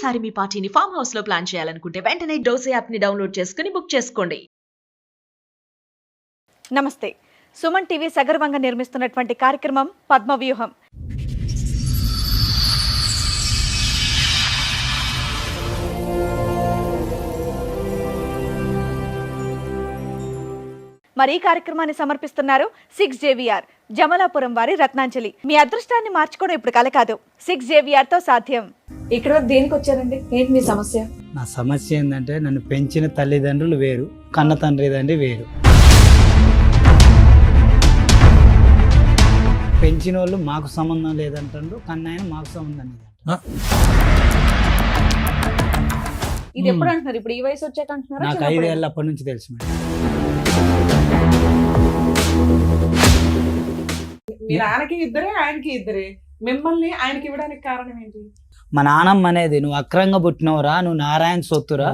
ఈసారి మీ పార్టీని farm house లో ప్లాన్ చేయాలనుకుంటే వెంటనే డోసే యాప్ ని డౌన్లోడ్ చేసుకుని బుక్ చేసుకోండి. నమస్తే. సుమన్ టీవీ సగర్వంగా నిర్మిస్తున్నటువంటి కార్యక్రమం పద్మవ్యూహం. మరి ఈ కార్యక్రమాన్ని సమర్పిస్తున్నారు 6JVR జమలాపురం వారి రత్నాంజలి. మీ అదృష్టాన్ని మార్చుకోవడం ఇప్పుడు కల కాదు, 6JVR తో సాధ్యం. ఇక్కడ దేనికి వచ్చారండి? ఏంటి మీ సమస్య? నా సమస్య ఏంటంటే నన్ను పెంచిన తల్లిదండ్రులు వేరు, కన్న తండ్రి వేరు. పెంచిన వాళ్ళు మాకు సంబంధం లేదంటారు, కన్నాయన మాకు సంబంధం లేదంటారు. ఇది ఎప్పుడు అంటున్నారు? ఇప్పుడు ఈ వయసు వచ్చాక అంటున్నారు? నాకు 5 ఏళ్ళ అప్పటి నుంచి తెలుసు మేడం. మీ నాన్నకి ఇద్దరే, ఆయనకి ఇద్దరే. మిమ్మల్ని ఆయనకి ఇవ్వడానికి కారణం ఏంటి? మా నాన్నమ్మ అనేది నువ్వు అక్రంగా పుట్టినవురా, నువ్వు నారాయణ సొత్తురా.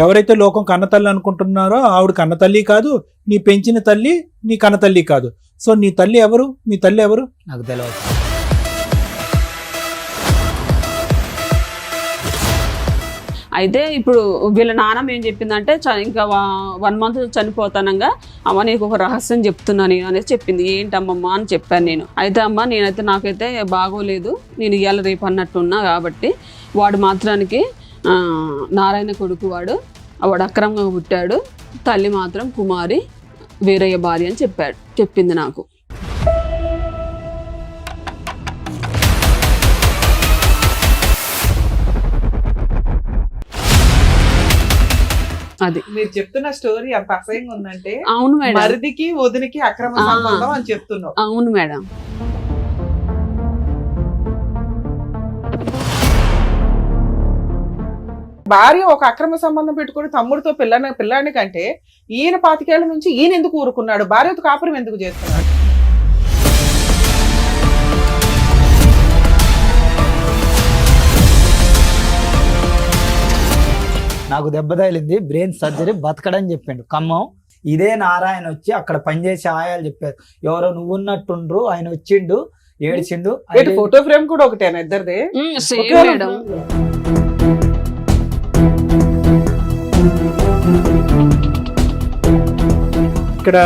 ఎవరైతే లోకం కన్నతల్లి అనుకుంటున్నారో ఆవిడ కన్నతల్లి కాదు, నీ పెంచిన తల్లి నీ కన్నతల్లి కాదు. సో నీ తల్లి ఎవరు? మీ తల్లి ఎవరు? నాకు తెలియదు. అయితే ఇప్పుడు వీళ్ళ నాన్నమ్మ ఏం చెప్పిందంటే ఇంకా 1 month చనిపోతానంగా అమ్మ నీకు ఒక రహస్యం చెప్తున్నా నేను అనేసి చెప్పింది. ఏంటమ్మమ్మ అని చెప్పాను నేను. అయితే అమ్మ నేనైతే నాకైతే బాగోలేదు, నేను ఇవాళ రేపు అన్నట్టున్నా కాబట్టి వాడు మాత్రానికి నారాయణ కొడుకు వాడు అక్రమంగా పుట్టాడు, తల్లి మాత్రం కుమారి వీరయ్య భార్య అని చెప్పింది నాకు. అది మీరు చెప్తున్న స్టోరీ అంత అసహ్యంగా ఉందంటే. అవును మేడం. మరిదికి వదినికి అక్రమ సంబంధం అని చెప్తున్నావు. అవును మేడం. భార్య ఒక అక్రమ సంబంధం పెట్టుకుని తమ్ముడితో పిల్లాని కంటే ఈయన 25 ఏళ్ల నుంచి ఈయన ఎందుకు ఊరుకున్నాడు? భార్యతో కాపురం ఎందుకు చేస్తున్నాడు? నాకు దెబ్బ తగిలింది, బ్రెయిన్ సర్జరీ, బతకడని చెప్పిండు ఖమ్మం. ఇదే నారాయణ వచ్చి అక్కడ పనిచేసే ఆయాలు చెప్పారు, ఎవరో నువ్వు ఉన్నట్టుండ్రు, ఆయన వచ్చిండు ఏడిచిండు. ఫోటో ఫ్రేమ్ కూడా ఒకటేనా ఇద్దరిది? ఇక్కడ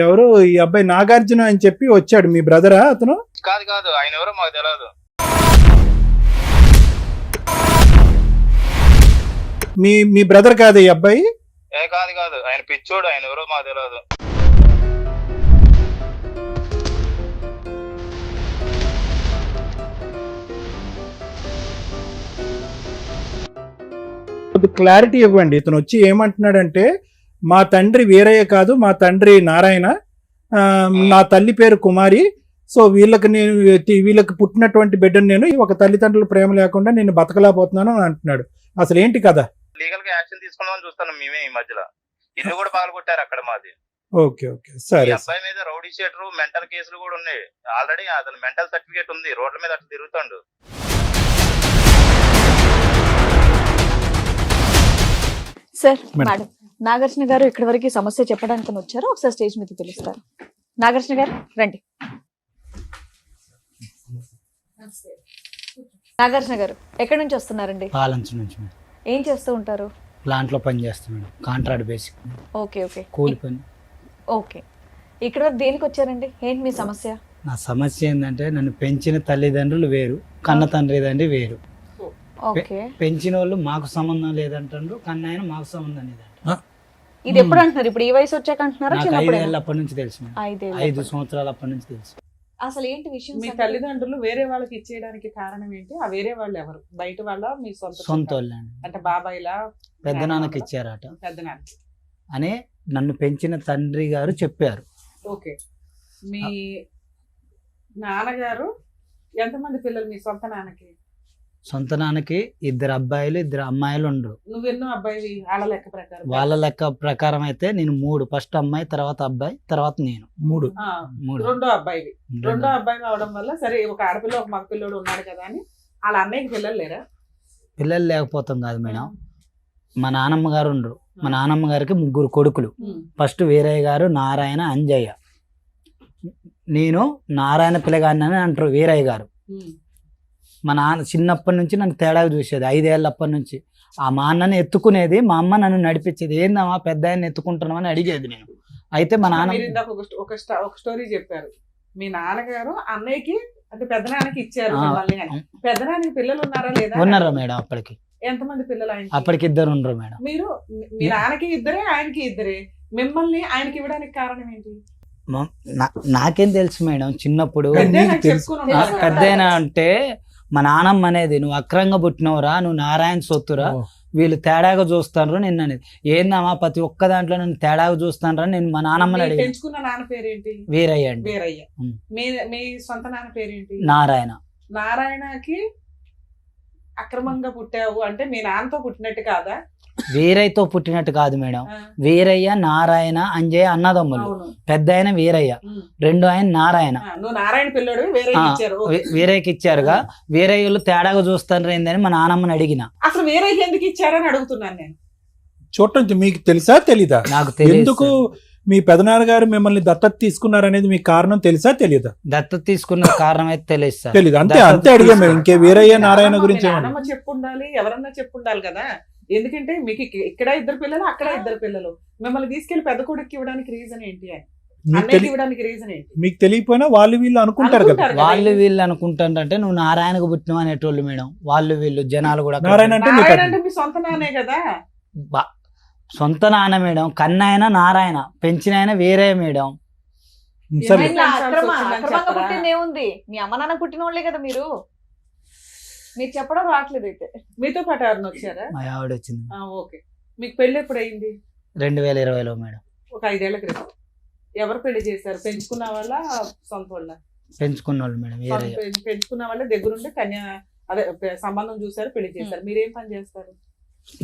ఎవరు ఈ అబ్బాయి నాగార్జున అని చెప్పి వచ్చాడు, మీ బ్రదరా అతను? కాదు ఆయన ఎవరో మాకు తెలియదు. మీ బ్రదర్ కాదు ఈ అబ్బాయి? కాదు ఆయన పిచ్చోడు, ఆయన ఎవరో మాకు తెలియదు. క్లారిటీ ఇవ్వండి. ఇతను వచ్చి ఏమంటున్నాడంటే మా తండ్రి వీరయ్య కాదు, మా తండ్రి నారాయణ, నా తల్లి పేరు కుమారి. సో వీళ్ళకి పుట్టినటువంటి బిడ్డను నేను ఒక తల్లిదండ్రుల ప్రేమ లేకుండా నేను బతకలేకపోతున్నాను అని అంటున్నాడు. అసలు ఏంటి కదా? లీగల్ గా యాక్షన్ తీసుకుందామని చూస్తాను మేమే. ఈ మధ్యలో ఇల్లు కూడా పగలగొట్టారు అక్కడ మాది. ఓకే సరే. అబ్బాయి మీద రౌడీ షీటర్, మెంటల్ కేసులు కూడా ఉన్నాయి. ఆల్రెడీ అతను మెంటల్ సర్టిఫికేట్ ఉంది, రోడ్ల మీద అట్లా తిరుగుతాడు. సార్, మేడం నాగార్జున గారు ఇక్కడి వరకు సమస్య చెప్పడానికి వచ్చారు. ఒకసారి స్టేజ్ మీద పిలుస్తారు. నాగార్జున గారు రండి. నాగార్జున గారు ఎక్కడి నుంచి వస్తున్నారండి? పాలంచు నుంచి. ఏం చేస్తూ ఉంటారు? ప్లాంట్ లో పని చేస్తున్నాడు, కాంట్రాక్ట్ బేసిక్. ఓకే కూలి పని. ఓకే, ఇక్కడ వరకు దేనికి వచ్చారండి? ఏంటి మీ సమస్య? నా సమస్య ఏంటంటే నన్ను పెంచిన తల్లిదండ్రులు వేరు, కన్న తండ్రి వేరు. పెంచిన వాళ్ళు మాకు సంబంధం లేదంటారు, కన్నాయన మాకు సంబంధం లేదంటారు. ఇది ఎప్పుడు అంటున్నారు? ఇప్పుడు ఈ వయసు వచ్చాక అంటున్నారా? 5 ఏళ్ళ అప్పటి నుంచి తెలుసు. 5 సంవత్సరాల అప్పటి నుంచి తెలుసు. అసలు ఏంటి విషయం? మీ తల్లిదండ్రులు వేరే వాళ్ళకి ఇచ్చేయడానికి కారణం ఏంటి? ఆ వేరే వాళ్ళు ఎవరు? బయట వాళ్ళ, మీ సొంత వాళ్ళు అంటే బాబాయిలా? పెద్ద నాన్నకి ఇచ్చారట పెద్దనాన్న అని నన్ను పెంచిన తండ్రి గారు చెప్పారు. ఓకే, మీ నాన్నగారు ఎంతమంది పిల్లలు మీ సొంత నాన్నకి? సొంత నాన్నకి 2 అబ్బాయిలు 2 అమ్మాయిలు ఉండరు. నువ్వెన్నో అబ్బాయి వాళ్ళ లెక్క ప్రకారం? వాళ్ళ లెక్క ప్రకారం అయితే నేను 3. ఫస్ట్ అమ్మాయి, తర్వాత అబ్బాయి, తర్వాత నేను 3. రెండో అబ్బాయి అవడం వల్ల సరే ఒక ఆడపిల్ల ఒక మగ పిల్లోడు ఉన్నాడు కదా అని వాళ్ళ అన్నయ్యకి పిల్లలు లేరా? పిల్లలు లేకపోతాం కాదు మేడం, మా నానమ్మ గారు ఉండరు. మా నానమ్మ గారికి 3 కొడుకులు. ఫస్ట్ వీరయ్య గారు, నారాయణ, అంజయ్య. నేను నారాయణ పిల్లగాడిని అని అంటారు వీరయ్య గారు. మా నాన్న చిన్నప్పటి నుంచి నన్ను తేడాగా చూసేది, 5 ఏళ్ళప్పటి నుంచి. మా అన్నని ఎత్తుకునేది, మా అమ్మ నన్ను నడిపించేది. ఏందమ్మా పెద్ద ఆయన ఎత్తుకుంటున్నామని అడిగేది నేను. అయితే మా నాన్న మీరు ఇందాక ఒక స్టోరీ చెప్పారు, మీ నాన్నగారు అన్నయ్యకి అంటే పెద్దనాన్నకి ఇచ్చారు మిమ్మల్ని అని. పెద్దనాన్నకి పిల్లలు ఉన్నారా లేదా? ఉన్నారా మేడం? అప్పటికి ఎంతమంది పిల్లలు ఆయనకి? అప్పటికి 2 ఉండరు మేడం. మీరు మీ నాన్నకి ఇద్దరే, ఆయనకి ఇద్దరే. మిమ్మల్ని ఆయనకి ఇవ్వడానికి కారణం ఏంటి? నాకేం తెలుసు మేడం చిన్నప్పుడు. పెద్దయినా చెప్పుకుని ఉన్నారు కదా. పెద్దయినా అంటే మా నాన్నమ్మ అనేది, నువ్వు అక్రంగా పుట్టినవురా, నువ్వు నారాయణ సొత్తురా, వీళ్ళు తేడాగా చూస్తాను నిన్ను అనేది. ఏందమ్మా ప్రతి ఒక్క దాంట్లో నన్ను తేడాగా చూస్తాను నేను మా నాన్నమ్మని అడిగి. పెంచుకున్న నాన్న పేరేంటి? వీరయ్య అండి. వీరయ్య. మీ సొంత నాన్న పేరేంటి? నారాయణ. నారాయణకి అక్రమంగా పుట్టావు అంటే మీ నాన్నతో పుట్టినట్టు కాదా? వీరయ్యతో పుట్టినట్టు కాదు మేడం. వీరయ్య, నారాయణ, అంజయ్య అన్నదమ్ములు. పెద్ద ఆయన వీరయ్య, రెండో ఆయన నారాయణ. నువ్వు నారాయణ పిల్లడు వీరయ్యకి ఇచ్చారుగా. వీరయ్యలు తేడాగా చూస్తాను ఏందని మా నాన్నమ్మని అడిగిన. అసలు వీరయ్య ఎందుకు ఇచ్చారని అడుగుతున్నాను నేను. చూడండి, మీకు తెలుసా తెలీదా? నాకు తెలియదు. ఎందుకు మీ పెదనాన్నగారు మిమ్మల్ని దత్తత తీసుకున్నారనేది మీకు కారణం తెలుసా తెలీదా? దత్తత తీసుకున్న కారణం అయితే తెలియదు సార్. తెలీదు, అంతే అడిగా మేము. ఇంకే వీరయ్య నారాయణ గురించి నాన్నమ్మ చెప్పుండాలి, ఎవరన్నా చెప్పుండాలి కదా. ఎందుకంటే మీకు ఇక్కడ 2 పిల్లలు, అక్కడ 2 పిల్లలు. మిమ్మల్ని తీసుకెళ్లి పెద్ద కొడుకు ఇవ్వడానికి రీజన్ ఏంటి అని, అన్నయ్యకి ఇవ్వడానికి రీజన్ ఏంటి? మీకు తెలియకపోయినా వాళ్ళు వీళ్ళు అనుకుంటారు కదా. వాళ్ళు వీళ్ళు అనుకుంటారంటే నువ్వు నారాయణకు పుట్టినవు అనేటోళ్ళు మేడం. వాళ్ళు వీళ్ళు జనాలు కూడా. నారాయణ అంటే మీ సొంత నాన్నే కదా. సొంత నాన్న మేడం. కన్నాయన నారాయణ, పెంచిన ఆయన వేరే మేడం. సరే, అక్రమంగా పుట్టింది ఏముంది? మీ అమ్మ నాన్న పుట్టిన వాళ్ళే కదా మీరు. మీరు చెప్పడం రావట్లేదు అయితే. మీతో పాటు ఎవరిని వచ్చారా? మా ఆవిడ వచ్చింది. ఓకే. మీకు పెళ్లి ఎప్పుడు అయింది? 2020లో మేడం. ఒక 5 ఏళ్ల క్రితం. ఎవరు పెళ్లి చేశారు? పెంచుకున్న వాళ్ళ, సొంత వాళ్ళ? పెంచుకున్న వాళ్ళు మేడం. పెంచుకున్న వాళ్ళ దగ్గరుండి అదే సంబంధం చూసారు, పెళ్లి చేశారు. మీరేం పని చేస్తారు?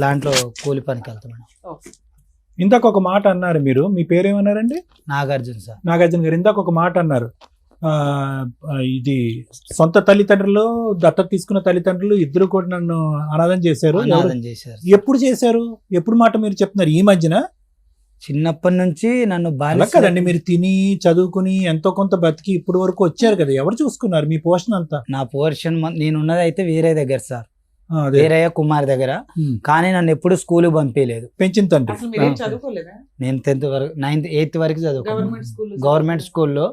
దాంట్లో కూలి పనికి వెళ్తాం మేడం. ఇందాక ఒక మాట అన్నారు మీరు. మీ పేరేమన్నారండి? నాగార్జున సార్. నాగార్జున గారు ఇందాక ఒక మాట అన్నారు. ఇది సొంత తల్లిదండ్రులు, దత్తత తీసుకున్న తల్లిదండ్రులు ఇద్దరు కూడా నన్ను అనాథం చేశారు. ఎప్పుడు చేశారు? ఎప్పుడు మాట మీరు చెప్తున్నారు? ఈ మధ్యన? చిన్నప్పటి నుంచి నన్ను బాగా కదండి. మీరు తిని చదువుకుని ఎంతో కొంత బతికి ఇప్పుడు వరకు వచ్చారు కదా. ఎవరు చూసుకున్నారు మీ పోషణ అంతా? నా పోర్షన్ నేనున్నది అయితే వేరే దగ్గర సార్, వీరయ్య కుమార్ దగ్గర. కానీ నన్ను ఎప్పుడు స్కూల్ పంపించలేదు. పెంచిన తండ్రి. నేను 10th వరకు, 9th 8th వరకు చదువుకున్నాను గవర్నమెంట్ స్కూల్లో.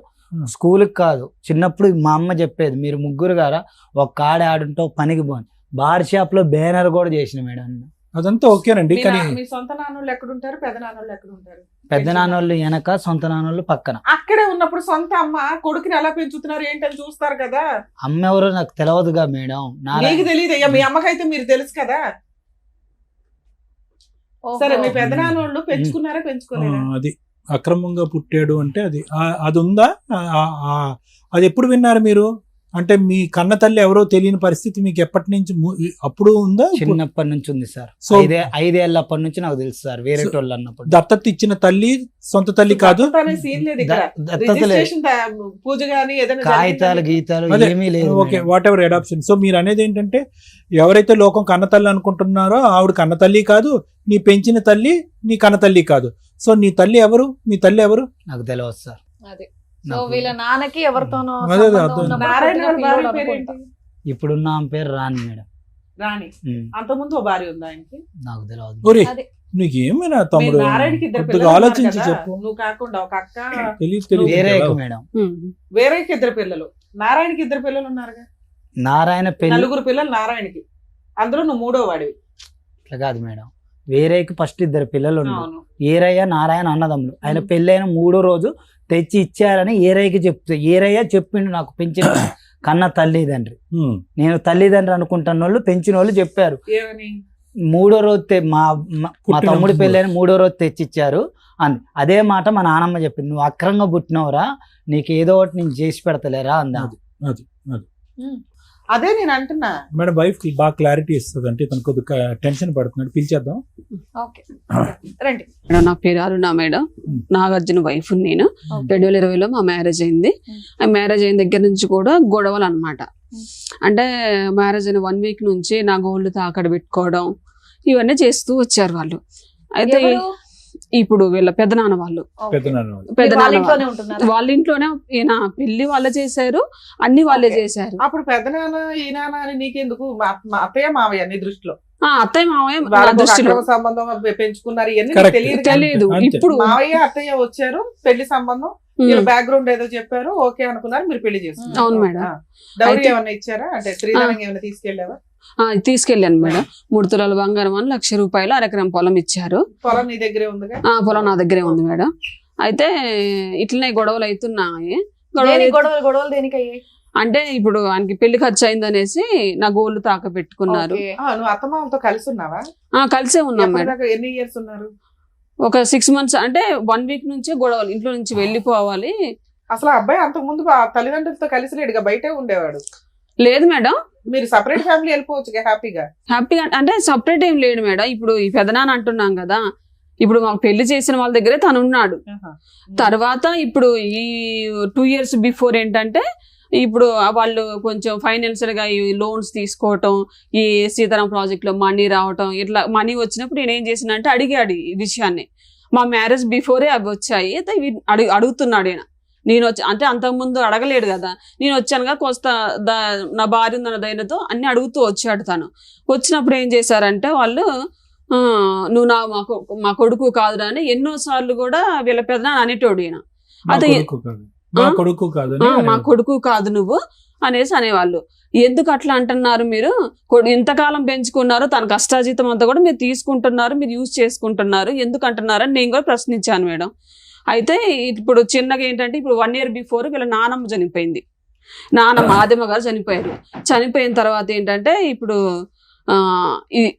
స్కూల్కి కాదు, చిన్నప్పుడు మా అమ్మ చెప్పేది, మీరు ముగ్గురు గారా ఒక కాడ ఆడుంటో పనికి పోను. బార్ షాప్ లో బ్యానర్ కూడా చేసిన మేడం. అదంతా ఓకేనండి. కానీ మీ సొంత నాన్నోళ్ళు ఎక్కడుంటారు, పెద్ద నాన్నోళ్ళు ఎక్కడుంటారు? పెద్ద నాన్నోళ్ళు వెనక, సొంత నాన్నోళ్ళు పక్కన. అక్కడే ఉన్నప్పుడు సొంత అమ్మ కొడుకుని ఎలా పెంచుతున్నారు ఏంటని చూస్తారు కదా. అమ్మ ఎవరో నాకు తెలియదుగా మేడం. నీకు తెలియదు, మీ అమ్మకైతే మీరు తెలుసు కదా. సరే, మీ పెద్ద నాన్నోళ్ళు పెంచుకున్నారా, పెంచుకోలేదా? అది అక్రమంగా పుట్టాడు అంటే అది ఉందా? అది ఎప్పుడు విన్నారు మీరు? అంటే మీ కన్న తల్లి ఎవరో తెలియని పరిస్థితి మీకు ఎప్పటి నుంచి అప్పుడు ఉందా? చిన్నప్పటి నుంచి ఉంది సార్. 5 ఏళ్ళప్పటి నుంచి నాకు తెలుసు సార్. వేరే వాళ్ళు అన్నప్పుడు దత్తత ఇచ్చిన తల్లి సొంత తల్లి కాదు. పూజ గానీ కాగితాలు గీతాలు ఏమీ లేదు. Okay, whatever adoption. So మీరు అనేది ఏంటంటే ఎవరైతే లోకం కన్న తల్లి అనుకుంటున్నారో ఆవిడ కన్న తల్లి కాదు, నీ పెంచిన తల్లి నీ కన్న తల్లి కాదు. సో నీ తల్లి ఎవరు? మీ తల్లి ఎవరు? నాకు తెలియదు సార్. సో వీళ్ళ నాన్నకి ఎవరితోనో ఇప్పుడున్న ఆమె పేరు రాణి మేడం. రాణి. అంతకుముందు భార్య ఉందా ఆయనకి? నాకు తెలియదు. నీకు ఏమైనా తమ్ముడు నారాయణకి ఆలోచించి చెప్పు. నువ్వు కాకుండా ఒక అక్క మేడం. వేరేకి 2 పిల్లలు, నారాయణకి 2 పిల్లలు ఉన్నారుగా. నారాయణ 4 పిల్లలు నారాయణకి, అందులో నువ్వు 3వ వాడివి. ఇట్లా కాదు మేడం. వేరేకి ఫస్ట్ 2 పిల్లలు ఉన్నారు. ఏరయ్య నారాయణ అన్నదమ్ములు. ఆయన పెళ్ళైన 3వ రోజు తెచ్చి ఇచ్చారని ఏరయ్యకి చెప్తే, ఏరయ్య చెప్పిండు నాకు పెంచిన కన్న తల్లిదండ్రి. నేను తల్లిదండ్రి అనుకుంటున్న వాళ్ళు పెంచిన వాళ్ళు చెప్పారు. 3వ రోజు మా తమ్ముడి పెళ్ళైన 3వ రోజు తెచ్చిచ్చారు అంది. అదే మాట మా నాన్నమ్మ చెప్పింది, నువ్వు అక్రంగా పుట్టినవరా, నీకు ఏదో ఒకటి నేను చేసి పెడతలేరా అందా. అదే నేను అంటున్నా మేడం. వైఫ్ కి బాగా క్లారిటీ ఇస్తుంది. అంటే తనకు కొద్దిగా టెన్షన్ పడుతున్నాడు. పిలిచేద్దాం. రండి. నా పేరు అరుణ మేడం. నాగార్జున వైఫ్ నేను. 2020లో మా మ్యారేజ్ అయింది. ఆ మ్యారేజ్ అయిన దగ్గర నుంచి కూడా గొడవలు అనమాట. అంటే మ్యారేజ్ అయిన 1 వీక్ నుంచి నా గోల్డ్ తాకడ పెట్టుకోవడం ఇవన్నీ చేస్తూ వచ్చారు వాళ్ళు. అయితే ఇప్పుడు వీళ్ళ పెద్దనాన్న వాళ్ళు పెద్దనాన్న మీరు వాళ్ళ పెద్దనాన్న ఇంట్లోనే ఉంటున్నారా? వాళ్ళ ఇంట్లోనే ఈయన పెళ్లి వాళ్ళే చేశారు, అన్ని వాళ్ళే చేశారు. అప్పుడు పెద్ద నాన్న ఈ నాన్న అని నీకెందుకు? మా అత్తయ్య మావయ్య నీ దృష్టిలో అత్తయ్య మావయ్య నా వాళ్ళకు ఒక దృష్టిలో అక్రమ సంబంధం పెంచుకున్నారు ఇవన్నీ నీకు Correct. తెలియదు కదా? తెలియదు. అంతే. ఇప్పుడు మావయ్య అత్తయ్య వచ్చారు, పెళ్లి సంబంధం, బ్యాక్గ్రౌండ్ ఏదో చెప్పారు, ఓకే అనుకున్నారు, మీరు పెళ్లి చేసుకున్నారు. అవును మేడం. డౌరీ అయితే- ఏమన్నా ఇచ్చారా? అంటే శ్రీధరం ఏమైనా తీసుకెళ్ళావా? తీసుకెళ్ళాను మేడం. 3 తులాల బంగారం అని 1,00,000 రూపాయలు, అరెకరం పొలం ఇచ్చారు. పొలం నీ దగ్గరే ఉందిగా? పొలం నా దగ్గరే ఉంది మేడం. అయితే ఇట్లనే గొడవలు అవుతున్నాయి. దేనికి గొడవలు దేనికి అయ్యాయి? అంటే ఇప్పుడు ఆయనకి పెళ్లి ఖర్చు అయిందనేసి నా గోల్డ్ తాక పెట్టుకున్నారు. ఓకే. నువ్వు అత్తమామతో కలిసి ఉన్నావా? కలిసే ఉన్నాం మేడం. ఎప్పటిదాకా ఎన్ని ఇయర్స్ ఉన్నారు? ఒక 6 months, అంటే 1 week నుంచే గొడవలు. ఇంట్లో నుంచి వెళ్ళిపోవాలి. అసలు ఆ అబ్బాయి అంతకు ముందు తల్లిదండ్రులతో కలిసి లేడుగా, బయటే ఉండేవాడు. లేదు మేడం, మీరు సపరేట్ ఫ్యామిలీ వెళ్ళిపోవచ్చు హ్యాపీగా. హ్యాపీగా అంటే సపరేట్ ఏం లేడు మేడం. ఇప్పుడు ఈ పెదనాన్న అంటున్నాం కదా, ఇప్పుడు మాకు పెళ్లి చేసిన వాళ్ళ దగ్గరే తను ఉన్నాడు. తర్వాత ఇప్పుడు ఈ 2 years బిఫోర్ ఏంటంటే ఇప్పుడు వాళ్ళు కొంచెం ఫైనాన్షియల్ గా ఈ లోన్స్ తీసుకోవటం, ఈ సీతారాం ప్రాజెక్ట్ లో మనీ రావటం, ఇట్లా మనీ వచ్చినప్పుడు నేను ఏం చేసినంటే అడిగాడు ఈ విషయాన్ని. మా మ్యారేజ్ బిఫోరే అవి వచ్చాయి, అయితే అడుగుతున్నాడు ఈయన. నేను వచ్చి అంటే అంతకుముందు అడగలేడు కదా, నేను వచ్చానుగా కొంత నా భార్య ఉందన్న ధైర్యంతో అన్ని అడుగుతూ వచ్చాడు తను. వచ్చినప్పుడు ఏం చేశారంటే వాళ్ళు నువ్వు మా కొడుకు కాదురా అని ఎన్నోసార్లు కూడా వీళ్ళ పెద్దనాన్న అనేటోడు ఈయన. అదే మా కొడుకు కాదు మా కొడుకు కాదు నువ్వు అనేసి అనేవాళ్ళు. ఎందుకు అట్లా అంటున్నారు మీరు? ఇంతకాలం పెంచుకున్నారు, తన కష్టాజీతం అంతా కూడా మీరు తీసుకుంటున్నారు, మీరు యూజ్ చేసుకుంటున్నారు, ఎందుకు అంటున్నారు అని నేను కూడా ప్రశ్నించాను మేడం. అయితే ఇప్పుడు చిన్నగా ఏంటంటే ఇప్పుడు 1 year బిఫోర్ వీళ్ళ నానమ్మ చనిపోయింది. నానమ్మ ఆదిమ గారు చనిపోయారు. చనిపోయిన తర్వాత ఏంటంటే ఇప్పుడు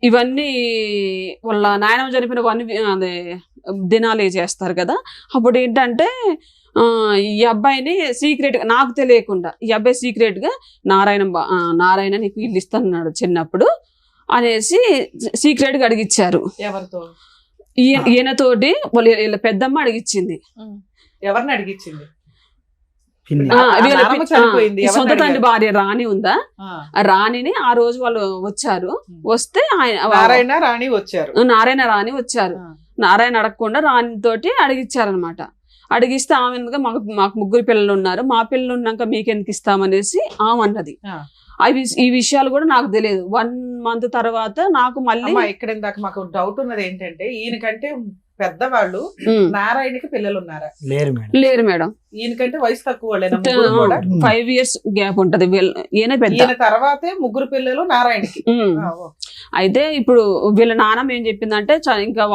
ఇవన్నీ వాళ్ళ నాయనమ్మ చనిపోయిన అదే దినాలు చేస్తారు కదా. అప్పుడు ఏంటంటే ఈ అబ్బాయిని సీక్రెట్ గా, నాకు తెలియకుండా ఈ అబ్బాయి సీక్రెట్ గా నారాయణ నీకు ఇల్లు ఇస్తున్నాడు చిన్నప్పుడు అనేసి సీక్రెట్ గా అడిగిచ్చారు. ఎవరితో? ఈయనతోటి వీళ్ళ పెద్దమ్మ అడిగిచ్చింది. ఎవరిని అడిగిచ్చింది? సొంత తండ్రి భార్య రాణి ఉందా, ఆ రాణిని ఆ రోజు వాళ్ళు వచ్చారు. వస్తే నారాయణ రాణి వచ్చారు. నారాయణ అడగకుండా రాణి తోటి అడిగిచ్చారనమాట. అడిగిస్తే ఆమె మాకు 3 పిల్లలు ఉన్నారు, మా పిల్లలు ఉన్నాక మీకెందుకు ఇస్తామనేసి ఆమె అన్నది. ఈ విషయాలు కూడా నాకు తెలియదు. 1 month తర్వాత నాకు మళ్ళీ ఇక్కడ ఇందాక మాకు డౌట్ ఉన్నది ఏంటంటే, ఈయనకంటే పెద్దవాళ్ళు నారాయణకి పిల్లలు ఉన్నారా? లేరు మేడం. ఈయనకంటే వయసు తక్కువ 5 years గ్యాప్ ఉంటది. ఈయన పెద్ద. ఈయన తర్వాతే 3 పిల్లలు నారాయణకి. అయితే ఇప్పుడు వీళ్ళ నాన్నమ్మ ఏం చెప్పిందంటే ఇంకా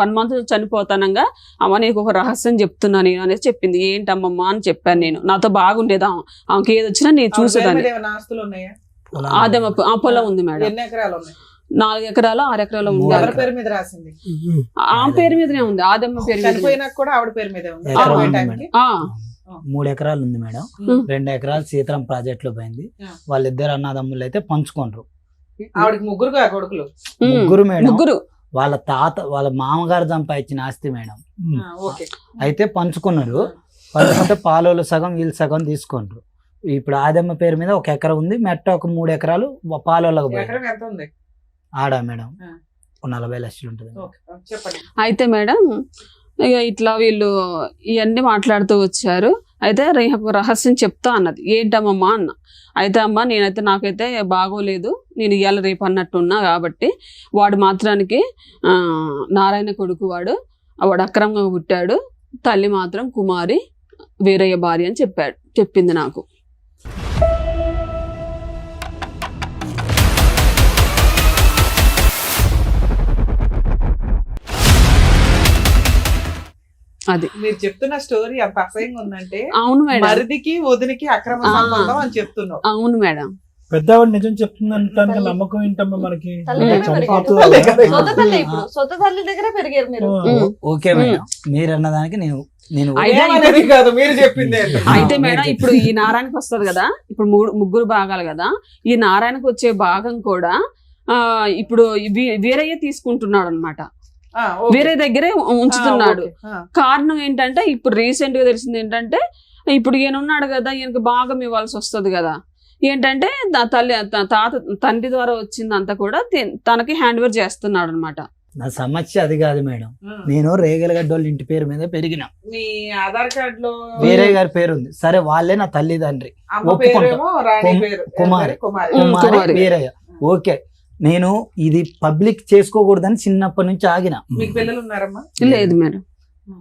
1 month చనిపోతానంగా అమ్మ నీకు ఒక రహస్యం చెప్తున్నా నేను అనేసి చెప్పింది. ఏంటమ్మమ్మ అని చెప్పాను నేను. నాతో బాగుండేదా, ఆమెకి ఏది వచ్చినా నేను చూసేదాన్ని. ఆస్తులు ఉన్నాయా? ఆ పొలం ఉంది మేడం. ఎన్ని ఎకరాలు ఉన్నాయి? 4 ఎకరాలు 6 ఎకరాలు ఉంది. ఎవరి పేరు మీద రాసింది? ఆమె పేరు మీదనే ఉంది, ఆదమ్మ పేరు మీద. చనిపోయినాక కూడా ఆవిడ పేరు మీదే ఉంది. 3 ఎకరాలు ఉంది మేడం. 2 ఎకరాలు సీతారాం ప్రాజెక్ట్ లో పోయింది. వాళ్ళిద్దరు అన్నదమ్ములు అయితే పంచుకోండ్రు. ఆవిడకి 3 కొడుకులు. 3 మేడం. 3 వాళ్ళ మామగారు సంపాదించిన ఆస్తి మేడం. అయితే పంచుకున్నారు. పంచుకుంటే పాలోళ్ళు సగం వీళ్ళు సగం తీసుకుంటారు. ఇప్పుడు ఆదమ్మ పేరు మీద 1 ఎకరం ఉంది, మెట్ట ఒక 3 ఎకరాలు పాలోళ్ళకు ఉంది. ఆడా మేడం 40 లక్షలు ఉంటుంది. అయితే మేడం ఇక ఇట్లా వీళ్ళు ఇవన్నీ మాట్లాడుతూ వచ్చారు. అయితే ఒక రహస్యం చెప్తా అన్నది. ఏంటమ్మమ్మా అన్న. అయితే అమ్మ నాకైతే బాగోలేదు, నేను ఇవాళ రేపు అన్నట్టున్నా కాబట్టి వాడు మాత్రానికి నారాయణ కొడుకు వాడు అక్రమంగా పుట్టాడు, తల్లి మాత్రం కుమారి వీరయ్య భార్య అని చెప్పింది నాకు. అది మీరు చెప్తున్న స్టోరీ అంత అసహ్యంగా ఉందంటే. అవును మేడం. మరిదికి వదినికి అక్రమ సంబంధం అని చెప్తున్నావు. అవును మేడం. పెద్దవాడు నిజం చెప్తుందంటానికి నమ్మకం ఏంటమ్మా మనకి? సొంత తల్లి దగ్గర పెరిగారు మీరు. ఓకే మేడం, మీరు అన్నదానికి నేను కాదు, మీరు చెప్పింది. అయితే మేడం ఇప్పుడు ఈ నారాయణకి వస్తుంది కదా, ఇప్పుడు 3 భాగాలు కదా, ఈ నారాయణకు వచ్చే భాగం కూడా ఇప్పుడు వీరయ్య తీసుకుంటున్నాడు అనమాట. వేరే దగ్గరే ఉంచుతున్నాడు. కారణం ఏంటంటే ఇప్పుడు రీసెంట్ గా తెలిసింది ఏంటంటే, ఇప్పుడు ఈయన ఉన్నాడు కదా, ఈయనకి భాగం ఇవ్వాల్సి వస్తుంది కదా. ఏంటంటే తండ్రి ద్వారా వచ్చిందంతా కూడా తనకి హ్యాండ్ ఓవర్ చేస్తున్నాడు అనమాట. నా సమస్య అది కాదు మేడం. నేను రేగలగడ్డ వాళ్ళ ఇంటి పేరు మీద పెరిగిన, మీ ఆధార్ కార్డ్ లో వేరే గారి పేరు ఉంది. సరే వాళ్ళే నా తల్లిదండ్రి, అమ్మ పేరేమో రాణి పేరు, కుమారి. కుమారి. కుమారి వీరయ్య. ఓకే, నేను ఇది పబ్లిక్ చేసుకోకూడదని చిన్నప్పటి నుంచి ఆగిన. మీకు పిల్లలు ఉన్నారమ్మా? లేదు మేడం.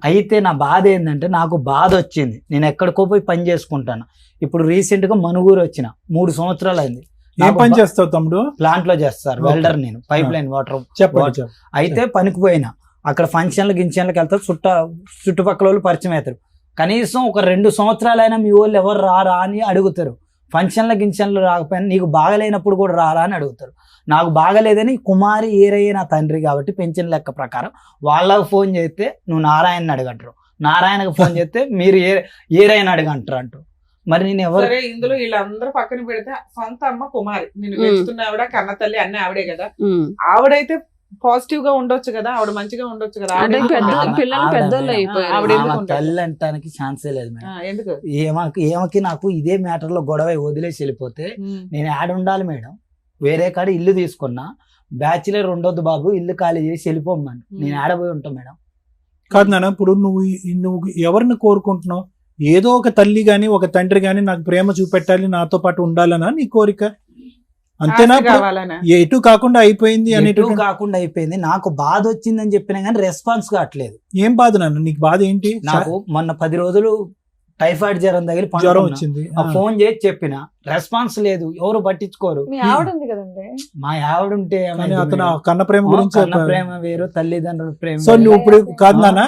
అయితే నా బాధ ఏంటంటే నాకు బాధ వచ్చింది, నేను ఎక్కడికో పోయి పని చేసుకుంటాను. ఇప్పుడు రీసెంట్ గా మనుగూరు వచ్చిన 3 సంవత్సరాలు అయింది. ఏం పని చేస్తావు తమ్ముడు? ప్లాంట్ లో చేస్తారు, వెల్డర్. నేను పైప్ లైన్ వాటర్ చెప్పండి. అయితే పనికి పోయినా, అక్కడ ఫంక్షన్లు గిన్షన్లకు వెళ్తా, చుట్టుపక్కల వాళ్ళు పరిచయం అవుతారు. కనీసం ఒక 2 సంవత్సరాలైనా మీ వాళ్ళు ఎవరు రారా అని అడుగుతారు. ఫంక్షన్ల గిన్షన్లు రాకపోయినా నీకు బాగలేనప్పుడు కూడా రారా అని అడుగుతారు. నాకు బాగలేదని కుమారి ఏరయ్య నా తండ్రి కాబట్టి పెన్షన్ లెక్క ప్రకారం వాళ్ళకు ఫోన్ చేస్తే నువ్వు నారాయణని అడగంటారు, నారాయణకు ఫోన్ చేస్తే మీరు ఏరయ్యని అడగంటారు అంటారు. మరి నేను ఎవరు? సరే, ఇందులో వీళ్ళందరూ పక్కన పెడితే సొంత అమ్మ కుమారి, నేను పెంచుతున్న ఆవిడ, కన్న తల్లి అన్ని ఆవిడే కదా. ఆవిడైతే పాజిటివ్ గా ఉండొచ్చు కదా, ఆవిడ మంచిగా ఉండొచ్చు కదా. అంటే పిల్లలు పెద్దోళ్ళు అయిపోయారు. ఆవిడ ఎందుకు తల్లి అంటానికి ఛాన్సే లేదు మేడం. ఎందుకు? ఏమకి నాకు ఇదే మ్యాటర్ లో గొడవ వదిలేసి వెళ్ళిపోతే నేను యాడ్ ఉండాలి మేడం. వేరే కాడ ఇల్లు తీసుకున్నా, బ్యాచులర్ ఉండొద్దు బాబు, ఇల్లు ఖాళీ చేసి వెళ్ళిపోమ్మని. నేను ఆడపోయి ఉంటాను మేడం. కాదు నాన్న, ఇప్పుడు నువ్వు ఎవరిని కోరుకుంటున్నావు? ఏదో ఒక తల్లి గాని ఒక తండ్రి గాని నాకు ప్రేమ చూపెట్టాలి, నాతో పాటు ఉండాలనా నీ కోరిక? అంతేనా? ఎటు కాకుండా అయిపోయింది ఎటు కాకుండా అయిపోయింది. నాకు బాధ వచ్చిందని చెప్పినా కానీ రెస్పాన్స్ కావట్లేదు. ఏం బాధ నాన్న? నీకు బాధ ఏంటి? నాకు మొన్న 10 రోజులు టైఫాయిడ్ జ్వరం తగిలి జ్వరం వచ్చింది. ఫోన్ చేసి చెప్పిన, రెస్పాన్స్ లేదు, ఎవరు పట్టించుకోరు. మీ ఆవిడ ఉంది కదండి. మా ఆవిడ ఉంటే అతను కన్న ప్రేమ గురించి, కన్న ప్రేమ వేరు, తల్లిదండ్రుల ప్రేమ. సో నువ్వు ఇప్పుడు కాదు నాన్న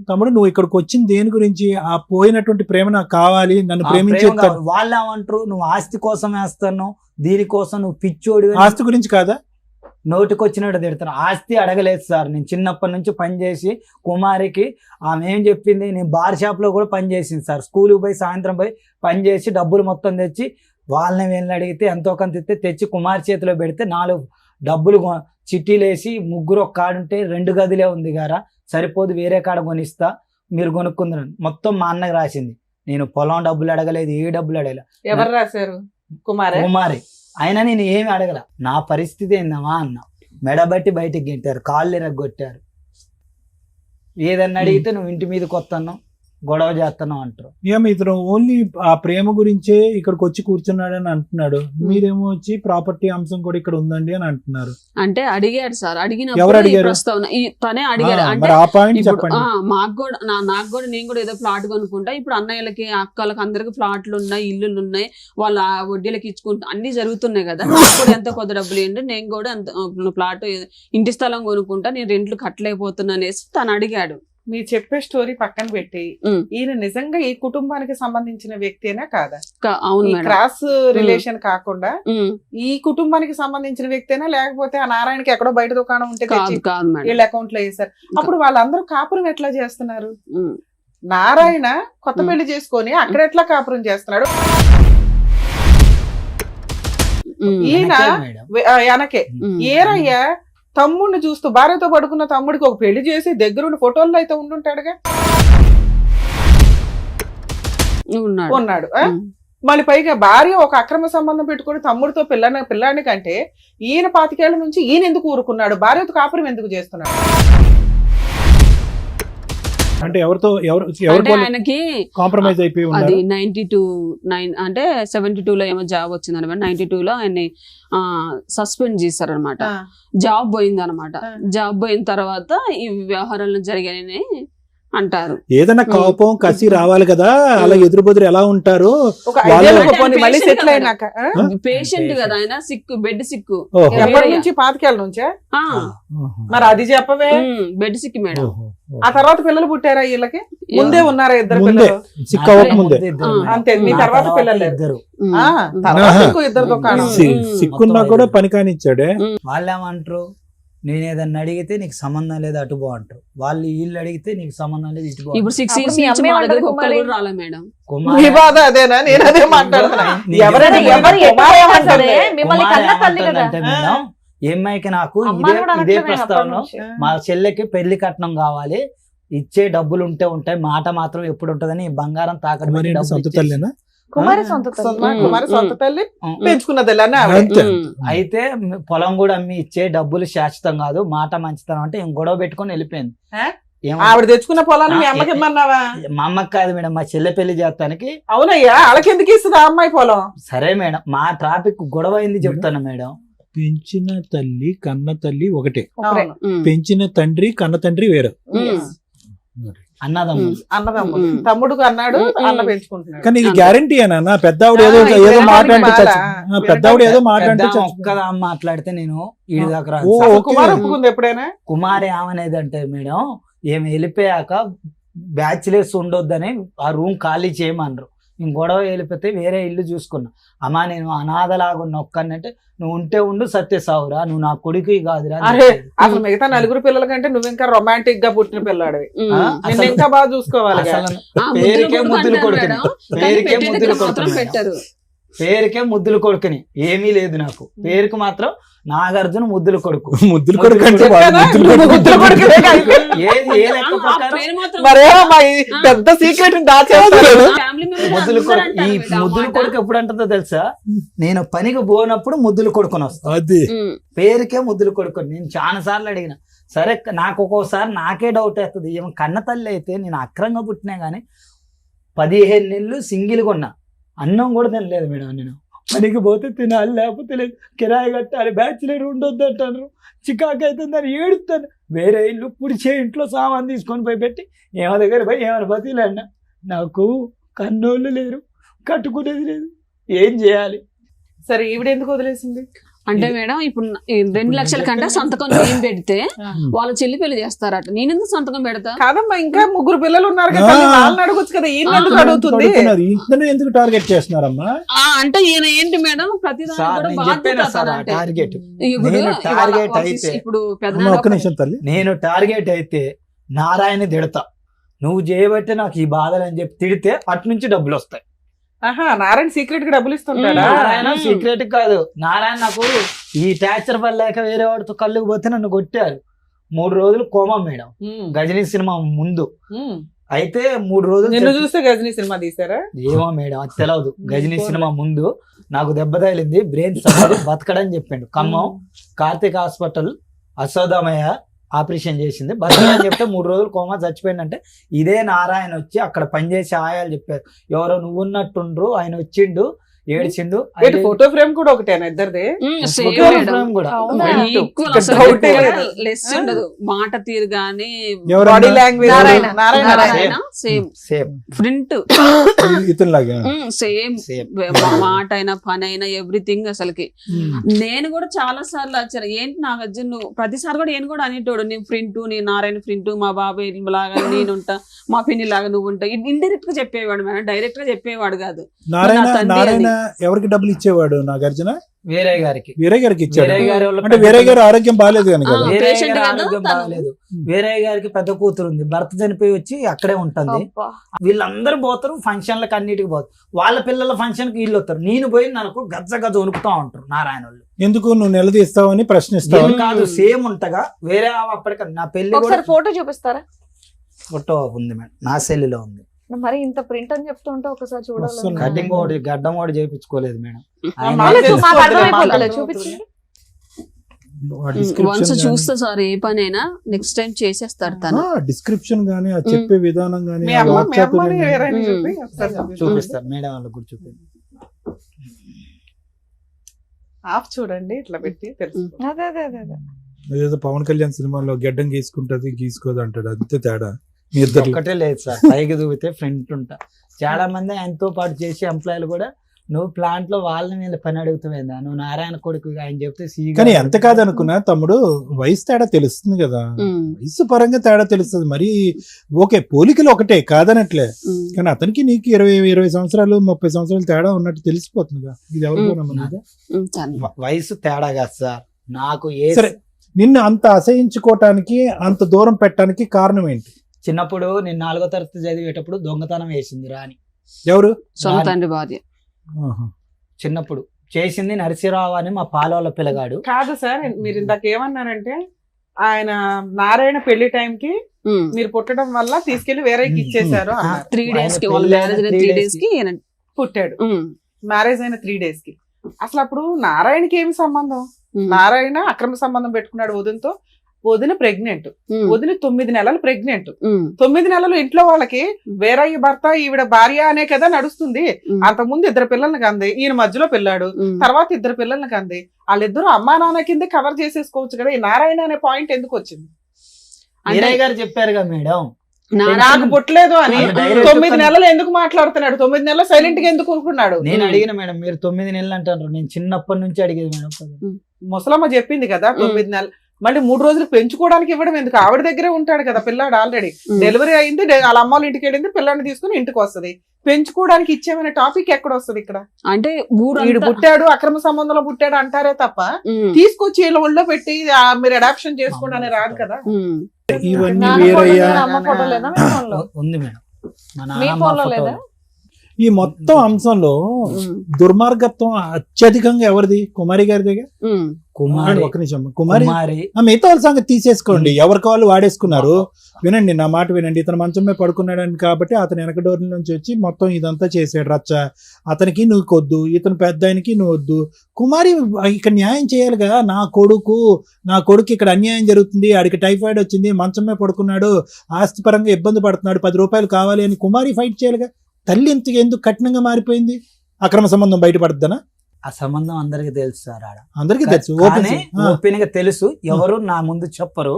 తమ్ముడు, నువ్వు ఇక్కడికి వచ్చింది దేని గురించి? ఆ పోయినటువంటి ప్రేమ నాకు కావాలి, నన్ను ప్రేమించే. వాళ్ళు ఏమంటారు, నువ్వు ఆస్తి కోసం వేస్తాను, దీనికోసం నువ్వు పిచ్చోడి. ఆస్తి గురించి కాదా? నోటికి వచ్చినట్టు తిడతాను. ఆస్తి అడగలేదు సార్, నేను చిన్నప్పటి నుంచి పనిచేసి కుమారికి ఆమె ఏం చెప్పింది, నేను బార్ షాప్ లో కూడా పని చేసింది సార్. స్కూల్కి పోయి సాయంత్రం పోయి పని చేసి డబ్బులు మొత్తం తెచ్చి వాళ్ళని వీళ్ళని అడిగితే ఎంతో కొంత తెచ్చి కుమారి చేతిలో పెడితే 4 డబ్బులు చిట్టీలు వేసి, 3 ఒక కాడుంటే 2 గదిలే ఉంది గారా, సరిపోదు వేరే కాడ కొనిస్తా, మీరు కొనుక్కుందరు. మొత్తం మా అన్నకి రాసింది. నేను పొలం డబ్బులు అడగలేదు, ఏ డబ్బులు అడగలేదు. ఎవరు రాశారు? కుమారి. అయినా నేను ఏమి అడగల. నా పరిస్థితి ఏందమ్మా అన్న, మెడబట్టి బయటికి గింటారు, కాళ్ళు ఎరగొట్టారు. ఏదన్నా అడిగితే నువ్వు ఇంటి మీదకి వస్తాను, గొడవ చేస్తున్నావు అంటారు. ఏమి ఇతను ఓన్లీ ఆ ప్రేమ గురించే ఇక్కడికి వచ్చి కూర్చున్నాడు అని అంటున్నాడు, మీరేమో వచ్చి ప్రాపర్టీ అంశం కూడా ఇక్కడ ఉందండి అని అంటున్నారు. అంటే అడిగాడు సార్, ఎవరు అడిగినప్పుడు అడిగారు? ప్రస్తావన తనే అడిగాడు. అంటే ఆ పాయింట్ ఇప్పుడు చెప్పండి. నాకు కూడా నేను కూడా ఏదో ప్లాట్ కొనుక్కుంటా, ఇప్పుడు అన్నయ్యలకి అక్కలకి అందరికి ప్లాట్లు ఉన్నాయి, ఇల్లులు ఉన్నాయి, వాళ్ళ వడ్డీలకి ఇచ్చుకుంటా అన్ని జరుగుతున్నాయి కదా. నాకు కూడా ఎంత కొద్ది డబ్బులు ఏంటి, నేను కూడా ఎంత ప్లాట్ ఇంటి స్థలం కొనుక్కుంటా, నేను రెంట్లు కట్టలేకపోతున్నా అనేసి తను అడిగాడు. మీరు చెప్పే స్టోరీ పక్కన పెట్టి, ఈయన నిజంగా ఈ కుటుంబానికి సంబంధించిన వ్యక్తేనా కాదా? అవును, క్రాస్ రిలేషన్ కాకుండా ఈ కుటుంబానికి సంబంధించిన వ్యక్తేనా, లేకపోతే ఆ నారాయణకి ఎక్కడో బయట దుకాణం ఉంటే వీళ్ళ అకౌంట్ లో వేసారు? అప్పుడు వాళ్ళందరూ కాపురం ఎట్లా చేస్తున్నారు? నారాయణ కొత్త పెళ్లి చేసుకొని అక్కడ ఎట్లా కాపురం చేస్తున్నాడు? ఈయన వెనకే ఏరయ్య తమ్ముడిని చూస్తూ, భార్యతో పడుకున్న తమ్ముడికి ఒక పెళ్లి చేసి దగ్గరుండి ఫోటోల్లో అయితే ఉండుంటాడుగా, ఉన్నాడు. మళ్ళీ పైగా భార్య ఒక అక్రమ సంబంధం పెట్టుకుని తమ్ముడితో పిల్లాని కంటే ఈయన 25 ఏళ్ల నుంచి ఈయన ఎందుకు ఊరుకున్నాడు? భార్యతో కాపురం ఎందుకు చేస్తున్నాడు? అంటే ఎవరితో ఆయనకి కాంప్రమైజ్ అయిపోయి అది 92 అంటే 72లో ఏమో జాబ్ వచ్చింది అనమాట. 92లో ఆయన్ని సస్పెండ్ చేశారు అనమాట. జాబ్ పోయింది అనమాట. జాబ్ పోయిన తర్వాత ఈ వ్యవహారాలు జరిగాయని అంటారు. ఏదైనా కోపం కసి రావాలి కదా, అలా ఎదురు బెదురు ఎలా ఉంటారు? పేషెంట్ కదా ఆయన, సిక్కు, బెడ్ సిక్కు. ఎప్పటి నుంచి? 25 ఏళ్ల నుంచే? మరి అది చెప్పవే. Bed sick madam. ఆ తర్వాత పిల్లలు పుట్టారా వీళ్ళకి? ముందే ఉన్నారా ఇద్దరు పిల్లలు? అంతే. మీ తర్వాత పిల్లలు ఇద్దరు సిక్కున్నా కూడా పని కానిచ్చాడే. వాళ్ళేమంటారు, నేను ఏదన్నా అడిగితే నీకు సంబంధం లేదు అటు బో అంటారు, వాళ్ళు వీళ్ళు అడిగితే నీకు సంబంధం లేదు ఇటు బో. ఇప్పుడు 6 years నుంచి మా దగ్గర ఒక్కరు కూడా రాలే మేడం. మీ బాధ అదేనా? నేను అదే మాట్లాడుతున్నా. ఏమ్మాయికి నాకు ఇదే ప్రస్తావన, మా చెల్లెకి పెళ్లి కట్నం కావాలి, ఇచ్చే డబ్బులు ఉంటాయి, మాట మాత్రం ఎప్పుడు ఉంటదని బంగారం తాకట్టు. కుమారి సొంత తల్లి. కుమారి సొంత తల్లి పెంచుకున్న తల్లి అని ఆవిడ. అంతే అయితే పొలం కూడా అమ్మి ఇచ్చే డబ్బులు శాశ్వతం కాదు, మాట మంచితనం అంటే గొడవ పెట్టుకొని వెళ్ళిపోయింది. ఆవిడ తెచ్చుకున్న పొలాన్ని మీ అమ్మకి ఇమ్మన్నావా? మా అమ్మకి కాదు మేడం, మా చెల్లె పెళ్లి చేస్తానికి. అవునయ్యా, వాళ్ళకి ఎందుకు ఇస్తుంది ఆ అమ్మాయి పొలం? సరే మేడం, మా ట్రాఫిక్ గొడవ అయింది చెప్తాను మేడం. పెంచిన తల్లి కన్న తల్లి ఒకటే, ఒకరే. పెంచిన తండ్రి కన్న తండ్రి వేరు. అన్నదమ్ములు. అన్నదమ్ములు. తమ్ముడు అన్నాడు, అన్న పెంచుకుంటున్నాడు. కానీ ఇది గ్యారంటీ ఏనా? పెద్ద ఆవిడ ఏదో ఏదో మాట్లాడితే పెద్ద ఆవిడ ఏదో మాట్లాడితే ఒక్కదా మాట్లాడితే నేను ఈడి దాకా రాను. ఓ, సార్, ఓకే. కుమార్ ఒప్పుకుంది ఎప్పుడైనా? కుమారి ఏమనేది అంటే మేడం, ఏమి వెళ్ళిపోయాక బ్యాచిలర్స్ ఉండొద్దని ఆ రూమ్ ఖాళీ చేయమన్నారు. నేను గొడవ వెళ్ళిపోతే వేరే ఇల్లు చూసుకున్నా. అమ్మా నేను అనాథలాగా ఉన్న ఒక్కనంటే, నువ్వు ఉంటే ఉండు సత్య సావురా, నువ్వు నా కొడుకు కాదురా. అరే అసలు మిగతా నలుగురు పిల్లల కంటే నువ్వు ఇంకా రొమాంటిక్ గా పుట్టిన పిల్లాడివి. నిన్ను ఇంకా బాగా చూసుకోవాలి. పేరుకే ముద్దులు కొడుకుని, పేరుకే ముద్దులు కొడుకుని, పేరుకే ముద్దులు కొడుకుని, ఏమీ లేదు నాకు. పేరుకు మాత్రం నాగార్జున ముద్దుల కొడుకు. ముద్దులు కొడుకు అంటే ఏది ఏ లెక్క ప్రకారం మరేమో మా ఈ పెద్ద సీక్రెట్ దాచేస్తారు. ముద్దుల కొడుకు. ఈ ముద్దుల కొడుకు ఎప్పుడు అంటుందో తెలుసా? నేను పనికి పోనప్పుడు ముద్దులు కొడుకుని వస్తా. అది పేరుకే ముద్దులు కొడుకుని. నేను చాలా సార్లు అడిగిన. సరే నాకు ఒక్కోసారి నాకే డౌట్ వేస్తుంది, ఏమో కన్న తల్లి అయితే నేను అక్రంగా పుట్టినా గానీ 15 నెలలు సింగిల్గా ఉన్నా, అన్నం కూడా తినలేదు మేడం. నేను పనికి పోతే తినాలి, లేకపోతే లేదు, కిరాయి కట్టాలి, బ్యాచిలర్ ఉండొద్దు అంటారు, చికాకు అవుతుందని ఏడుస్తాను. వేరే ఇల్లు పుడిచే ఇంట్లో సామాన్ తీసుకొని పోయి పెట్టి ఏమ దగ్గర పోయి ఏమైనా బతిలేండి. నాకు కన్నోళ్ళు లేరు, కట్టుకునేది లేదు, ఏం చేయాలి? సరే ఈవిడ ఎందుకు వదిలేసింది? అంటే మేడం ఇప్పుడు 2 లక్షల కంటే సంతకం నేను పెడితే వాళ్ళ చెల్లి పెళ్లి చేస్తారట, నేను ఎందుకు సంతకం పెడతా? కాదమ్మా, ఇంకా 3 పిల్లలు ఉన్నారు కదా, వాళ్ళని అడగొచ్చు కదా, ఈయన ఎందుకు అడుగుతుంది? ఎందుకు టార్గెట్ చేస్తున్నారమ్మా? అంటే ఈయన ఏంటి మేడం ప్రతి టార్గెట్ ఇప్పుడు ఒక్క నిమిషం తల్లి, నేను టార్గెట్ అయితే నారాయణ తిడతా, నువ్వు చేయబట్టే నాకు ఈ బాధలు అని చెప్పి తిడితే అటు నుంచి డబ్బులు వస్తాయి. ఆహా, నారాయణ సీక్రెట్ గా డబ్బులు ఇస్తుంటాడా? నారాయణ సీక్రెట్ కాదు. నారాయణ నాకు ఈ టార్చర్ వల్ల లేక వేరే వాడితో కళ్ళుకు పోతే నన్ను కొట్టారు. 3 రోజులు కోమా మేడం, గజనీ సినిమా ముందు. అయితే 3 రోజులు నిన్ను చూస్తే గజనీ సినిమా తీసారా? ఏమో మేడం అది తెలియదు. గజనీ సినిమా ముందు నాకు దెబ్బ తగిలింది, బ్రెయిన్ సర్జరీ, బతకడని చెప్పిండు. ఖమ్మం కార్తిక్ హాస్పిటల్ అశోదమయ ఆపరేషన్ చేసింది, బతకడని చెప్తే 3 రోజులు కోమా చచ్చిపోయిందంటే ఇదే నారాయణ వచ్చి అక్కడ పనిచేసే ఆయాలు చెప్పారు, ఎవరో నువ్వు ఉన్నట్టుండ్రు, ఆయన వచ్చిండు, ఏడ్చిండు. ఫోటో ఫ్రేమ్ కూడా ఒకటేనా ఇద్దరిది? లెస్ ఉండదు, మాట తీరు గానీ బాడీ లాంగ్వేజ్ సేమ్ ప్రింట్ ఇతనిలాగా సేమ్ మాట అయినా పని అయినా ఎవ్రీథింగ్. అసలుకి నేను కూడా చాలా సార్లు వచ్చాను, ఏంటి నాగార్జున నువ్వు ప్రతిసారి కూడా నేను కూడా అనేటోడు, నేను ప్రింట్, నేను నారాయణ ప్రింట్, మా బాబాయ్ లాగా నేనుంటా, మా పిన్ని లాగా నువ్వు ఉంటా, ఇండైరెక్ట్ గా చెప్పేవాడు మేడం, డైరెక్ట్ గా చెప్పేవాడు కాదు. నారాయణ ఎవరికి డబ్బులు ఇచ్చేవాడు? నాగార్జున వేరే గారికి ఇచ్చాడు. అంటే వేరే గారు ఆరోగ్యం బాగాలేదు కనుక ఆరోగ్యం బాగాలేదు. వేరే గారికి పెద్ద కూతురు ఉంది, భర్త చనిపోయి వచ్చి అక్కడే ఉంటుంది. వీళ్ళందరూ పోతారు ఫంక్షన్లకు, అన్నిటికి పోతారు. వాళ్ళ పిల్లల ఫంక్షన్ కి వీళ్ళు వస్తారు, నేను పోయి నాకు గజ్జ గజ్జ వణుకుతా ఉంటారు నారాయణ వాళ్ళు. ఎందుకు నువ్వు నిలదీస్తావని ప్రశ్నిస్తావు? కాదు, సేమ్ ఉంటగా వేరే అప్పటికి నా పెళ్లి ఫోటో చూపిస్తారా? ఫోటో ఉంది మేడం, నా సెల్లులో ఉంది. మరి ఇంత ప్రింట్ అని చెప్తుంటే ఒకసారి చూడాలి. కటింగ్ ఒకటి గడ్డం ఒకటి చేయించుకోలేదు మేడం. చూపించండి. వన్స్ చూస్తే సార్ ఏ పనైనా నెక్స్ట్ టైం చేసేస్తాడు తను. డిస్క్రిప్షన్ గానీ చెప్పే విధానం గానీ చూపిస్తారు మేడం వాళ్ళకి కూడా చూపి. ఆఫ్ చూడండి ఇట్లా పెట్టి తెలుసు. ఏదో పవన్ కళ్యాణ్ సినిమాలో గడ్డం గీసుకోదు అంటాడు, అంతే తేడా. ఒక్కటే లేదు సార్, పైకి దూకితే ఫ్రంట్ ఉంటా. చాలా మంది ఆయనతో పాటు చేసే ఎంప్లాయీలు కూడా నువ్వు ప్లాంట్ లో వాళ్ళని వీళ్ళ పని అడుగుతావేందా, నువ్వు నారాయణ కొడుకు ఆయన చెప్తే కానీ ఎంత కాదనుకున్నా తమ్ముడు, వయసు తేడా తెలుస్తుంది కదా, వయసు పరంగా తేడా తెలుస్తుంది. మరి ఓకే పోలికలు ఒకటే కాదనట్లే, కానీ అతనికి నీకు 20 సంవత్సరాలు 30 సంవత్సరాలు తేడా ఉన్నట్టు తెలిసిపోతుంది. ఇది ఎవరు వయసు తేడా కాదు సార్ నాకు. సరే, నిన్ను అంత అసహించుకోవటానికి అంత దూరం పెట్టడానికి కారణం ఏంటి? చిన్నప్పుడు నేను 4వ తరగతి చదివేటప్పుడు దొంగతనం వేసింది రాని. ఎవరు? సొంత తండ్రి భార్య. చిన్నప్పుడు చేసింది నరసింహరావు అని మా పాలవాళ్ళ పిల్లగాడు. కాదు సార్, మీరు ఇందాక ఏమన్నారంటే ఆయన నారాయణ పెళ్లి టైం కి మీరు పుట్టడం వల్ల తీసుకెళ్లి వేరేకి ఇచ్చేసారు. 3 days కి వాళ్ళ మ్యారేజ్ 3 days కి పుట్టాడు. ఉమ్, మ్యారేజ్ అయిన 3 days కి. అసలు అప్పుడు నారాయణకి ఏమి సంబంధం? ఉమ్, నారాయణ అక్రమ సంబంధం పెట్టుకున్నాడు వదినతో. వదిన ప్రెగ్నెంట్. ఉమ్, వదిన 9 నెలలు ప్రెగ్నెంట్. ఉమ్, 9 నెలలు ఇంట్లో వాళ్ళకి వేరయ్య భర్త ఈవిడ భార్య అనే కదా నడుస్తుంది. ఉమ్, అంతకుముందు 2 పిల్లల్ని కంది, ఈయన మధ్యలో పిల్లాడు, ఉమ్. తర్వాత 2 పిల్లల్ని కంది. వాళ్ళిద్దరూ అమ్మా నాన్న కింద కవర్ చేసేసుకోవచ్చు కదా. ఈ నారాయణ అనే పాయింట్ ఎందుకు వచ్చింది? అంటే వీరయ్య గారు చెప్పారుగా మేడం, నాకు పుట్టలేదు అని. ఆయన direct 9 నెలలు ఎందుకు మాట్లాడుతున్నాడు? 9 నెలలు సైలెంట్ గా ఎందుకు ఊరుకున్నాడు? నేను అడిగిన మేడం, మీరు 9 నెలలు అంటారు, నేను చిన్నప్పటి నుంచి అడిగేది మేడం. ముసలమ్మ చెప్పింది కదా 9 నెలలు. మళ్ళీ 3 రోజులు పెంచుకోవడానికి ఇవ్వడం ఎందుకు? ఆవిడ దగ్గరే ఉంటాడు కదా పిల్లాడు. ఆల్రెడీ డెలివరీ అయింది, వాళ్ళ అమ్మ వాళ్ళ ఇంటికి వెళ్ళింది, పిల్లాడిని తీసుకుని ఇంటికి వస్తది. పెంచుకోవడానికి ఇచ్చేమనే టాపిక్ ఎక్కడ వస్తుంది ఇక్కడ? అంటే వీడు పుట్టాడు అక్రమ సంబంధంలో పుట్టాడు అంటారే తప్ప తీసుకొచ్చి వీళ్ళ ఒళ్ళో పెట్టి మీరు అడాప్షన్ చేసుకోండి అని రాదు కదా. ఇవన్నీ నాన్న వీరయ్య ఫోటో లేదా? అమ్మ ఫోటో లేదా మీ ఫోన్లో? ఉంది మేడం, మా మీ నాన్నమ్మ ఫోన్లో ఫోటో. లేదా? ఈ మొత్తం అంశంలో దుర్మార్గత్వం అత్యధికంగా ఎవరిది? కుమారి గారి దగ్గర. కుమారి, ఒక నిమిషం, కుమారి కుమారి మిగతా వాళ్ళ సంగతి తీసేసుకోండి, ఎవరికి వాళ్ళు వాడేసుకున్నారు. వినండి, నా మాట వినండి. ఇతను మంచం మీద పడుకున్నాడని కాబట్టి అతను వెనక డోర్ నుంచి వచ్చి మొత్తం ఇదంతా చేసాడు రచ్చ. అతనికి నువ్వు కొద్దు, ఇతను పెద్ద ఆయనకి నువ్వు వద్దు. కుమారి ఇక్కడ న్యాయం చేయాలి కదా. నా కొడుకు ఇక్కడ అన్యాయం జరుగుతుంది, ఆడికి టైఫాయిడ్ వచ్చింది, మంచం మీద పడుకున్నాడు, ఆస్తి పరంగా ఇబ్బంది పడుతున్నాడు, 10 రూపాయలు కావాలి అని కుమారి ఫైట్ చేయాలిగా. తల్లి ఎందుకు కఠినంగా మారిపోయింది? అక్రమ సంబంధం బయటపడుతుందనా? ఆ సంబంధం అందరికి తెలుసు సార్. ఆడ అందరికీ తెలుసు, కానీ ఓపెన్ గా తెలుసు, ఎవరు నా ముందు చెప్పరు.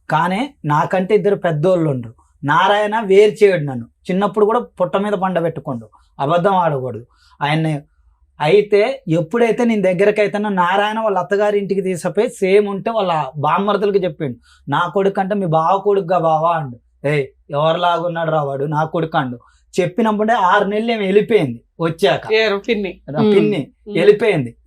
కానీ నాకంటే 2 పెద్దోళ్ళు ఉండ్రు. నారాయణ వేరు చేయడు నన్ను. చిన్నప్పుడు కూడా పుట్ట మీద పండ పెట్టుకోండు, అబద్ధం ఆడకూడదు ఆయన్ని. అయితే ఎప్పుడైతే నేను దగ్గరకు అయితేనో నారాయణ వాళ్ళ అత్తగారి ఇంటికి తీసుకుపోయి సేమ్ ఉంటే వాళ్ళ బామ్మర్దులకి చెప్పిండు, నా కొడుకు అంటే మీ బావ కొడుకుగా బావా అండు. ఎవరిలాగున్నాడు రావాడు, నా కొడుకు అండు. చెప్పినప్పుడే 6 నెలలు ఏమి వెళ్ళిపోయింది. వచ్చాక పిన్ని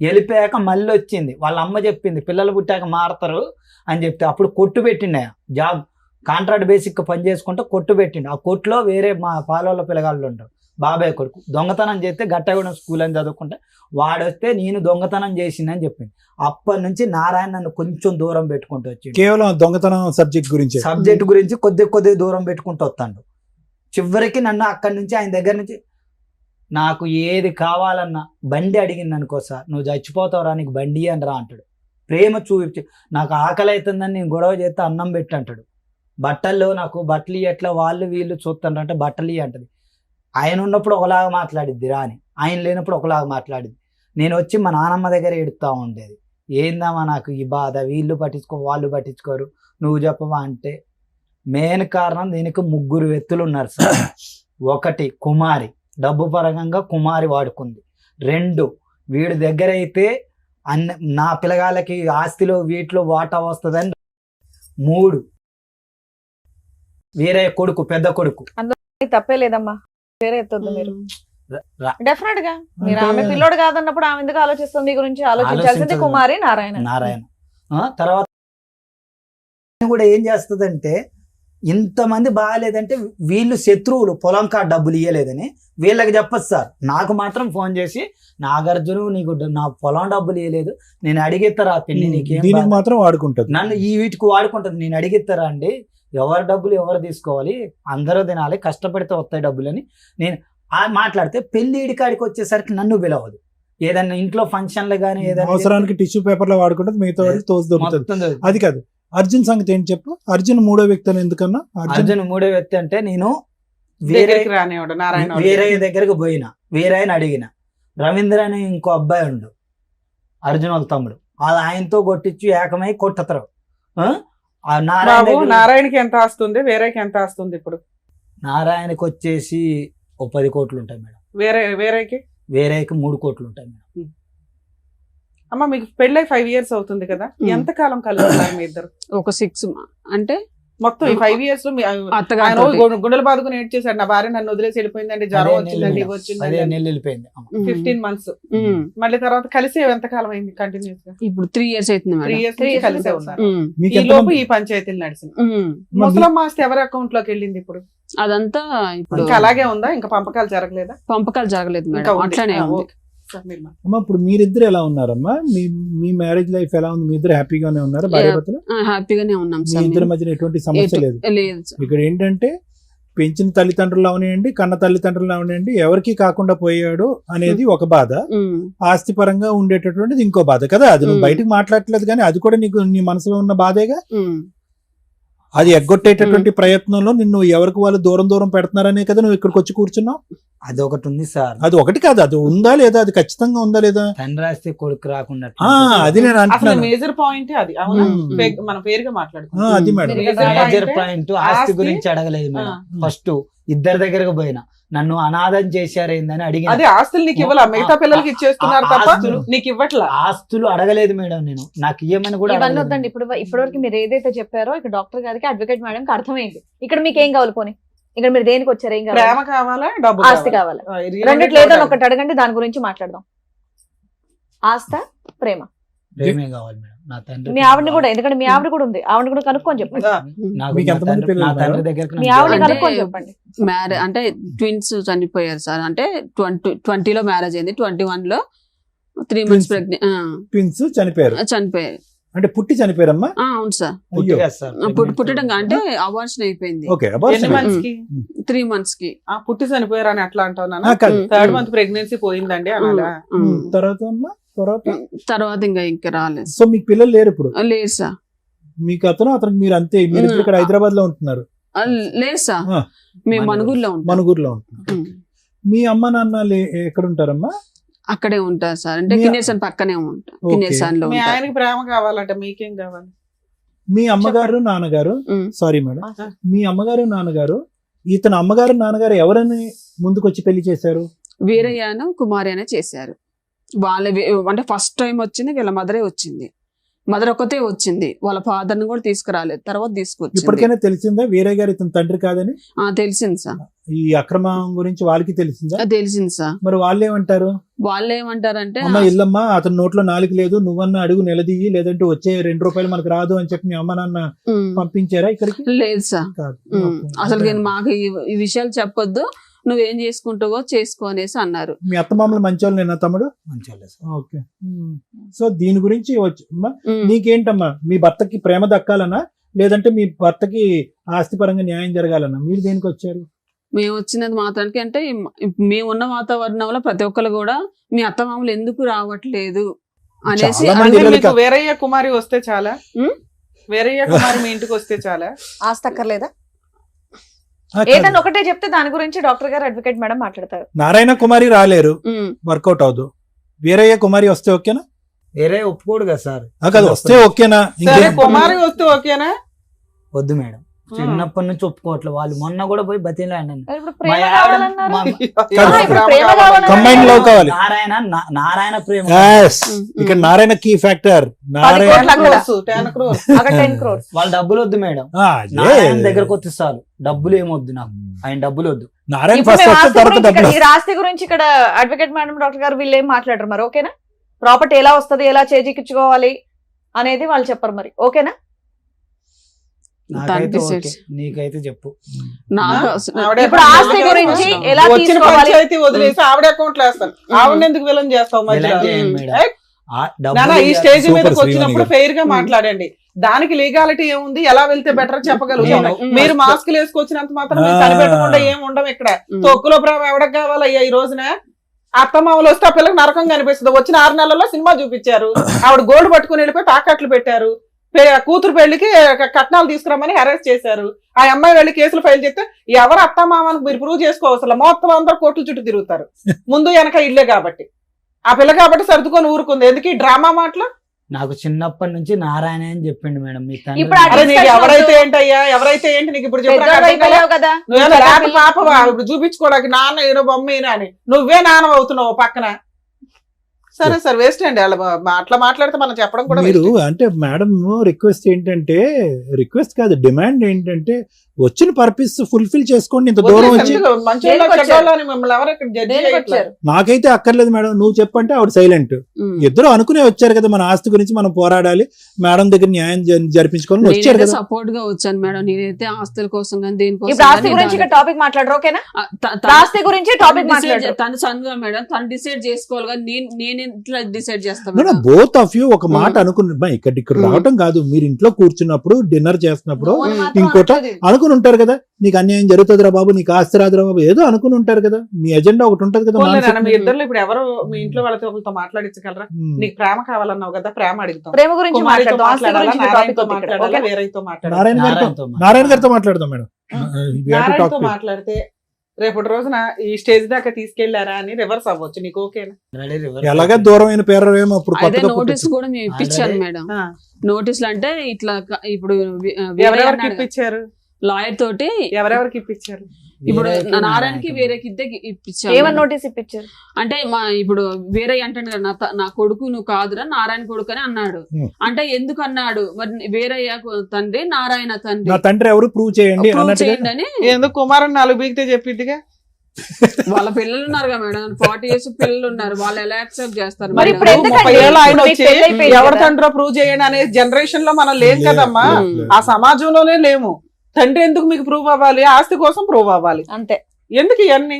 వెళ్ళిపోయాక మళ్ళీ వచ్చింది. వాళ్ళ అమ్మ చెప్పింది పిల్లలు పుట్టాక మారతారు అని చెప్తే అప్పుడు కొట్టు పెట్టిండే, జాబ్ కాంట్రాక్ట్ బేసిక్ పని చేసుకుంటే కొట్టు పెట్టిండు. ఆ కొట్టులో వేరే మా పాలవాళ్ళ పిల్లగాళ్ళు ఉంటారు, బాబాయ్ కొడుకు దొంగతనం చేస్తే గట్టగూడెం స్కూల్ అని చదువుకుంటే వాడొస్తే నేను దొంగతనం చేసిందని చెప్పింది. అప్పటి నుంచి నారాయణ నన్ను కొంచెం దూరం పెట్టుకుంటూ వచ్చి కేవలం దొంగతనం సబ్జెక్ట్ గురించి కొద్ది దూరం పెట్టుకుంటూ వస్తాడు. చివరికి నన్ను అక్కడి నుంచి ఆయన దగ్గర నుంచి నాకు ఏది కావాలన్నా బండి అడిగింది అనుకో, సార్ నువ్వు చచ్చిపోతావురా నీకు బండి అని రా అంటాడు. ప్రేమ చూపించి నాకు ఆకలి అవుతుందని నేను గొడవ చేస్తే అన్నం పెట్టి అంటాడు. బట్టల్లో నాకు బట్టలు ఎట్లా వాళ్ళు వీళ్ళు చూస్తుండ్రు అంటే బట్టలు అంటది. ఆయన ఉన్నప్పుడు ఒకలాగా మాట్లాడిద్ది రాని, ఆయన లేనప్పుడు ఒకలాగా మాట్లాడిద్ది. నేను వచ్చి మా నానమ్మ దగ్గర ఎడుతూ ఉండేది, ఏందమ్మా నాకు ఈ బాధ, వీళ్ళు పట్టించుకో వాళ్ళు పట్టించుకోరు, నువ్వు చెప్పవా అంటే. మెయిన్ కారణం దీనికి 3 వ్యక్తులు ఉన్నారు సార్. 1 కుమారి, డబ్బు పరంగా కుమారి వాడుకుంది. 2 వీడి దగ్గర అయితే నా పిల్లగాళ్ళకి ఆస్తిలో వీటిలో వాటా వస్తుందని. 3 వేరే కొడుకు, పెద్ద కొడుకు. తప్పే లేదమ్మా, వేరే ఎత్తొద్దు మీరు. రా- డెఫినెట్ గా మీరు ఆమె పిల్లోడు కాదన్నప్పుడు ఆమె ఎందుకు ఆలోచిస్తుంది? మీ గురించి ఆలోచించాల్సింది ఆలోచించదు. కుమారి నారాయణ. తర్వాత కూడా ఏం చేస్తుందంటే, ఇంతమంది బాగాలేదంటే వీళ్ళు శత్రువులు, పొలం కాడ డబ్బులు ఇవ్వలేదని వీళ్ళకి చెప్పదు సార్. నాకు మాత్రం ఫోన్ చేసి, నాగార్జున నీకు నా పొలం డబ్బులు ఇవ్వలేదు, నేను అడిగిస్తారా పిన్ని నీకేం దీనికి మాత్రం వాడుకుంటుంది. నన్ను ఈ వీటికి వాడుకుంటుంది, నేను అడిగిస్తారా అండి, ఎవరి డబ్బులు ఎవరు తీసుకోవాలి, అందరూ తినాలి, కష్టపడితే వస్తాయి డబ్బులని నేను మాట్లాడితే, పెళ్లి కాడికి వచ్చేసరికి నన్ను పిలవదు. ఏదైనా ఇంట్లో ఫంక్షన్లు కానీ ఏదైనా అవసరానికి టిష్యూ పేపర్ లో వాడుకుంటుంది, మిగతా వాడికి తోసి దొరుకుతుంది. అది కాదు, అర్జున్ సంగతి ఏంటి చెప్పు. అర్జున్ 3వ వ్యక్తి అని ఎందుకన్నా? అర్జున్ 3వ వ్యక్తి అంటే, నేను వీరయ్య దగ్గరకు పోయినా, వీరయ్యని అడిగిన, రవీంద్ర అని ఇంకో అబ్బాయి ఉండు, అర్జున్ వాళ్ళ తమ్ముడు, ఆయనతో కొట్టించి ఏకమై కొట్టతారు. నారాయణకి ఎంత ఆస్తుంది, వేరేకి ఎంత ఆస్తుంది? ఇప్పుడు నారాయణకి వచ్చేసి 10 కోట్లు ఉంటాయి మేడం. వేరేకి 3 కోట్లు ఉంటాయి మేడం. అమ్మ మీకు పెళ్ళై 5 years అవుతుంది కదా, ఎంత కాలం కలుగుతారు మీ ఇద్దరు? ఒక 6 అంటే మొత్తం ఈ 5 years లో గుండెలు బాదుకుని ఏడ్ చేశాడు, నా భార్య నన్ను వదిలేసి వెళ్ళిపోయిందండి, జ్వరం వచ్చిందండి, ఇవి వచ్చిందండి, 10 నెలలు వెళ్ళిపోయింది. 15 months. మళ్ళీ తర్వాత కలిసి ఎంత కాలం అయింది కంటిన్యూస్ గా? ఇప్పుడు 3 years అవుతుంది మేడం. 3 years నుంచి కలిసే ఉన్నారు. మీకు ఈ ఎంత లోపు మంది? ఈ పంచాయతీలు నడిచింది. ముసలమ్మ ఆస్తి ఎవరి అకౌంట్ లోకి వెళ్ళింది ఇప్పుడు? అదంతా ఇప్పుడు ఇంకా అలాగే ఉందా? ఇంకా పంపకాలు జరగలేదా? పంపకాలు జరగలేదు ఇంకా మేడం, ఉంది. అట్లానే ఆ, ఉంది. ఓకే. సార్, మీరు మా- అమ్మా ఇప్పుడు మీరిద్దరు ఎలా ఉన్నారమ్మా? మీ మ్యారేజ్ లైఫ్ ఎలా ఉంది? మీ ఇద్దరు హ్యాపీగానే ఉన్నారా భార్యాభర్తలు? హ్యాపీగానే ఉన్నాం మీ సార్. ఇద్దరి మధ్యన ఎటువంటి సమస్య లేదు. లేదు సార్. ఇక్కడ ఏంటంటే పెంచిన తల్లిదండ్రులు అవనివ్వండి, కన్న తల్లిదండ్రులు అవనివ్వండి, ఎవరికి కాకుండా పోయాడు అనేది ఒక బాధ, ఆస్తి పరంగా ఉండేటటువంటిది ఇంకో బాధ కదా. అది నువ్వు బయటకు మాట్లాడట్లేదు కానీ అది కూడా నీకు నీ మనసులో ఉన్న బాధేగా. అది ఎగ్గొట్టేటటువంటి ప్రయత్నంలో నిన్ను ఎవరికి వాళ్ళు దూరం దూరం పెడుతున్నారనే కదా నువ్వు ఇక్కడికి వచ్చి కూర్చున్నావు. అది ఒకటి ఉంది సార్. అది ఒకటి కాదు, అది ఉందా లేదా, అది ఖచ్చితంగా ఉందా లేదా. తండ్రి రాస్తే కొడుకు రాకుండా అది నేను అసలు అంటున్నాను. మేజర్ పాయింట్ అది. అవునా, మన పేరుగా మాట్లాడుతున్నాం. అది మేడం మేజర్ పాయింట్. ఆస్తి గురించి అడగలేదు మేడం. ఫస్ట్ ఇద్దరి దగ్గరకు పోయినా నన్ను అనాథం చేశారేందని అడిగిన. అదే ఆస్తులు నీకు ఇవ్వాల, మిగతా పిల్లలకి ఇచ్చేస్తున్నారు తప్ప నీకు ఇవ్వట్లా. ఆస్తులు అడగలేదు మేడం నేను, నాకు ఇవ్వమని కూడా ఇవన్నీ అడగలేదు. వద్దండి. ఇప్పటివరకు మీరు ఏదైతే చెప్పారో ఇక్కడ డాక్టర్ గారికి, అడ్వకేట్ మేడం కి అర్థమైంది. ఇక్కడ మీకు ఏం కావాలి పోనీ? ఇక్కడ మీరు దేనికి వచ్చారు? ఏం కావాలి? ప్రేమ కావాలా, డబ్బు ఆస్తి కావాలా? రెండిట్లో ఏదో ఒకటి అడగండి, దాని గురించి మాట్లాడదాం. ఆస్త, ప్రేమ? ప్రేమే కావాలి మేడం. నా తండ్రి మీ ఆవిడని కూడా, ఎందుకంటే మీ ఆవిడ కూడా ఉంది, ఆవిడ కూడా కనుక్కొని చెప్పండి. నాకు మీకు నా ఎంతమంది తండ్రి- పిల్లలు నా తండ్రి ఉన్నారు? దగ్గరకు మీ నాకు ఆవిడని కావాలి. కనుక్కొని చెప్పండి. మ్యారేజ్ అంటే ట్విన్స్ చనిపోయారు సార్. అంటే 2020లో మ్యారేజ్ అయింది, 21లో 3 months ప్రెగ్నెంట్ ట్విన్స్ చనిపోయారు చనిపోయారు. అంటే పుట్టి చనిపోయారమ్మా. అవును సార్. పుట్టిగా సార్. పుట్టడం అంటే అబార్షన్ అయిపోయింది ఓకే, ఎన్ని months కి? 3 months కి. పుట్టి చనిపోయారు అని అట్లా అంటావు నాన్న. కాదు. 3rd month ప్రెగ్నెన్సీ పోయిందండి అనాలా? తర్వాత అమ్మా, తర్వాత ఇంకా రాలేదు. సో మీకు పిల్లలు లేరు ఇప్పుడు? లేదు సార్. మీకు అతను మీరు అంతే, మీరు ఇప్పుడు ఇక్కడ హైదరాబాద్ లో ఉంటున్నారు? లేదు సార్, ఆ. మేము మనుగురులో ఉంటాం. మనుగురులో ఉంటున్నారు. మీ అమ్మ నాన్న ఎక్కడ ఉంటారమ్మా? అక్కడే ఉంటారు సార్. అంటే కిన్నెర్సన్ పక్కనే ఉంటాం. కిన్నెర్సన్ లో మీ ఉంటారు. ఆయనకి ప్రేమ కావాలంటే మీకేం కావాలి? మీ అమ్మగారు నాన్నగారు, సారీ మేడం, మీ అమ్మగారు నాన్నగారు, ఇతను అమ్మగారు నాన్నగారు ఎవరని ముందుకొచ్చి పెళ్లి చేశారు? వీరయ్యను కుమారి అనే చేశారు. వాళ్ళ అంటే ఫస్ట్ టైం వచ్చింది వీళ్ళ మదరే వచ్చింది. మదర్ ఒకతే వచ్చింది, వాళ్ళ ఫాదర్ ని కూడా తీసుకురాలేదు. తర్వాత తీసుకొచ్చింది. ఇప్పటికైనా తెలిసిందా వీరయ్య గారు ఇతను తండ్రి కాదని? తెలిసింది సార్. ఈ అక్రమం గురించి వాళ్ళకి తెలిసిందా? తెలిసింది సార్. మరి వాళ్ళు ఏమంటారు? వాళ్ళు ఏమంటారంటే, అమ్మ ఇల్లమ్మా, అతని నోట్లో నాలుగు లేదు, నువ్వన్నా అడుగు నిలదీయి, లేదంటే వచ్చే 2 రూపాయలు మనకు రాదు అని చెప్పి మీ అమ్మ నాన్న పంపించారా ఇక్కడికి? లేదు సార్. కాదు. అసలు మాకు ఈ విషయాలు చెప్పొద్దు, నువ్వేం చేసుకుంటావో చేసుకో అనేసి అన్నారు. మీ అత్తమామలు మంచోళ్ళు నేనా తమ్ముడు? మంచోళ్ళే సార్. ఓకే. సో దీని గురించి నీకేంటమ్మా, మీ భర్తకి ప్రేమ దక్కాలనా, లేదంటే మీ భర్తకి ఆస్తిపరంగా న్యాయం జరగాలన్నా? మీరు దేనికి వచ్చారు? మేము వచ్చినది మాత్రానికి అంటే మేము ఉన్న వాతావరణంలో ప్రతి ఒక్కరు కూడా మీ అత్తమామలు ఎందుకు రావట్లేదు అనేసి చాలా మంది అంటే పిల్లలు మీకు వీరయ్య కుమారి వస్తే చాలా? వీరయ్య కుమారి మీ ఇంటికి వస్తే చాలా? ఆస్తి అక్కర్లేదా? ఆ, కాదు. ఏదన్నా ఒకటే చెప్తే దాని గురించి డాక్టర్ గారు, అడ్వకేట్ మేడం మాట్లాడతారు. నారాయణ కుమారి రాలేరు, వర్కౌట్ అవదు. వీరయ్య కుమారి వస్తే ఓకేనా? వేరే ఒప్పుకోడు కదా సార్. కాదు, వస్తే ఓకేనా? సరే, కుమారి వస్తే ఓకేనా? వద్దు మేడం, చిన్నప్పటి నుంచి ఒప్పుకోవట్లేదు. వాళ్ళు మొన్న కూడా పోయి బతిలాడినాను. ఇప్పుడు ప్రేమ కావాలన్నారు. ఇప్పుడు ప్రేమ కావాలన్నారు. కంబైన్ లవ్ కావాలి. నారాయణ ప్రేమ. ఇక్కడ నారాయణ కీ ఫ్యాక్టర్. 10 నారాయణ కోట్ల అక్కడ. 10 crores. అక్కడ 10 crores. వాళ్ళ డబ్బులు వద్దు మేడం. అదే. నారాయణ దగ్గరకు వస్తే చాలు, డబ్బులు ఏమొద్దు నాకు, ఆయన డబ్బులు వద్దు. నారాయణ ఇప్పుడు ఫస్ట్ మేము వస్తే ఆస్తి తర్వాత గురించి డబ్బులు. ఇక్కడ ఈ ఆస్తి గురించి ఇక్కడ అడ్వకేట్ మేడం, డాక్టర్ గారు వీళ్ళు ఏం మాట్లాడరు మరి. ఓకేనా? ప్రాపర్టీ ఎలా వస్తది, ఎలా చేజిక్కించుకోవాలి అనేది వాళ్ళు చెప్పరు మరి. ఓకేనా? నాకైతే ఓకే, నీకైతే చెప్పు. నాకు ఆవిడ ఇప్పుడు ఆస్తి గురించి ఎలా వచ్చిన తీసుకోవాలి? పంచాయతీ వదిలేసి ఆవిడ అకౌంట్ లో వేస్తాను. ఆవిడ ఎందుకు విలన్ చేస్తావు మధ్యలో? ఎలా చేయండి మేడం? ఏయ్, ఆ నాన్న, డబ్బులు ఈ స్టేజ్ సూపర్ మీదకి శ్రీవాణి వచ్చినప్పుడు గారు. ఫెయిర్ గా మాట్లాడండి. దానికి లీగాలిటీ ఏముంది, ఎలా వెళ్తే బెటర్ చెప్పగలుగుతాం. మీరు మాస్క్ వేసుకొచ్చినంత మాత్రం మీరు కనిపెట్టకుండా ఏం ఉండం ఇక్కడ. తొక్కులో ప్రేమ ఎవడకు కావాలయ్యా ఈ రోజున? అత్తమామలు వస్తే ఆ పిల్లకి నరకం కనిపిస్తుంది. వచ్చిన 6 నెలల్లో సినిమా చూపించారు. ఆవిడ గోల్డ్ పట్టుకుని వెళ్ళిపోయి తాకట్లు పెట్టారు. కూతురు పెళ్లికి కట్నాలు తీసుకురమ్మని హెరాస్ చేశారు. ఆ అమ్మాయి వెళ్ళి కేసులు ఫైల్ చేస్తే ఎవరు అత్తమామకు మీరు ప్రూవ్ చేసుకోవసరం, మొత్తం అందరూ కోర్టుల చుట్టూ తిరుగుతారు. ముందు వెనక ఇల్లే కాబట్టి, ఆ పిల్ల కాబట్టి సర్దుకొని ఊరుకుంది. ఎందుకు ఈ డ్రామా మాటలు? నాకు చిన్నప్పటి నుంచి నారాయణ అని చెప్పిండు మేడం. మీ ఇప్పుడు అరే నీకు ఎవరైతే ఏంటయ్యా, ఎవరైతే ఏంటి నీకు ఇప్పుడు చెప్పిన పెద్దోడు అయిపోయావు కదా. నువ్వేనా లేక పాపవా ఇప్పుడు చూపించుకోవడానికి? నాన్న ఈయన బొమ్మ ఈయన అని నువ్వే నాన్న అవుతున్నావు పక్కన. సరే సార్, వేస్ట్ అండి అట్లా మాట్లాడితే మనం చెప్పడం కూడా మీరు అంటే మేడం రిక్వెస్ట్ ఏంటంటే, రిక్వెస్ట్ కాదు, డిమాండ్ ఏంటంటే వచ్చిన పర్పస్ ఫుల్ఫిల్ చేసుకోండి. ఇంత దూరం వచ్చి మిమ్మల్ని ఎవరు ఇక్కడ జడ్జి దేనికి వచ్చారు? నాకైతే అక్కర్లేదు మేడం, నువ్వు చెప్పంటే ఆవిడ సైలెంట్. ఇద్దరు అనుకునే వచ్చారు కదా, మన ఆస్తి గురించి మనం పోరాడాలి, మేడం దగ్గర న్యాయం జరిపించుకోవాలని వచ్చారు కదా. సపోర్ట్ గా వచ్చాను మేడం. నేనైతే ఆస్తుల కోసం కానీ దేనికోసం ఇప్పుడు ఆస్తి గురించి ఇక్కడ టాపిక్ మాట్లాడరు. ఓకేనా? ఆస్తి గురించి టాపిక్ మాట్లాడరు. తను సన్గా మేడం, తను డిసైడ్ చేసుకోవాలి. కానీ నేను నేను ఇట్లా డిసైడ్ చేస్తాను. బోత్ ఆఫ్ యూ ఒక మాట అనుకుని ఇక్కడ రావటం కాదు, మీరు ఇంట్లో కూర్చున్నప్పుడు డిన్నర్ చేస్తున్నప్పుడు ఇంకోట అనుకుని ఉంటారు కదా, నీకు అన్యాయం జరుగుతుందిరా బాబు, నీకు ఆస్తి రాదురా బాబు, ఏదో అనుకుని ఉంటారు కదా, మీ ఎజెండా ఒకటి ఉంటది కదా. మీ ఇద్దరు ఇప్పుడు ఎవరు మీ ఇంట్లో వాళ్ళతో ఒకరితో మాట్లాడించగలరా? నీకు ప్రేమ కావాలన్నావు కదా, ప్రేమ అడుగుతాం. ప్రేమ గురించి కుమారితో మాట్లాడదాం, ఆస్తి మాట్లాడాలా, గురించి నారాయణతో topic ఇక్కడ. మాట్లాడాలా, ఓకే? వేరేతో మాట్లాడాలా? నారాయణ గారితో మాట్లాడదాం మేడం. నారాయణతో మాట్లాడితే రేపటి రోజున ఈ స్టేజ్ దాకా తీసుకెళ్లారా అని రివర్స్ అవ్వచ్చు. నీకు ఓకేనా? ఎలాగా దూరమైన పేరు ఏమో అప్పుడు అదే కొత్తగా నోటీస్ కూడా మేము ఇప్పించాను మేడం. నోటీసులు అంటే ఇట్లా ఇప్పుడు ఎవరెవరికి ఇప్పించారు? లాయర్ తోటి ఎవరెవరికి ఇప్పించారు? ఇప్పుడు నారాయణకి వేరేకి ఇద్దరికి ఇప్పించాను. ఏమని నోటీస్ ఇప్పించారు? అంటే మా ఇప్పుడు వేరే అంటాడు కదా, నా కొడుకు నువ్వు కాదురా నారాయణ కొడుకు అని అన్నాడు. అంటే ఎందుకు అన్నాడు మరి? వేరయ్య తండ్రి, నారాయణ తండ్రి, నా తండ్రి ఎవరు ప్రూవ్ చేయండి చేయండి అని. ఎందుకు కుమారన్ 4 బీగితే చెప్పిద్దిగా. వాళ్ళ పిల్లలు ఉన్నారు కదా మేడం, 40 years పిల్లలు ఉన్నారు, వాళ్ళు ఎలా యాక్సెప్ట్ చేస్తారు? మరి ఇప్పుడు మేడం? 30 ఏళ్ళు ఆయన ఇప్పుడు వచ్చి మీకు పెళ్ళైపోయింది ఎవరి కదా? తండ్రో ప్రూవ్ చేయండి అనే జనరేషన్ లో మనం లేం కదమ్మా, ఆ సమాజంలోనే లేము. తండ్రి ఎందుకు మీకు ప్రూవ్ అవ్వాలి? ఆస్తి కోసం ప్రూవ్ అవ్వాలి అంతే. ఎందుకు ఇవన్నీ?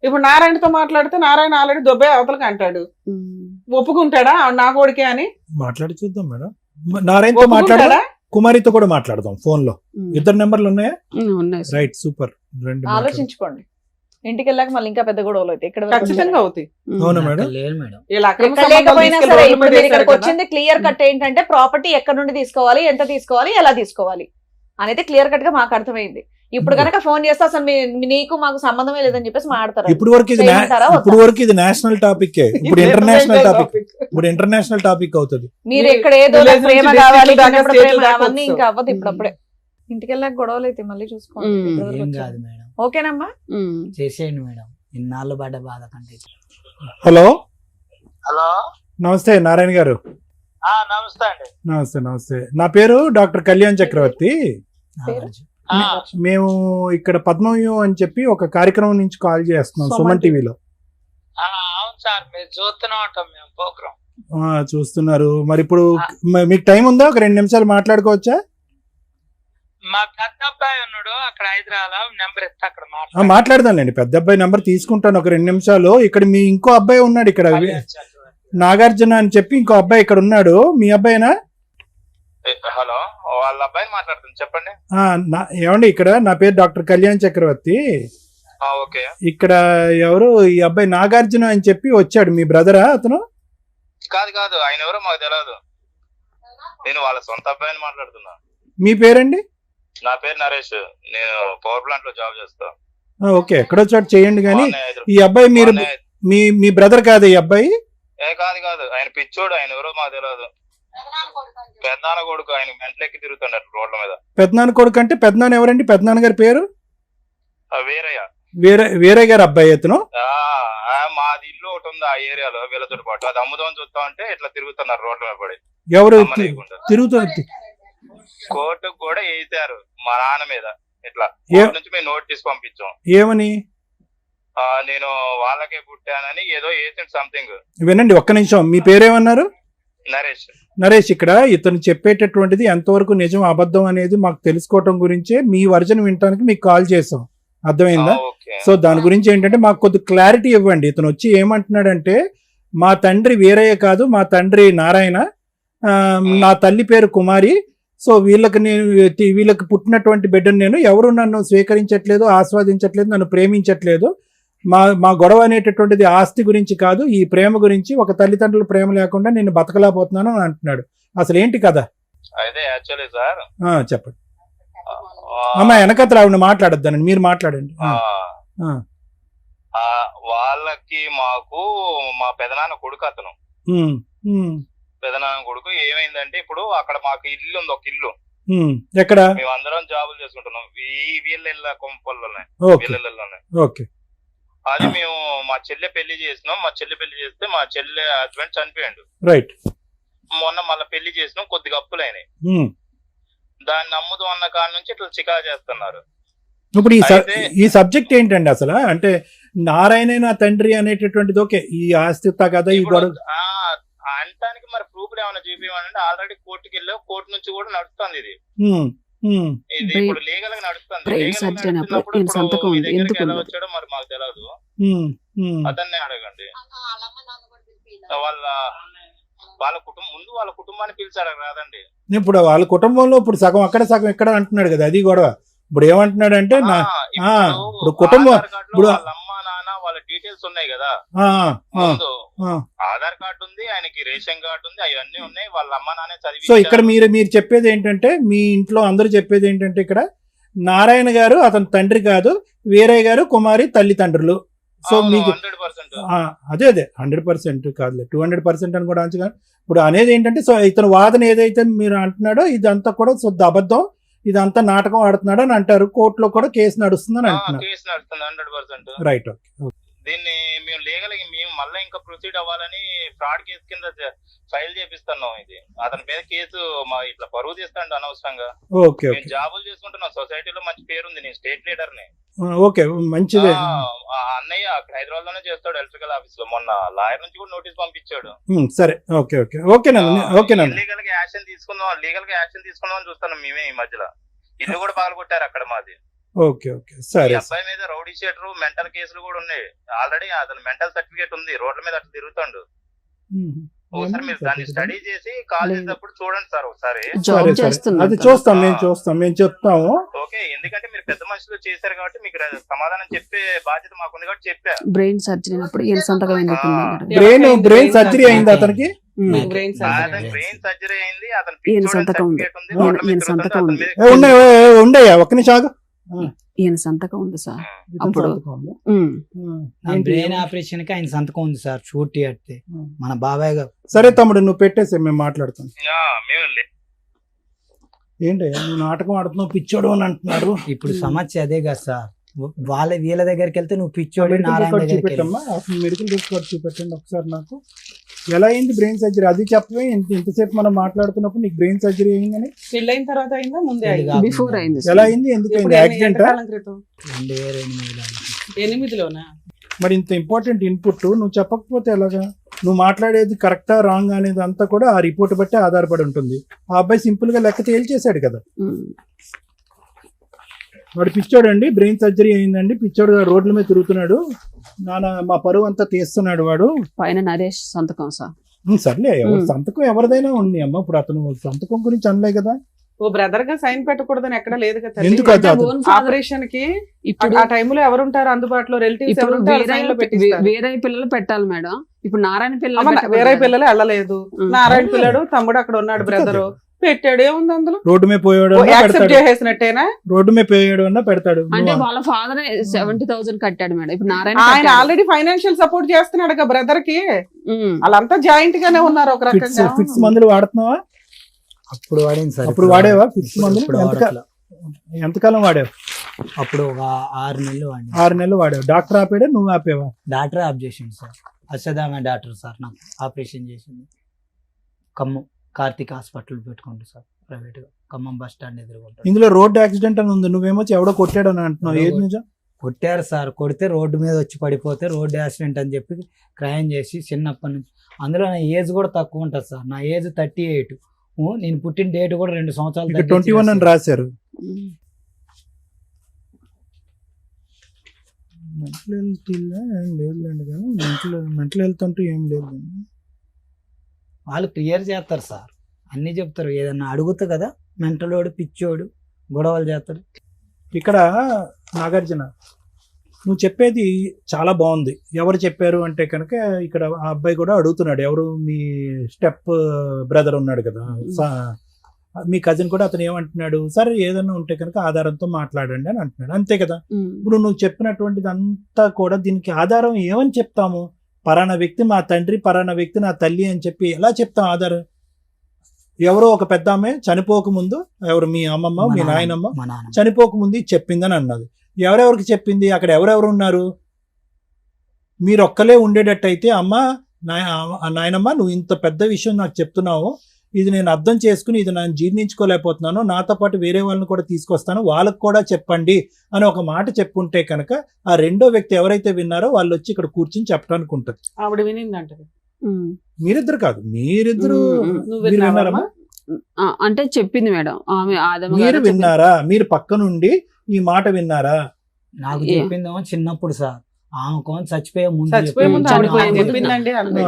ఇప్పుడు నారాయణతో మాట్లాడితే నారాయణ ఆల్రెడీ దొబ్బే అవతలకి అంటాడు, ఒప్పుకుంటాడా నా కొడుకే అని? మాట్లాడి చూద్దాం మేడం. నారాయణతో మాట్లాడా, కుమారితో కూడా మాట్లాడదాం ఫోన్ లో. ఇద్దరు నెంబర్లు ఉన్నాయా? ఉన్నాయి. Right, super. ఆలోచించుకోండి, ఇంటికి వెళ్ళాక మళ్ళీ ఇంకా పెద్ద గొడవలు అవుతాయి. ఇక్కడ ఖచ్చితంగా అవుతాయి. అవునా మేడం? లేదు మేడం. ఇలా అక్రమ ఎక్కడ సంబంధాలు లేకపోయినా తీసుకెళ్లి సరే రోడ్ల ఇప్పుడు మీద మీరు వేశారు ఇక్కడికి కదా. వచ్చింది క్లియర్ కట్ ఏంటంటే ప్రాపర్టీ ఎక్కడ నుండి తీసుకోవాలి, ఎంత తీసుకోవాలి, ఎలా తీసుకోవాలి అనేది క్లియర్ కట్ గా మాకు అర్థమైంది. ఇప్పుడు కనుక ఫోన్ చేస్తే అసలు నీకు మాకు సంబంధమే లేదని చెప్పేసి మాట్లాడతారు. ఇప్పుడు వరకు ఇది నేషనల్ టాపిక్, ఇప్పుడు ఇంటర్నేషనల్ టాపిక్, ఇప్పుడు ఇంటర్నేషనల్ టాపిక్ అవుతుంది. మీరు ఇక్కడ ఏదో Village నాకు ప్రేమ నుంచి కావాలి, district దాకా, చిన్నప్పుడు state ప్రేమ దాకా అవన్నీ ఇంకా వస్తావు. అవ్వదు. ఇప్పుడప్పుడే ఇంటికి వెళ్ళాక గొడవలు అయితే మళ్ళీ చూసుకోండి. ఏం కాదు మేడం, ఓకేనమ్మా? చేసేయండి మేడం, ఇన్నాళ్ళు పడ్డ బాధ కంటే. హలో హలో, నమస్తే నారాయణ గారు. నమస్తే అండి. నమస్తే. నా పేరు డాక్టర్ కళ్యాణ్ చక్రవర్తి. పేరు? మేము ఇక్కడ పద్మవ్యూహం అని చెప్పి ఒక కార్యక్రమం నుంచి కాల్ చేస్తున్నాం, సుమన్ టీవీలో. అవును సార్, మీరు చూస్తూనే ఉంటాం మేము ప్రోగ్రామ్. చూస్తున్నారు. మరి ఇప్పుడు మీకు టైం ఉందా? ఒక 2 నిమిషాలు మాట్లాడుకోవచ్చా? మా పెద్ద అబ్బాయి ఉన్నాడు అక్కడ హైదరాబాద్, నెంబర్ ఇస్తే అక్కడ మాట్లాడదానండి. పెద్ద అబ్బాయి నెంబర్ తీసుకుంటాను ఒక 2 నిమిషాలు. ఇక్కడ మీ ఇంకో అబ్బాయి ఉన్నాడు ఇక్కడ, నాగార్జున అని చెప్పి ఇంకో అబ్బాయి ఇక్కడ ఉన్నాడు. మీ అబ్బాయినా? హలో, వాళ్ళ అబ్బాయిని మాట్లాడుతుంది, చెప్పండి. ఏమండి, ఇక్కడ నా పేరు డాక్టర్ కళ్యాణ్ చక్రవర్తి. ఓకే. ఇక్కడ ఎవరు ఈ అబ్బాయి నాగార్జున అని చెప్పి వచ్చాడు, మీ బ్రదరా అతను? కాదు, ఆయన ఎవరో మాకు తెలియదు. నేను వాళ్ళ సొంత అబ్బాయిని మాట్లాడుతున్నా. మీ పేరండి? నా పేరు నరేష్, నేను పవర్ ప్లాంట్ లో జాబ్ చేస్తా. ఓకే, ఎక్కడో చోట చేయండి. కానీ ఈ అబ్బాయి మీరు మీ బ్రదర్ కాదు ఈ అబ్బాయి? కాదు, ఆయన పిచ్చోడు, ఆయన ఎవరో మాకు తెలియదు. పెద్దనాన్న కొడుకు, ఆయన మెంట్లెక్కి తిరుగుతున్నాడు రోడ్ల మీద. పెద్దనాన్న కొడుకు అంటే పెద్దనాన్న ఎవరండి? పెద్దనాన్న గారి పేరు? వీరయ్య గారు అబ్బాయి అతను. మాది ఇల్లు ఒకటి ఉంది ఆ ఏరియాలో, వీళ్ళతో పాటు అది అమ్ముదామని చూస్తా ఉంటే ఇట్లా తిరుగుతున్నారు రోడ్ల మీద పడి. ఎవరు తిరుగుతున్నారు? కోర్టుకు కూడా వేసారు మా నాన్న మీద. ఇట్లా కోర్టు నుంచి మేము నోటీస్ పంపించాం. ఏమని? నేను వాళ్ళకే పుట్టానని ఏదో వేసిండు సంథింగ్. వినండి ఒక్క నిమిషం, మీ పేరేమన్నారు? నరేష్. ఇక్కడ ఇతను చెప్పేటటువంటిది ఎంతవరకు నిజం అబద్ధం అనేది మాకు తెలుసుకోవటం గురించే మీ వర్జన్ వినటానికి మీకు కాల్ చేసాం, అర్థమైందా? సో దాని గురించి ఏంటంటే మాకు కొద్ది క్లారిటీ ఇవ్వండి. ఇతను వచ్చి ఏమంటున్నాడంటే, మా తండ్రి వీరయ్య కాదు, మా తండ్రి నారాయణ, నా తల్లి పేరు కుమారి. సో వీళ్ళకి పుట్టినటువంటి బిడ్డను నేను, ఎవరు నన్ను స్వీకరించట్లేదు, ఆస్వాదించట్లేదు, నన్ను ప్రేమించట్లేదు. మా గొడవ అనేటటువంటిది ఆస్తి గురించి కాదు, ఈ ప్రేమ గురించి. ఒక తల్లిదండ్రుల ప్రేమ లేకుండా నేను బతకలేకపోతున్నాను అని అంటున్నాడు. అసలు ఏంటి కదా? అయితే యాక్చువల్లీ సార్, చెప్పండి అమ్మా. వెనకత్ర ఆవిడ మాట్లాడొద్దానండి, మీరు మాట్లాడండి. వాళ్ళకి మాకు మా పెదనాన్న కొడుకు అతను. పెదనాన్న కొడుకు ఏమైందంటే, ఇప్పుడు అక్కడ మాకు ఇల్లు ఉంది, ఒక ఇల్లు. ఎక్కడ? మేమందరం జాబులు చేసుకుంటున్నాం వీళ్ళ కొంపల్లోనే. ఓకే. అది మేము మా చెల్లె పెళ్లి చేసినాం. మా చెల్లె పెళ్లి చేస్తే మా చెల్లె హస్బెండ్ చనిపోయాడు. రైట్. మొన్న మళ్ళీ పెళ్లి చేసినాం, కొద్దిగా అప్పులైనాయి. దాన్ని అమ్ముదు అన్న కాడ నుంచి ఇట్లా చికా చేస్తున్నారు. ఇప్పుడు ఈ సబ్జెక్ట్ ఏంటండి అసలు? అంటే నారాయణ నా తండ్రి అనేటటువంటిది ఓకే, ఈ ఆస్తి కదా ఈ గొడవ అంటానికి మరి ప్రూఫ్ ఏమైనా చూపించాలంటే ఆల్రెడీ కోర్టుకి వెళ్ళావు, కోర్టు నుంచి కూడా నడుస్తుంది ఇది. ఇది ఇప్పుడు లీగల్ గా నడుస్తుంది. ఎలా వచ్చాడో మరి మాకు తెలియదు, అతన్ని అడగండి. వాళ్ళ కుటుంబం ముందు వాళ్ళ కుటుంబాన్ని పిలిచాడు కాదండి. ఇప్పుడు వాళ్ళ కుటుంబంలో ఇప్పుడు సగం అక్కడ సగం ఇక్కడ అంటున్నాడు కదా, అది గొడవ. ఇప్పుడు ఏమంటున్నాడు అంటే ఇప్పుడు కుటుంబం ఇప్పుడు వాళ్ళ అమ్మ నాన్న వాళ్ళ డీటెయిల్స్ ఉన్నాయి కదా, ముందు ఆధార్ కార్డు ఉంది, ఆయనకి రేషన్ కార్డు ఉంది, అవన్నీ ఉన్నాయి. వాళ్ళ అమ్మ నాన్నే చదివి. సో ఇక్కడ మీరు చెప్పేది ఏంటంటే, మీ ఇంట్లో అందరూ చెప్పేది ఏంటంటే, ఇక్కడ నారాయణ గారు అతని తండ్రి కాదు, వీరయ్య గారు కుమారి తల్లిదండ్రులు. సో మీకు 100%. అదే 100% కాదులే, 200% అని కూడా అంచగా. ఇప్పుడు అనేది ఏంటంటే, సో ఇతను వాదన ఏదైతే మీరు అంటున్నాడో ఇదంతా కూడా శుద్ధ అబద్ధం, ఇదంతా నాటకం ఆడుతున్నాడు అని అంటారు. కోర్టులో కూడా కేసు నడుస్తుందని అంటున్నారు. కేసు నడుస్తుంది 100%. Right, okay. దీన్ని మేము లీగల్ మేము మళ్ళీ ఇంకా ప్రొసీడ్ అవ్వాలని ఫ్రాడ్ కేసు కింద ఫైల్ చేపిస్తున్నాం. ఇది అతని మీద కేసు మా ఇట్లా పరువు తీస్తాండి అనవసరంగా. ఓకే, మేము జాబులు చేసుకుంటున్నాం, సొసైటీలో మంచి పేరు ఉంది, నేను స్టేట్ లీడర్ ని. ఓకే, మంచిదే. అన్నయ్య హైదరాబాద్ లోనే చేస్తాడు ఎలక్ట్రికల్ ఆఫీస్ లో. మొన్న లాయర్ నుంచి కూడా నోటీస్ పంపించాడు. సరే, ఓకే ఓకే ఓకేనండి. లీగల్ గా యాక్షన్ తీసుకుందాం అని చూస్తున్నాం మేమే. ఈ మధ్యలో ఇల్లు కూడా పగలగొట్టారు అక్కడ మాది. ఓకే ఓకే, సరే. అబ్బాయి మీద రౌడీ షీటర్, మెంటల్ కేసులు కూడా ఉన్నాయి ఆల్రెడీ. అతను మెంటల్ సర్టిఫికేట్ ఉంది, రోడ్ల మీద అట్లా తిరుగుతాడు. ఒకసారి మీరు దాన్ని స్టడీ చేసి కాల్ చేసినప్పుడు చూడండి సార్ ఒకసారి. అది చూస్తాం, మేము చెప్తాము. ఓకే, ఎందుకంటే మీరు పెద్ద మనుషులు చేశారు కాబట్టి మీకు సమాధానం చెప్పే బాధ్యత మాకుంది కాబట్టి చెప్పా. బ్రెయిన్ సర్జరీ బ్రెయిన్ సర్జరీ అయింది అతనికి. బ్రెయిన్ సర్జరీ అయింది, ఈయన సంతకం ఉంది. ఈయన సంతకం ఉంది. ఉండయా ఒక్క నిమిషం. ఈయన సంతకం ఉంది సార్. అప్పుడు బ్రెయిన్ ఆపరేషన్ కి ఆయన సంతకం ఉంది సార్. షూట్ చేస్తే మన బాబాయ్ గారు. సరే తమ్ముడు, నువ్వు పెట్టేసి మేము మాట్లాడుతాం. ఏంటయ్యా నువ్వు నాటకం ఆడుతున్నావు, పిచ్చోడు అని అంటున్నారు. ఇప్పుడు సమస్య అదే కదా సార్. వీళ్ళ దగ్గరికి వెళ్తే నువ్వు పిచ్చోడు, చూపెట్టమ్మా, మెడికల్ రికార్డ్ చూపెట్టండి ఒకసారి నాకు. ఎలా అయింది బ్రెయిన్ సర్జరీ అది చెప్పవే. ఇంతసేపు మనం మాట్లాడుతున్నప్పుడు నీకు బ్రెయిన్ సర్జరీ అయిందని. పెళ్ళైన తర్వాత అయిందా, ముందే బిఫోర్ అయింది. ఎలా అయింది, ఎందుకు అయింది, యాక్సిడెంట్? 2008లోనా? మరి ఇంత ఇంపార్టెంట్ ఇన్పుట్ నువ్వు చెప్పకపోతే ఎలాగా? నువ్వు మాట్లాడేది కరెక్టా రాంగ్ అనేది అంతా కూడా ఆ రిపోర్ట్ బట్టి ఆధారపడి ఉంటుంది. ఆ అబ్బాయి సింపుల్ గా లెక్క తేల్చేశాడు కదా. వాడు పిచ్చోడు అండి, బ్రెయిన్ సర్జరీ అయిందండి, పిచ్చోడు రోడ్ల మీద తిరుగుతున్నాడు, మా పరువు అంతా తీస్తున్నాడు వాడు. పైన నరేష్ సంతకం సార్. సర్లే, సంతకం ఎవరిదైనా ఉంది అమ్మ. ఇప్పుడు అతను సంతకం గురించి అనలే కదా. ఓ బ్రదర్ గా సైన్ పెట్టకూడదని ఎక్కడ లేదు కదా. ఎందుకు ఆపరేషన్ కి ఆ టైంలో ఎవరుంటారు అందుబాటులో, రిలేటివ్స్ వేరే పిల్లలు పెట్టాలి మేడం. ఇప్పుడు నారాయణ పిల్లలు వేరే పిల్లలు వెళ్ళలేదు. నారాయణ పిల్లడు తమ్ముడు అక్కడ ఉన్నాడు, బ్రదరు పెట్టాడు. ఏముంది అందులో? రోడ్డు మీద పోయాడు, యాక్సెప్ట్ చేసేసినట్టేనా? రోడ్డు మీద పోయాడు అన్న పెడతాడు. అంటే వాళ్ళ ఫాదర్ 70,000 కట్టాడు మేడం. ఇప్పుడు నారాయణ ఆయన ఆల్రెడీ ఫైనాన్షియల్ సపోర్ట్ చేస్తున్నాడు కదా బ్రదర్ కి. వాళ్ళంతా జాయింట్ గానే ఉన్నారు ఒక రకంగా. ఫిక్స్ మందులు వాడుతున్నావా? అప్పుడు వాడింది సార్. అప్పుడు వాడేవా ఫిక్స్ మందులు? ఎంతకాలం వాడావు? అప్పుడు ఒక 6 నెలలు వాడి. 6 నెలలు వాడావు. డాక్టర్ ఆపాడా, నువ్వు ఆపేవా? డాక్టర్ ఆప్ చేసింది సార్. అసదామే డాక్టర్ సార్ నాకు ఆపరేషన్ చేసింది. ఖమ్మం కార్తిక్ హాస్పిటల్ పెట్టుకుంటా సార్, ప్రైవేట్ గా, ఖమ్మం బస్ స్టాండ్ ఎదురుకుంటా. ఇందులో రోడ్ యాక్సిడెంట్ అని ఉంది, నువ్వేమో ఎవడో కొట్టాడని అంటున్నావు. ఏది నిజం? కొట్టారు సార్. కొడితే రోడ్డు మీద వచ్చి పడిపోతే రోడ్ యాక్సిడెంట్ అని చెప్పి క్రైమ్ చేసి చిన్నప్పటి నుంచి. అందులో నా ఏజ్ కూడా తక్కువ ఉంటుంది సార్. నా ఏజ్ 38. నేను పుట్టిన డేట్ కూడా 2 సంవత్సరాలు 21 అని రాశారు. మెంటల్ హెల్త్ లేదులేండి, కానీ మెంటల్ హెల్త్ అంటూ ఏం లేదు. వాళ్ళు క్లియర్ చేస్తారు సార్, అన్నీ చెప్తారు. ఏదన్నా అడుగుతా కదా, మెంటలోడు పిచ్చోడు గొడవలు చేస్తాడు. ఇక్కడ నాగార్జున, నువ్వు చెప్పేది చాలా బాగుంది. ఎవరు చెప్పారు అంటే కనుక ఇక్కడ ఆ అబ్బాయి కూడా అడుగుతున్నాడు. ఎవరు? మీ స్టెప్ బ్రదర్ ఉన్నాడు కదా, మీ కజిన్ కూడా. అతను ఏమంటున్నాడు? సరే ఏదన్నా ఉంటే కనుక ఆధారంతో మాట్లాడండి అని అంటున్నాడు. అంతే కదా. ఇప్పుడు నువ్వు చెప్పినటువంటిది అంతా కూడా దీనికి ఆధారం ఏమని చెప్తాము? పలానా వ్యక్తి మా తండ్రి, పలానా వ్యక్తి నా తల్లి అని చెప్పి ఎలా చెప్తాం ఆధారం? ఎవరో ఒక పెద్ద ఆమె చనిపోకముందు, ఎవరు మీ అమ్మమ్మ మీ నాయనమ్మ చనిపోకముందు చెప్పిందని అన్నది. ఎవరెవరికి చెప్పింది? అక్కడ ఎవరెవరు ఉన్నారు? మీరు ఒక్కలే ఉండేటట్టయితే, అమ్మ నాయనమ్మ నువ్వు ఇంత పెద్ద విషయం నాకు చెప్తున్నావు, ఇది నేను అర్థం చేసుకుని ఇది నేను జీర్ణించుకోలేకపోతున్నాను, నాతో పాటు వేరే వాళ్ళని కూడా తీసుకొస్తాను, వాళ్ళకు కూడా చెప్పండి అని ఒక మాట చెప్పుంటే కనుక ఆ రెండో వ్యక్తి ఎవరైతే విన్నారో వాళ్ళు వచ్చి ఇక్కడ కూర్చుని చెప్పడానికి ఉంటుంది. ఆవిడ వినిందంట. మీరిద్దరు కాదు, మీరిద్దరు విన్నారమ్మా? అంటే చెప్పింది మేడం. మీరు విన్నారా? మీరు పక్క నుండి ఈ మాట విన్నారా? నాకు చెప్పిందేమో చిన్నప్పుడు సార్. ఆమె కోన్ చచ్చిపోయే ముందు చచ్చిపోయే ముందు ఆవిడ చనిపోయే నాకు ముందు చెప్పిందండి అంది.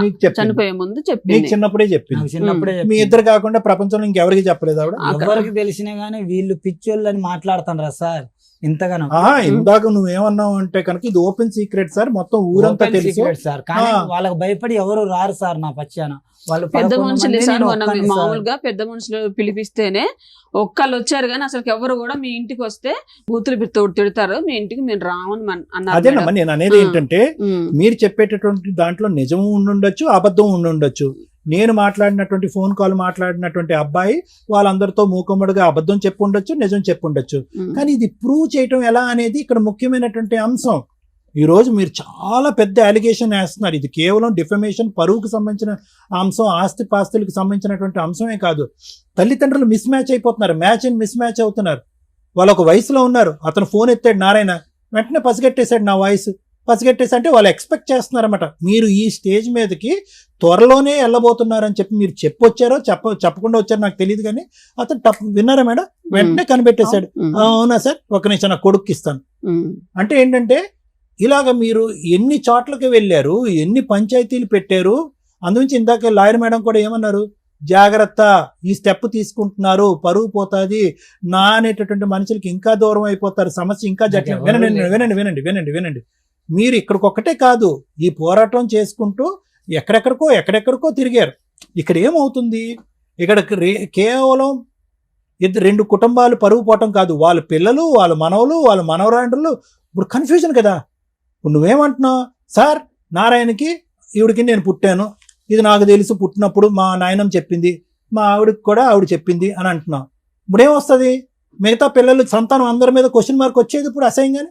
నీకు చెప్పింది. చనిపోయే ముందు నీకు చెప్పింది. చిన్నప్పుడే చెప్పింది. నాకు చిన్నప్పుడే మీ చెప్పింది. ఇద్దరు కాకుండా ప్రపంచంలో ఇంకెవరికి చెప్పలేదు ఆవిడ? ఎవరికి తెలిసినా గానీ వీళ్ళు పిచ్చోళ్ళు అని మాట్లాడుతారా సార్ ఇంతగానో? ఇందాక నువ్వేమన్నావు అంటే కనుక ఇది ఓపెన్ సీక్రెట్ సార్, మొత్తం ఊరంతా Open తెలుసు secret సార్. కానీ ఆ. వాళ్ళకి భయపడి ఎవరు రారు సార్ నా పచ్చాన. వాళ్ళు పెద్ద 11 మనుషులు మంది, సార్ నేను మొన్న ఒక్కడిని సార్. మామూలుగా పెద్ద మనుషులు పిలిపిస్తేనే ఒక్కళ్ళు వచ్చారు కానీ అసలు ఎవరు కూడా మీ ఇంటికి వస్తే బూతులు తిడతారు, మీ ఇంటికి మేము రామని అన్నారు. అదేనమ్మా నేను అనేది ఆ. ఏంటంటే మీరు చెప్పేటటువంటి దాంట్లో నిజం ఉండుండొచ్చు, అబద్ధం ఉండుండొచ్చు. నేను మాట్లాడినటువంటి ఫోన్ కాల్ మాట్లాడినటువంటి అబ్బాయి వాళ్ళందరితో మూకుమ్మడిగా అబద్ధం చెప్పుండొచ్చు, నిజం చెప్పుండొచ్చు. కానీ ఇది ప్రూవ్ చేయటం ఎలా అనేది ఇక్కడ ముఖ్యమైనటువంటి అంశం. ఈ రోజు మీరు చాలా పెద్ద అలిగేషన్ వేస్తున్నారు. ఇది కేవలం డిఫమేషన్, పరువుకు సంబంధించిన అంశం, ఆస్తి పాస్తులకు సంబంధించినటువంటి అంశమే కాదు. తల్లిదండ్రులు మిస్ మ్యాచ్ అయిపోతున్నారు, మ్యాచ్ అండ్ మిస్ మ్యాచ్ అవుతున్నారు. వాళ్ళు ఒక వయసులో ఉన్నారు, అతను ఫోన్ ఎత్తాడు నారాయణ, వెంటనే పసిగట్టేశాడు నా వాయిస్. పసిగట్టేసి అంటే వాళ్ళు ఎక్స్పెక్ట్ చేస్తున్నారన్నమాట మీరు ఈ స్టేజ్ మీదకి త్వరలోనే వెళ్ళబోతున్నారని చెప్పి. మీరు చెప్పొచ్చారో చెప్పకుండా వచ్చారో నాకు తెలియదు, కానీ అతను విన్నారా మేడం? వెంటనే కనిపెట్టేశాడు. అవునా సార్, ఒక నిమిషం నా కొడుక్కి ఇస్తాను అంటే ఏంటంటే ఇలాగ మీరు ఎన్ని చోట్లకి వెళ్ళారు, ఎన్ని పంచాయతీలు పెట్టారు. అందుగురించి ఇందాక లాయర్ మేడం కూడా ఏమన్నారు, జాగ్రత్త, ఈ స్టెప్ తీసుకుంటున్నారు, పరువు పోతుంది నా అనేటటువంటి మనుషులకి ఇంకా దూరం అయిపోతారు, సమస్య ఇంకా జట్ల. వినండి వినండి వినండి వినండి వినండి మీరు ఇక్కడికొక్కటే కాదు, ఈ పోరాటం చేసుకుంటూ ఎక్కడెక్కడికో తిరిగారు. ఇక్కడ ఏమవుతుంది, ఇక్కడ కేవలం 2 కుటుంబాలు పరువు పోవటం కాదు, వాళ్ళ పిల్లలు, వాళ్ళ మనవలు, వాళ్ళ మనవరాండ్రులు. ఇప్పుడు కన్ఫ్యూజన్ కదా. ఇప్పుడు నువ్వేమంటున్నావు, సార్ నారాయణకి ఈవిడికి నేను పుట్టాను, ఇది నాకు తెలుసు, పుట్టినప్పుడు మా నాయనమ్మ చెప్పింది, మా ఆవిడకి కూడా ఆవిడ చెప్పింది అని అంటున్నావు. ఇప్పుడు ఏమొస్తుంది, మిగతా పిల్లలు సంతానం అందరి మీద క్వశ్చన్ మార్క్ వచ్చేది ఇప్పుడు అసహ్యంగానే.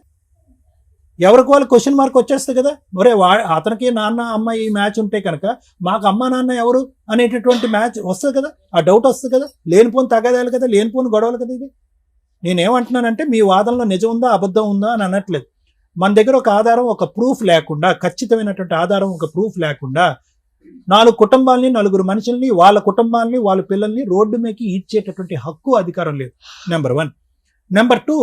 ఎవరికి వాళ్ళు క్వశ్చన్ మార్క్ వచ్చేస్తుంది కదా. ఒరే అతనికి నాన్న అమ్మ ఈ మ్యాచ్ ఉంటే కనుక మాకు అమ్మ నాన్న ఎవరు అనేటటువంటి మ్యాచ్ వస్తుంది కదా, ఆ డౌట్ వస్తుంది కదా. లేనిపోని తగాదాలు కదా, లేనిపోని గొడవలు కదా. ఇది నేనేమంటున్నానంటే మీ వాదనలో నిజం ఉందా అబద్ధం ఉందా అని అనట్లేదు. మన దగ్గర ఒక ఆధారం, ఒక ప్రూఫ్ లేకుండా, ఖచ్చితమైనటువంటి ఆధారం, ఒక ప్రూఫ్ లేకుండా 4 కుటుంబాలని, 4 మనుషుల్ని, వాళ్ళ కుటుంబాలని, వాళ్ళ పిల్లల్ని రోడ్డు మీదకి ఈడ్చేటటువంటి హక్కు, అధికారం లేదు. నెంబర్ 1. నెంబర్ 2,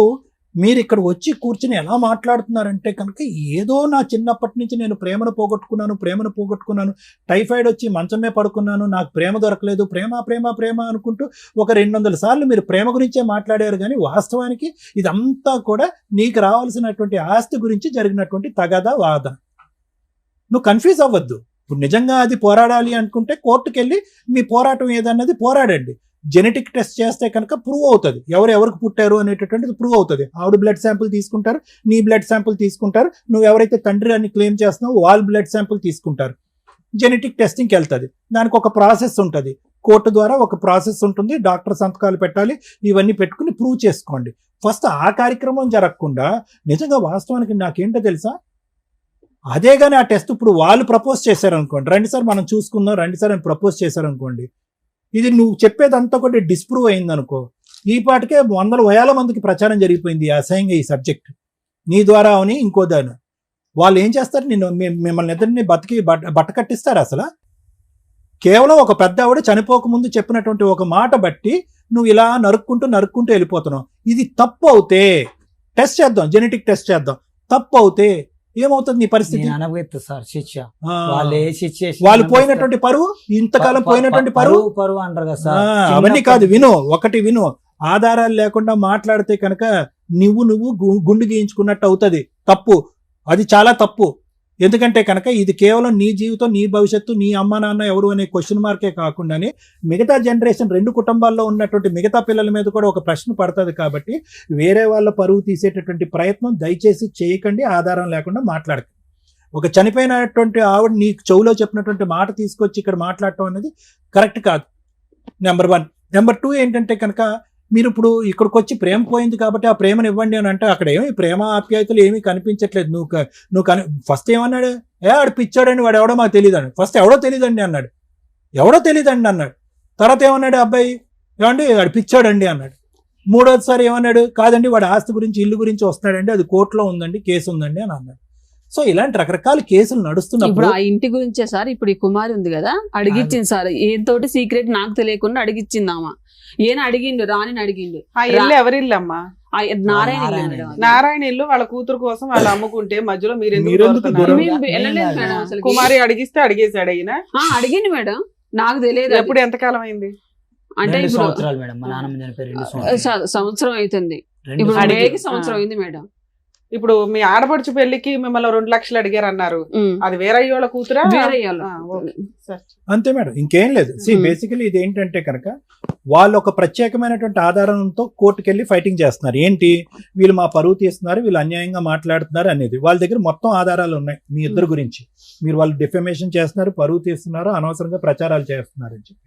మీరు ఇక్కడ వచ్చి కూర్చుని ఎలా మాట్లాడుతున్నారంటే కనుక ఏదో నా చిన్నప్పటి నుంచి నేను ప్రేమను పోగొట్టుకున్నాను, టైఫాయిడ్ వచ్చి మంచమే పడుకున్నాను, నాకు ప్రేమ దొరకలేదు, ప్రేమ అనుకుంటూ ఒక 200 సార్లు మీరు ప్రేమ గురించే మాట్లాడారు. కానీ వాస్తవానికి ఇదంతా కూడా నీకు రావాల్సినటువంటి ఆస్తి గురించి జరిగినటువంటి తగాదా వాదన. నువ్వు కన్ఫ్యూజ్ అవ్వద్దు. ఇప్పుడు నిజంగా అది పోరాడాలి అనుకుంటే కోర్టుకు వెళ్ళి మీ పోరాటం ఏదన్నది పోరాడండి. జెనెటిక్ టెస్ట్ చేస్తే కనుక ప్రూవ్ అవుతుంది ఎవరికి పుట్టారు అనేటటువంటిది ప్రూవ్ అవుతుంది. ఆవిడ బ్లడ్ శాంపుల్ తీసుకుంటారు, నీ బ్లడ్ శాంపుల్ తీసుకుంటారు, నువ్వు ఎవరైతే తండ్రి అని క్లెయిమ్ చేస్తున్నావు వాళ్ళ బ్లడ్ శాంపుల్ తీసుకుంటారు, జెనెటిక్ టెస్టింగ్కి వెళ్తుంది. దానికి ఒక ప్రాసెస్ ఉంటుంది, కోర్టు ద్వారా ఒక ప్రాసెస్ ఉంటుంది, డాక్టర్ సంతకాలు పెట్టాలి, ఇవన్నీ పెట్టుకుని ప్రూవ్ చేసుకోండి. ఫస్ట్ ఆ కార్యక్రమం జరగకుండా నిజంగా వాస్తవానికి నాకేంటో తెలుసా, అదే కానీ ఆ టెస్ట్ ఇప్పుడు వాళ్ళు ప్రపోజ్ చేశారనుకోండి, రండి సార్ మనం చూసుకుందాం, రండి సార్ అని ప్రపోజ్ చేశారనుకోండి, ఇది నువ్వు చెప్పేదంతా కూడా డిస్ప్రూవ్ అయిందనుకో, ఈ పాటికే 100,000 మందికి ప్రచారం జరిగిపోయింది అసహ్యంగా ఈ సబ్జెక్ట్ నీ ద్వారా అని ఇంకో దాని. వాళ్ళు ఏం చేస్తారు, మిమ్మల్ని ఇద్దరిని బట్ట కట్టిస్తారు. అసలు కేవలం ఒక పెద్ద ఆవిడ చనిపోకముందు చెప్పినటువంటి ఒక మాట బట్టి నువ్వు ఇలా నరుక్కుంటూ వెళ్ళిపోతున్నావు. ఇది తప్పు అవుతే టెస్ట్ చేద్దాం, జెనెటిక్ టెస్ట్ చేద్దాం. తప్పు అవుతే ఏమవుతుంది నీ పరిస్థితి? సార్ శిక్ష, వాళ్ళు పోయినటువంటి పరువు, ఇంతకాలం పోయినటువంటి పరువు అంటారు కదా సార్. అవన్నీ కాదు, విను. ఆధారాలు లేకుండా మాట్లాడితే కనుక నువ్వు గుండు గీయించుకున్నట్టు అవుతుంది. తప్పు, అది చాలా తప్పు. ఎందుకంటే కనుక ఇది కేవలం నీ జీవితం, నీ భవిష్యత్తు, నీ అమ్మ నాన్న ఎవరు అనే క్వశ్చన్ మార్కే కాకుండానే మిగతా జనరేషన్ 2 కుటుంబాల్లో ఉన్నటువంటి మిగతా పిల్లల మీద కూడా ఒక ప్రశ్న పడుతుంది. కాబట్టి వేరే వాళ్ళ పరువు తీసేటటువంటి ప్రయత్నం దయచేసి చేయకండి, ఆధారం లేకుండా మాట్లాడకండి. ఒక చనిపోయినటువంటి ఆవిడ నీ చెవులో చెప్పినటువంటి మాట తీసుకొచ్చి ఇక్కడ మాట్లాడటం అనేది కరెక్ట్ కాదు. నెంబర్ 1. నెంబర్ 2 ఏంటంటే కనుక మీరు ఇప్పుడు ఇక్కడికి వచ్చి ప్రేమ పోయింది కాబట్టి ఆ ప్రేమను ఇవ్వండి అని అంటే అక్కడ ఏమి ప్రేమ ఆప్యాయతలు ఏమీ కనిపించట్లేదు. నువ్వు ఫస్ట్ ఏమన్నాడు, ఆడు పిచ్చాడని, వాడు ఎవడో మాకు తెలియదండి. ఫస్ట్ ఎవడో తెలియదండి అన్నాడు, తర్వాత ఏమన్నాడు అబ్బాయి, ఏమండి వాడు పిచ్చాడండి అన్నాడు. 3వసారి ఏమన్నాడు, కాదండి వాడు ఆస్తి గురించి ఇల్లు గురించి వస్తున్నాడండి, అది కోర్టులో ఉందండి, కేసు ఉందండి అని అన్నాడు. సో ఇలాంటి రకరకాల కేసులు నడుస్తున్నప్పుడు ఇప్పుడు ఆ ఇంటి గురించే సార్, ఇప్పుడు ఈ కుమారి ఉంది కదా, అడిగిచ్చింది సార్, ఏంతోటి సీక్రెట్ నాకు తెలియకుండా అడిగిచ్చిందామా. ఏనా అడిగిండు, రాని అడిగిండు. ఎవరి ఇల్లమ్మా? నారాయణ ఇల్లు నారాయణ మేడం ఇల్లు. అది. నారాయణ ఇల్లు వాళ్ళ కూతురు కోసం వాళ్ళు అమ్ముకుంటే మధ్యలో మీరు ఎందుకు మీరెందుకు దూరుతున్నారు? దూరం? మేము వెళ్ళలేదు మేడం అసలు. కుమారి అడిగిస్తే అడిగేశాడు అయినా. అడిగింది మేడం, నాకు తెలియదు అది. ఎప్పుడు ఎంతకాలం అయింది? అంటే 2 ఇప్పుడు సంవత్సరాలు మేడం, మా నాన్నమ్మ చనిపోయి 2 సంవత్సరాలు. సంవత్సరం అవుతుంది. 2 ఇప్పుడు అడిగి- మేకి సంవత్సరం అయింది మేడం. ఇప్పుడు మీ ఆడపడుచు పెళ్లికి మిమ్మల్ని 2 లక్షలు అడిగారు అన్నారు. అది వేరయ్య వాళ్ళ కూతురా? వేరే వాళ్ళు. ఆ, ఓకే. సరే. అంతే మేడం, ఇంకేం లేదు. బేసికలీ ఇది ఏంటంటే కనుక వాళ్ళు ఒక ప్రత్యేకమైనటువంటి ఆధారంతో కోర్టుకెళ్ళి ఫైటింగ్ చేస్తున్నారు. ఏంటి, వీళ్ళు మా పరువు తీస్తున్నారు, వీళ్ళు అన్యాయంగా మాట్లాడుతున్నారు అనేది. వాళ్ళ దగ్గర మొత్తం ఆధారాలు ఉన్నాయి మీ ఇద్దరు గురించి. మీరు వాళ్ళు డిఫమేషన్ చేస్తున్నారు, పరువు తీస్తున్నారు, అనవసరంగా ప్రచారాలు చేస్తున్నారు అని చెప్పి.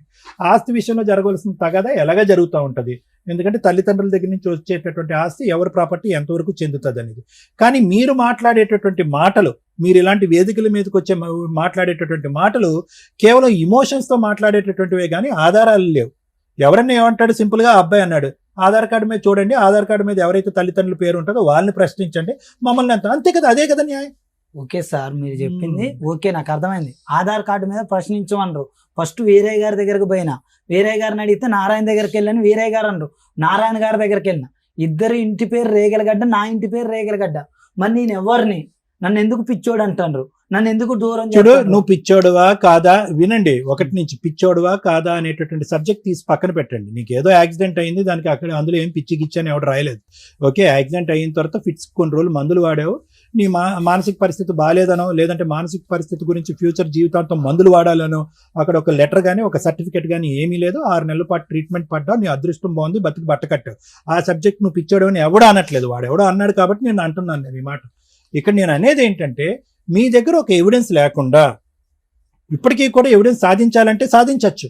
ఆస్తి విషయంలో జరగవలసిన తగదా ఎలాగా జరుగుతూ ఉంటది. ఎందుకంటే తల్లిదండ్రుల దగ్గర నుంచి వచ్చేటటువంటి ఆస్తి ఎవరి ప్రాపర్టీ ఎంతవరకు చెందుతుంది అనేది. కానీ మీరు మాట్లాడేటటువంటి మాటలు, మీరు ఇలాంటి వేదికల మీదకి వచ్చే మాట్లాడేటటువంటి మాటలు కేవలం ఇమోషన్స్ తో మాట్లాడేటటువంటివే కానీ ఆధారాలు లేవు. ఎవరన్నా ఏమంటాడు, సింపుల్ గా అబ్బాయి అన్నాడు, ఆధార్ కార్డు మీద చూడండి, ఆధార్ కార్డు మీద ఎవరైతే తల్లిదండ్రుల పేరు ఉంటుందో వాళ్ళని ప్రశ్నించండి, మమ్మల్ని అంతే కదా, అదే కదా న్యాయం. ఓకే సార్, మీరు చెప్పింది ఓకే, నాకు అర్థమైంది. ఆధార్ కార్డు మీద ప్రశ్నించమన్నారు. ఫస్ట్ వీరయ్య గారి దగ్గరకు పోయినా, వీరయ్య గారిని అడిగితే నారాయణ దగ్గరికి వెళ్ళని వీరయ్య గారు అన్నారు. నారాయణ గారి దగ్గరికి వెళ్ళిన, ఇద్దరు ఇంటి పేరు రేగలగడ్డ, నా ఇంటి పేరు రేగలగడ్డ. మరి నేను ఎవరిని, నన్ను ఎందుకు పిచ్చోడు అంటారు, నన్ను ఎందుకు దూరం చూడు, చేస్తారు? నువ్వు పిచ్చోడువా కాదా వినండి. 1 నుంచి పిచ్చోడువా కాదా అనేటటువంటి సబ్జెక్ట్ తీసి పక్కన పెట్టండి. నీకు ఏదో యాక్సిడెంట్ అయింది, దానికి అక్కడ అందులో ఏం పిచ్చి గిచ్చి అని ఎవడు రాయలేదు. ఓకే, యాక్సిడెంట్ అయిన తర్వాత ఫిట్స్ కొన్ని రోజులు మందులు వాడావు, నీ మానసిక పరిస్థితి బాగాలేదనో, లేదంటే మానసిక పరిస్థితి గురించి ఫ్యూచర్ జీవితాంతం మందులు వాడాలనో అక్కడ ఒక లెటర్ కానీ ఒక సర్టిఫికేట్ కానీ ఏమీ లేదు. 6 నెలల పాటు ట్రీట్మెంట్ పడ్డావు, నీ అదృష్టం బాగుంది, బతికి బట్ట కట్టావు. ఆ సబ్జెక్ట్ నువ్వు పిచ్చోడు అని ఎవడో అనట్లేదు, వాడు ఎవడో అన్నాడు కాబట్టి నేను అంటున్నాను నేను ఈ మాట. ఇక్కడ నేను అనేది ఏంటంటే, మీ దగ్గర ఒక ఎవిడెన్స్ లేకుండా, ఇప్పటికీ కూడా ఎవిడెన్స్ సాధించాలంటే సాధించవచ్చు.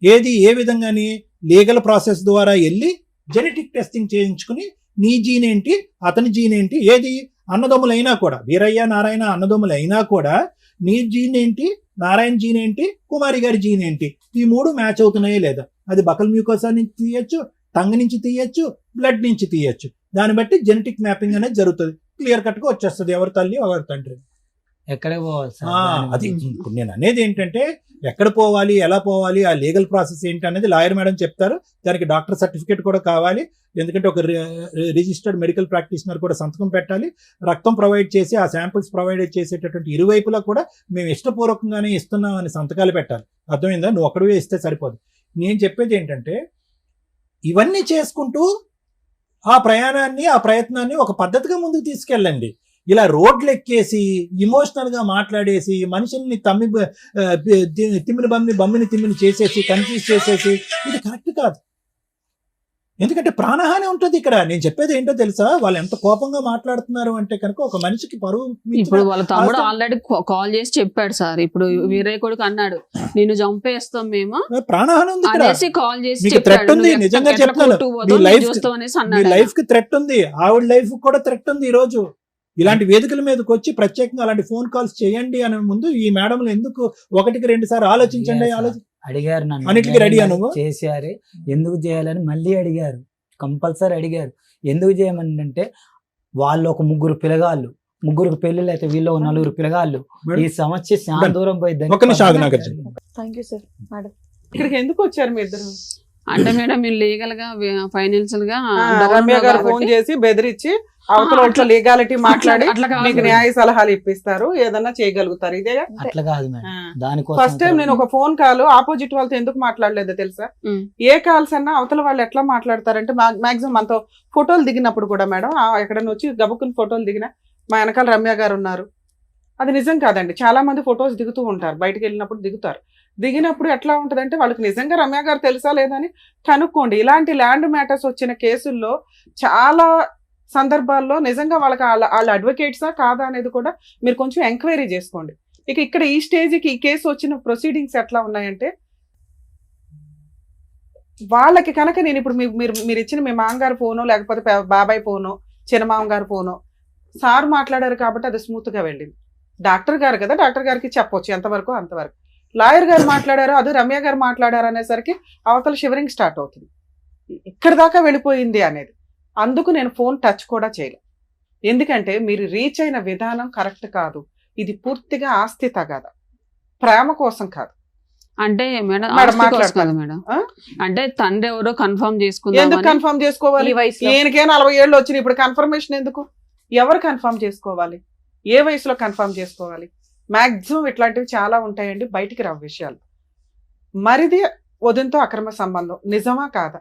ఏది ఏ విధంగాని లీగల్ ప్రాసెస్ ద్వారా వెళ్ళి జెనెటిక్ టెస్టింగ్ చేయించుకుని నీ జీన్ ఏంటి, అతని జీన్ ఏంటి, ఏది అన్నదమ్ములైనా కూడా, వీరయ్య నారాయణ అన్నదమ్ములైనా కూడా నీ జీన్ ఏంటి, నారాయణ జీన్ ఏంటి, కుమారి గారి జీన్ ఏంటి, ఈ 3 మ్యాచ్ అవుతున్నాయో లేదా. అది బకల్ మ్యూకోసా నుంచి తీయచ్చు, టంగ్ నుంచి తీయచ్చు, బ్లడ్ నుంచి తీయచ్చు. దాన్ని బట్టి జెనెటిక్ మ్యాపింగ్ అనేది జరుగుతుంది. క్లియర్ కట్ గా వచ్చేస్తుంది ఎవరి తల్లి ఎవరి తండ్రి. ఎక్కడే పోవాలి సార్? అది ఇప్పుడు నేను అనేది ఏంటంటే, ఎక్కడ పోవాలి, ఎలా పోవాలి, ఆ లీగల్ ప్రాసెస్ ఏంటి అనేది లాయర్ మేడం చెప్తారు. దానికి డాక్టర్ సర్టిఫికేట్ కూడా కావాలి. ఎందుకంటే ఒక రిజిస్టర్డ్ మెడికల్ ప్రాక్టీషనర్ కూడా సంతకం పెట్టాలి. రక్తం ప్రొవైడ్ చేసి ఆ శాంపిల్స్ ప్రొవైడ్ చేసేటటువంటి ఇరువైపులా కూడా మేము ఇష్టపూర్వకంగానే ఇస్తున్నాం అని సంతకాలు పెట్టాలి. అర్థమైందా? నువ్వు ఒక్కడివే ఇస్తే సరిపోదు. నేను చెప్పేది ఏంటంటే, ఇవన్నీ చేసుకుంటూ ఆ ప్రయాణాన్ని, ఆ ప్రయత్నాన్ని ఒక పద్ధతిగా ముందుకు తీసుకెళ్ళండి. ఇలా రోడ్లు ఎక్కేసి ఇమోషనల్ గా మాట్లాడేసి మనుషుల్ని బమ్మిని తిమ్మిని చేసేసి కన్ఫ్యూజ్ చేసేసి ఇది కరెక్ట్ కాదు. ఎందుకంటే ప్రాణహాని ఉంటుంది ఇక్కడ. నేను చెప్పేది ఏంటో తెలుసా, వాళ్ళు ఎంత కోపంగా మాట్లాడుతున్నారు అంటే కనుక ఒక మనిషికి పరువు. ఇప్పుడు వాళ్ళ తమ్ముడు ఆల్రెడీ కాల్ చేసి చెప్పాడు సార్. ఇప్పుడు వీరయ్య కొడుకు అన్నాడు, నిన్ను చంపేస్తాం మేము, ప్రాణహాని ఉంది ఇక్కడ. అనేసి కాల్ చేసి మీకు థ్రెట్ ఉంది, నిజంగా చెప్తాను. మీ లైఫ్ కి థ్రెట్ ఉంది, ఆవిడ లైఫ్ కూడా థ్రెట్ ఉంది. ఈ రోజు ఇలాంటి వేదికల మీదకి వచ్చి ప్రత్యేకంగా అలాంటి ఫోన్ కాల్స్ చేయండి అనే ముందు ఈ మేడం ఎందుకు 1కి 2 సార్లు ఆలోచించండి. అడిగారు నన్ను, అన్నిటికీ రెడీ నువ్వు చేశారు, ఎందుకు చేయాలని మళ్ళీ అడిగారు, కంపల్సరీ అడిగారు. ఎందుకు చేయమని అంటే, వాళ్ళు ఒక 3 పిల్లగాళ్ళు, 3 పెళ్ళిళ్ళు అయితే వీళ్ళు 4 పిల్లగాళ్ళు. ఈ సమస్య చాలా దూరం పోయింది. Thank you sir. మేడం, ఇక్కడికి ఎందుకు వచ్చారు మీ ఇద్దరు? అంటే మేడం మీరు లీగల్ గా ఫైనాన్షియల్ గా రమ్య గారు ఫోన్ చేసి బెదిరించి అవతల లీగాలిటీ మాట్లాడి మీకు న్యాయ సలహాలు ఇప్పిస్తారు, ఏదన్నా చేయగలుగుతారు. ఇదే అట్లా కాదు మేడం. దానికోసం ఫస్ట్ టైం నేను ఒక ఫోన్ కాల్ ఆపోజిట్ వాళ్ళతో ఎందుకు మాట్లాడలేదో తెలుసా? ఏ కాల్స్ అన్నా అవతల వాళ్ళు ఎట్లా మాట్లాడతారంటే, మాక్సిమం మనతో ఫోటోలు దిగినప్పుడు కూడా మేడం, ఎక్కడన్నా వచ్చి గబుక్కుని ఫోటోలు దిగిన మా వెనకాల రమ్య గారు ఉన్నారు, అది నిజం కాదండి. చాలా మంది ఫొటోస్ దిగుతూ ఉంటారు, బయటకు వెళ్ళినప్పుడు దిగుతారు. దిగినప్పుడు ఎట్లా ఉంటదంటే, వాళ్ళకి నిజంగా రమ్య గారు తెలుసా లేదని కనుక్కోండి. ఇలాంటి ల్యాండ్ మ్యాటర్స్ వచ్చిన కేసుల్లో చాలా సందర్భాల్లో నిజంగా వాళ్ళకి వాళ్ళ అడ్వకేట్సా కాదా అనేది కూడా మీరు కొంచెం ఎంక్వైరీ చేసుకోండి. ఇక్కడ ఈ స్టేజ్కి ఈ కేసు వచ్చిన ప్రొసీడింగ్స్ ఎట్లా ఉన్నాయంటే, వాళ్ళకి కనుక నేను ఇప్పుడు మీరు ఇచ్చిన మీ మామగారు ఫోను, లేకపోతే బాబాయ్ ఫోను, చిన్నమామ గారి ఫోను, సార్ మాట్లాడారు కాబట్టి అది స్మూత్ గా వెళ్ళింది. డాక్టర్ గారు కదా, డాక్టర్ గారికి చెప్పొచ్చు ఎంతవరకు అంతవరకు. లాయర్ గారు మాట్లాడారు, అది రమ్య గారు మాట్లాడారు అనేసరికి అవతల షివరింగ్ స్టార్ట్ అవుతుంది. ఇక్కడ దాకా వెళ్ళిపోయింది అనేది. అందుకు నేను ఫోన్ టచ్ కూడా చేయలేదు. ఎందుకంటే మీరు రీచ్ అయిన విధానం కరెక్ట్ కాదు. ఇది పూర్తిగా ఆస్తి తగాద, ప్రేమ కోసం కాదు. అంటే మేడం మేడం ఆస్తి కోసం మాట్లాడతాను. కదా మేడం. ఆ? అంటే తండ్రి ఎవరో కన్ఫర్మ్ ఎందుకు చేసుకుందాం. కన్ఫర్మ్ చేసుకోవాలి? ఈ వయసులో ఈయనకే 40 ఏళ్ళు వచ్చినాయి, ఇప్పుడు కన్ఫర్మేషన్ ఎందుకు? ఎవరు కన్ఫర్మ్ చేసుకోవాలి? ఏ వయసులో కన్ఫర్మ్ చేసుకోవాలి? మాక్సిమం ఇట్లాంటివి చాలా ఉంటాయండి, బయటికి రావు విషయాలు. మరిది వదినతో అక్రమ సంబంధం నిజమా కాదా?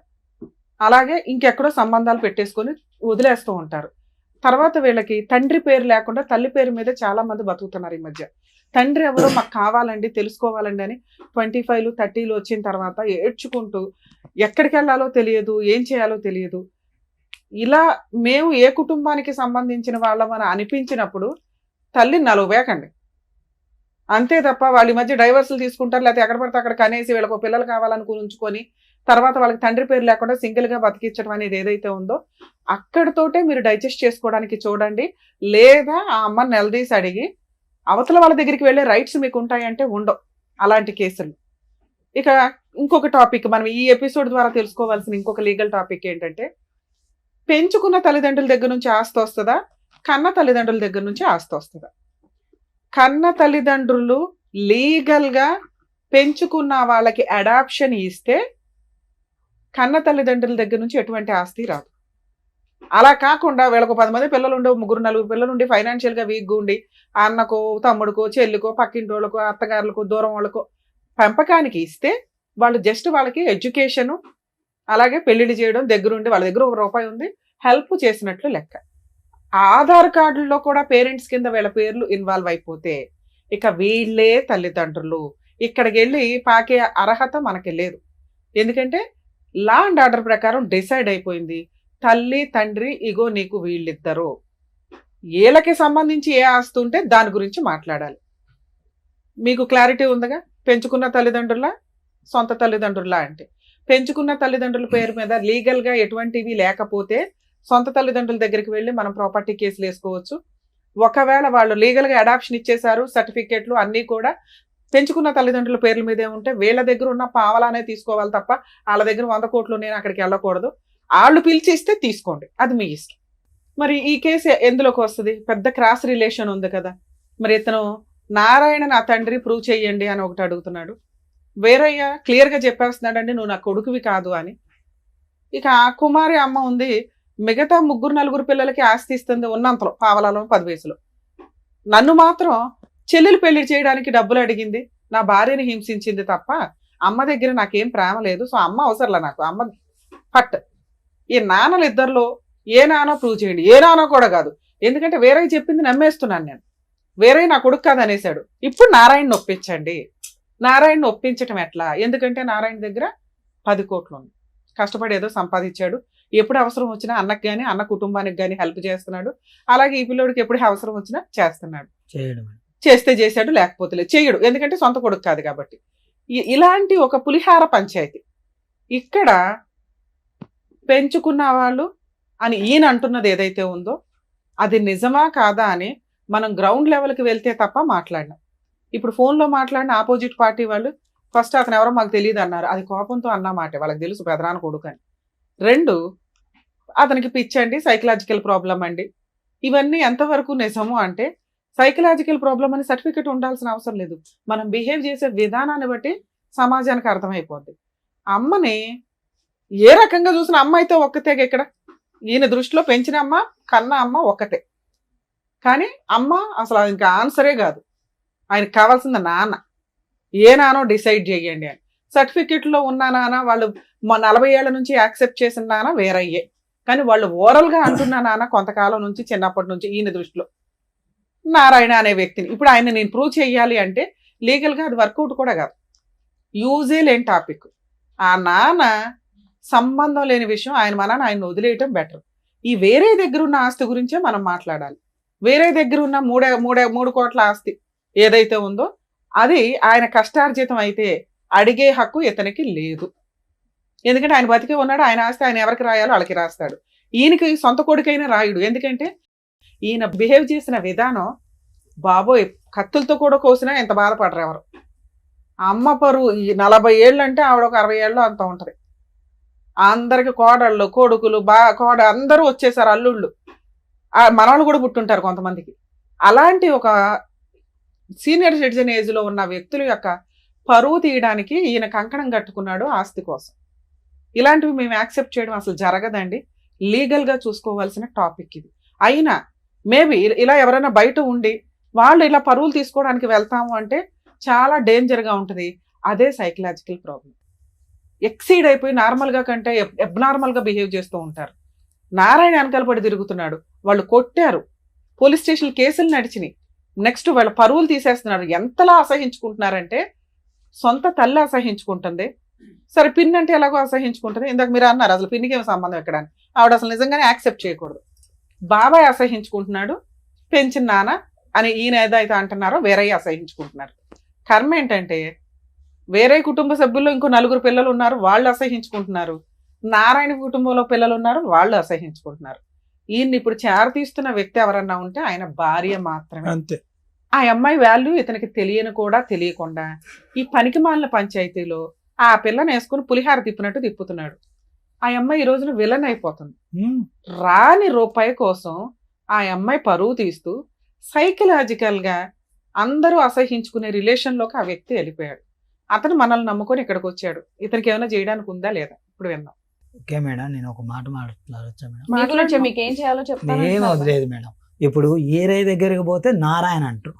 అలాగే ఇంకెక్కడో సంబంధాలు పెట్టేసుకొని వదిలేస్తూ ఉంటారు. తర్వాత వీళ్ళకి తండ్రి పేరు లేకుండా తల్లి పేరు మీద చాలా మంది బతుకుతున్నారు ఈ మధ్య. తండ్రి ఎవరో మాకు కావాలండి, తెలుసుకోవాలండి అని 25, 30 వచ్చిన తర్వాత ఏడ్చుకుంటూ ఎక్కడికి వెళ్ళాలో తెలియదు, ఏం చేయాలో తెలియదు. ఇలా మేము ఏ కుటుంబానికి సంబంధించిన వాళ్ళమని అనిపించినప్పుడు తల్లిని నలువేకండి. అంతే తప్ప వాళ్ళ మధ్య డైవర్సులు తీసుకుంటారు, లేకపోతే ఎక్కడ పడితే అక్కడ కనేసి వీళ్ళకు పిల్లలు కావాలనుకుని ఉంచుకొని తర్వాత వాళ్ళకి తండ్రి పేరు లేకుండా సింగిల్గా బతికించడం అనేది ఏదైతే ఉందో అక్కడితోటే మీరు డైజెస్ట్ చేసుకోవడానికి చూడండి. లేదా ఆ అమ్మని నిలదీసి అడిగి అవతల వాళ్ళ దగ్గరికి వెళ్ళే రైట్స్ మీకు ఉంటాయంటే ఉండవు అలాంటి కేసులు. ఇక ఇంకొక టాపిక్ మనం ఈ ఎపిసోడ్ ద్వారా తెలుసుకోవాల్సిన ఇంకొక లీగల్ టాపిక్ ఏంటంటే, పెంచుకున్న తల్లిదండ్రుల దగ్గర నుంచి ఆస్తి వస్తుందా, కన్న తల్లిదండ్రుల దగ్గర నుంచి ఆస్తి వస్తుందా? కన్న తల్లిదండ్రులు లీగల్గా పెంచుకున్న వాళ్ళకి అడాప్షన్ ఇస్తే కన్న తల్లిదండ్రుల దగ్గర నుంచి ఎటువంటి ఆస్తి రాదు. అలా కాకుండా వీళ్ళకు 10 మంది పిల్లలు ఉండి 3, 4 పిల్లలు ఉండి ఫైనాన్షియల్గా వీక్గా ఉండి అన్నకో తమ్ముడికో చెల్లికో పక్కింటి వాళ్ళకో అత్తగారులకో దూరం వాళ్ళకో పెంపకానికి ఇస్తే వాళ్ళు జస్ట్ వాళ్ళకి ఎడ్యుకేషను అలాగే పెళ్లిళ్ళు చేయడం దగ్గరుండి వాళ్ళ దగ్గర ₹1 ఉంది హెల్ప్ చేసినట్లు లెక్క. ఆధార్ కార్డుల్లో కూడా పేరెంట్స్ కింద వీళ్ళ పేర్లు ఇన్వాల్వ్ అయిపోతే ఇక వీళ్ళే తల్లిదండ్రులు. ఇక్కడికి వెళ్ళి పాకే అర్హత మనకి లేదు. ఎందుకంటే లా అండ్ ఆర్డర్ ప్రకారం డిసైడ్ అయిపోయింది, తల్లి తండ్రి ఇగో నీకు వీళ్ళిద్దరు, వీళ్ళకి సంబంధించి ఏ ఆస్తి ఉంటే దాని గురించి మాట్లాడాలి. మీకు క్లారిటీ ఉందిగా? పెంచుకున్న తల్లిదండ్రుల సొంత తల్లిదండ్రుల అంటే పెంచుకున్న తల్లిదండ్రుల పేరు మీద లీగల్గా ఎటువంటివి లేకపోతే సొంత తల్లిదండ్రుల దగ్గరికి వెళ్ళి మనం ప్రాపర్టీ కేసులు వేసుకోవచ్చు. ఒకవేళ వాళ్ళు లీగల్గా అడాప్షన్ ఇచ్చేశారు, సర్టిఫికేట్లు అన్నీ కూడా పెంచుకున్న తల్లిదండ్రుల పేర్ల మీదే ఉంటే వీళ్ళ దగ్గర ఉన్న పావలానే తీసుకోవాలి తప్ప వాళ్ళ దగ్గర 100 కోట్లు నేను అక్కడికి వెళ్ళకూడదు. వాళ్ళు పిలిచి ఇస్తే తీసుకోండి, అది మీ ఇష్టం. మరి ఈ కేసు ఎందులోకి వస్తుంది? పెద్ద క్రాస్ రిలేషన్ ఉంది కదా. మరి ఇతను నారాయణ నా తండ్రి ప్రూవ్ చెయ్యండి అని ఒకటి అడుగుతున్నాడు, వేరయ్య క్లియర్గా చెప్పేస్తున్నాడండి నువ్వు నా కొడుకువి కాదు అని. ఇక ఆ కుమారి అమ్మ ఉంది, మిగతా 3, 4 పిల్లలకి ఆస్తి ఇస్తుంది ఉన్నంతలో పావలాలో 10 వయసులో. నన్ను మాత్రం చెల్లెలు పెళ్లి చేయడానికి డబ్బులు అడిగింది, నా భార్యని హింసించింది తప్ప అమ్మ దగ్గర నాకేం ప్రేమ లేదు. సో అమ్మ అవసరంలా నాకు, అమ్మ ఫట్. ఈ నాన్నలు ఇద్దరిలో ఏ నాన్నో ప్రూవ్ చేయండి. ఏ నాన్నో కూడా కాదు, ఎందుకంటే వేరే చెప్పింది నమ్మేస్తున్నాను నేను. వేరే నా కొడుకు కాదు అనేసాడు. ఇప్పుడు నారాయణని ఒప్పించండి. నారాయణని ఒప్పించటం ఎట్లా? ఎందుకంటే నారాయణ దగ్గర 10 కోట్లు ఉంది, కష్టపడి ఏదో సంపాదించాడు. ఎప్పుడు అవసరం వచ్చినా అన్నకు కానీ అన్న కుటుంబానికి కానీ హెల్ప్ చేస్తున్నాడు. అలాగే ఈ పిల్లోడికి ఎప్పుడు అవసరం వచ్చినా చేస్తున్నాడు. చేస్తే చేశాడు, లేకపోతే లేదు, చేయడు, ఎందుకంటే సొంత కొడుకు కాదు కాబట్టి. ఇలాంటి ఒక పులిహార పంచాయతీ. ఇక్కడ పెంచుకున్న వాళ్ళు అని ఈయన అంటున్నది ఏదైతే ఉందో అది నిజమా కాదా అని మనం గ్రౌండ్ లెవెల్కి వెళ్తే తప్ప మాట్లాడినాం. ఇప్పుడు ఫోన్లో మాట్లాడిన ఆపోజిట్ పార్టీ వాళ్ళు ఫస్ట్ అతను ఎవరో మాకు తెలియదు అన్నారు, అది కోపంతో అన్నమాట, వాళ్ళకి తెలుసు పెదనాన్న కొడుకు అని. 2, అతనికి పిచ్చండి, సైకలాజికల్ ప్రాబ్లం అండి. ఇవన్నీ ఎంతవరకు నిజము అంటే సైకలాజికల్ ప్రాబ్లం అని సర్టిఫికెట్ ఉండాల్సిన అవసరం లేదు, మనం బిహేవ్ చేసే విధానాన్ని బట్టి సమాజానికి అర్థమైపోద్ది. అమ్మని ఏ రకంగా చూసిన అమ్మ అయితే ఒక్కతే. ఇక్కడ ఈయన దృష్టిలో పెంచిన అమ్మ కన్న అమ్మ ఒక్కతే, కానీ అమ్మ అసలు ఇంకా ఆన్సరే కాదు. ఆయనకు కావాల్సింది నాన్న. ఏ నానో డిసైడ్ చేయండి అని. సర్టిఫికెట్లో ఉన్న నాన్న వాళ్ళు 40 ఏళ్ల నుంచి యాక్సెప్ట్ చేసిన నాన్న వేరయ్యే, కానీ వాళ్ళు ఓరల్గా అంటున్న నాన్న కొంతకాలం నుంచి చిన్నప్పటి నుంచి ఈయన దృష్టిలో నారాయణ అనే వ్యక్తిని. ఇప్పుడు ఆయన నేను ప్రూవ్ చేయాలి అంటే లీగల్గా అది వర్కౌట్ కూడా కాదు, యూజే లేని టాపిక్. ఆ నాన్న సంబంధం లేని విషయం, ఆయన వదిలేయటం బెటర్. ఈ వేరే దగ్గర ఉన్న ఆస్తి గురించే మనం మాట్లాడాలి. వేరే దగ్గర ఉన్న 3 కోట్ల ఆస్తి ఏదైతే ఉందో అది ఆయన కష్టార్జితం అయితే అడిగే హక్కు ఇతనికి లేదు. ఎందుకంటే ఆయన బతికే ఉన్నాడు, ఆయన ఆస్తి ఆయన ఎవరికి రాయాలో వాళ్ళకి రాస్తాడు. ఈయనకి సొంత కొడుకైనా రాయుడు, ఎందుకంటే ఈయన బిహేవ్ చేసిన విధానం బాబోయ్ కత్తులతో కూడా కోసినా ఎంత బాధపడరు ఎవరు. అమ్మ పరు 40 ఏళ్ళు అంటే ఆవిడ ఒక 60 ఏళ్ళు అంత ఉంటుంది. అందరికి కోడళ్ళు కొడుకులు అందరూ వచ్చేసారు, అల్లుళ్ళు, మనవాళ్ళు కూడా పుట్టుంటారు కొంతమందికి. అలాంటి ఒక సీనియర్ సిటిజన్ ఏజ్లో ఉన్న వ్యక్తుల యొక్క పరువు తీయడానికి ఈయన కంకణం కట్టుకున్నాడు ఆస్తి కోసం. ఇలాంటివి మేము యాక్సెప్ట్ చేయడం అసలు జరగదండి. లీగల్గా చూసుకోవాల్సిన టాపిక్ ఇది. అయినా మేబీ ఇలా ఎవరైనా బయట ఉండి వాళ్ళు ఇలా పరువులు తీసుకోవడానికి వెళ్తాము అంటే చాలా డేంజర్గా ఉంటుంది. అదే సైకలాజికల్ ప్రాబ్లం. ఎక్సీడ్ అయిపోయి నార్మల్గా కంటే అబ్నార్మల్గా బిహేవ్ చేస్తూ ఉంటారు. నారాయణ వెనకాల పడి తిరుగుతున్నాడు, వాళ్ళు కొట్టారు, పోలీస్ స్టేషన్ కేసులు నడిచినాయి, నెక్స్ట్ వాళ్ళ పరువులు తీసేస్తున్నారు. ఎంతలా అసహించుకుంటున్నారంటే సొంత తల్లి అసహించుకుంటుంది, సరే పిన్ అంటే ఎలాగో అసహించుకుంటుంది. ఇందాక మీరు అన్నారు అసలు పిన్నికి ఏం సంబంధం ఎక్కడ అని. ఆవిడ అసలు నిజంగానే యాక్సెప్ట్ చేయకూడదు. బాబాయ్ అసహించుకుంటున్నాడు, పెంచిన నాన్న అని ఈయన ఏదైతే అంటున్నారో వేరయ్య అసహించుకుంటున్నారు. కర్మ ఏంటంటే వేరే కుటుంబ సభ్యుల్లో ఇంకో 4 పిల్లలు ఉన్నారు, వాళ్ళు అసహించుకుంటున్నారు. నారాయణ కుటుంబంలో పిల్లలు ఉన్నారు, వాళ్ళు అసహించుకుంటున్నారు. ఈయన్ని ఇప్పుడు చేరతీస్తున్న వ్యక్తి ఎవరన్నా ఉంటే ఆయన భార్య మాత్రమే. అంతే. ఆ అమ్మాయి వాల్యూ ఇతనికి తెలియని కూడా తెలియకుండా ఈ పనికిమాలిన పంచాయతీలో ఆ పిల్లని వేసుకుని పులిహార తిప్పినట్టు తిప్పుతున్నాడు. ఆ అమ్మాయి ఈ రోజున విలన్ అయిపోతుంది. రాని రూపాయి కోసం ఆ అమ్మాయి పరువు తీస్తూ సైకలాజికల్ గా అందరూ అసహించుకునే రిలేషన్ లోకి ఆ వ్యక్తి వెళ్ళిపోయాడు. అతను మనల్ని నమ్ముకొని ఇక్కడికి వచ్చాడు. ఇతనికి ఏమైనా చేయడానికి ఉందా లేదా ఇప్పుడు విన్నాం. ఓకే మేడం, నేను ఒక మాట మాట్లాడొచ్చా మేడం? మాట్లాడొచ్చా? మీకు ఏం చేయాలో చెప్తాను. ఏం వదిలేదు మేడం. ఇప్పుడు ఏరై దగ్గరికి పోతే నారాయణ అంటారు.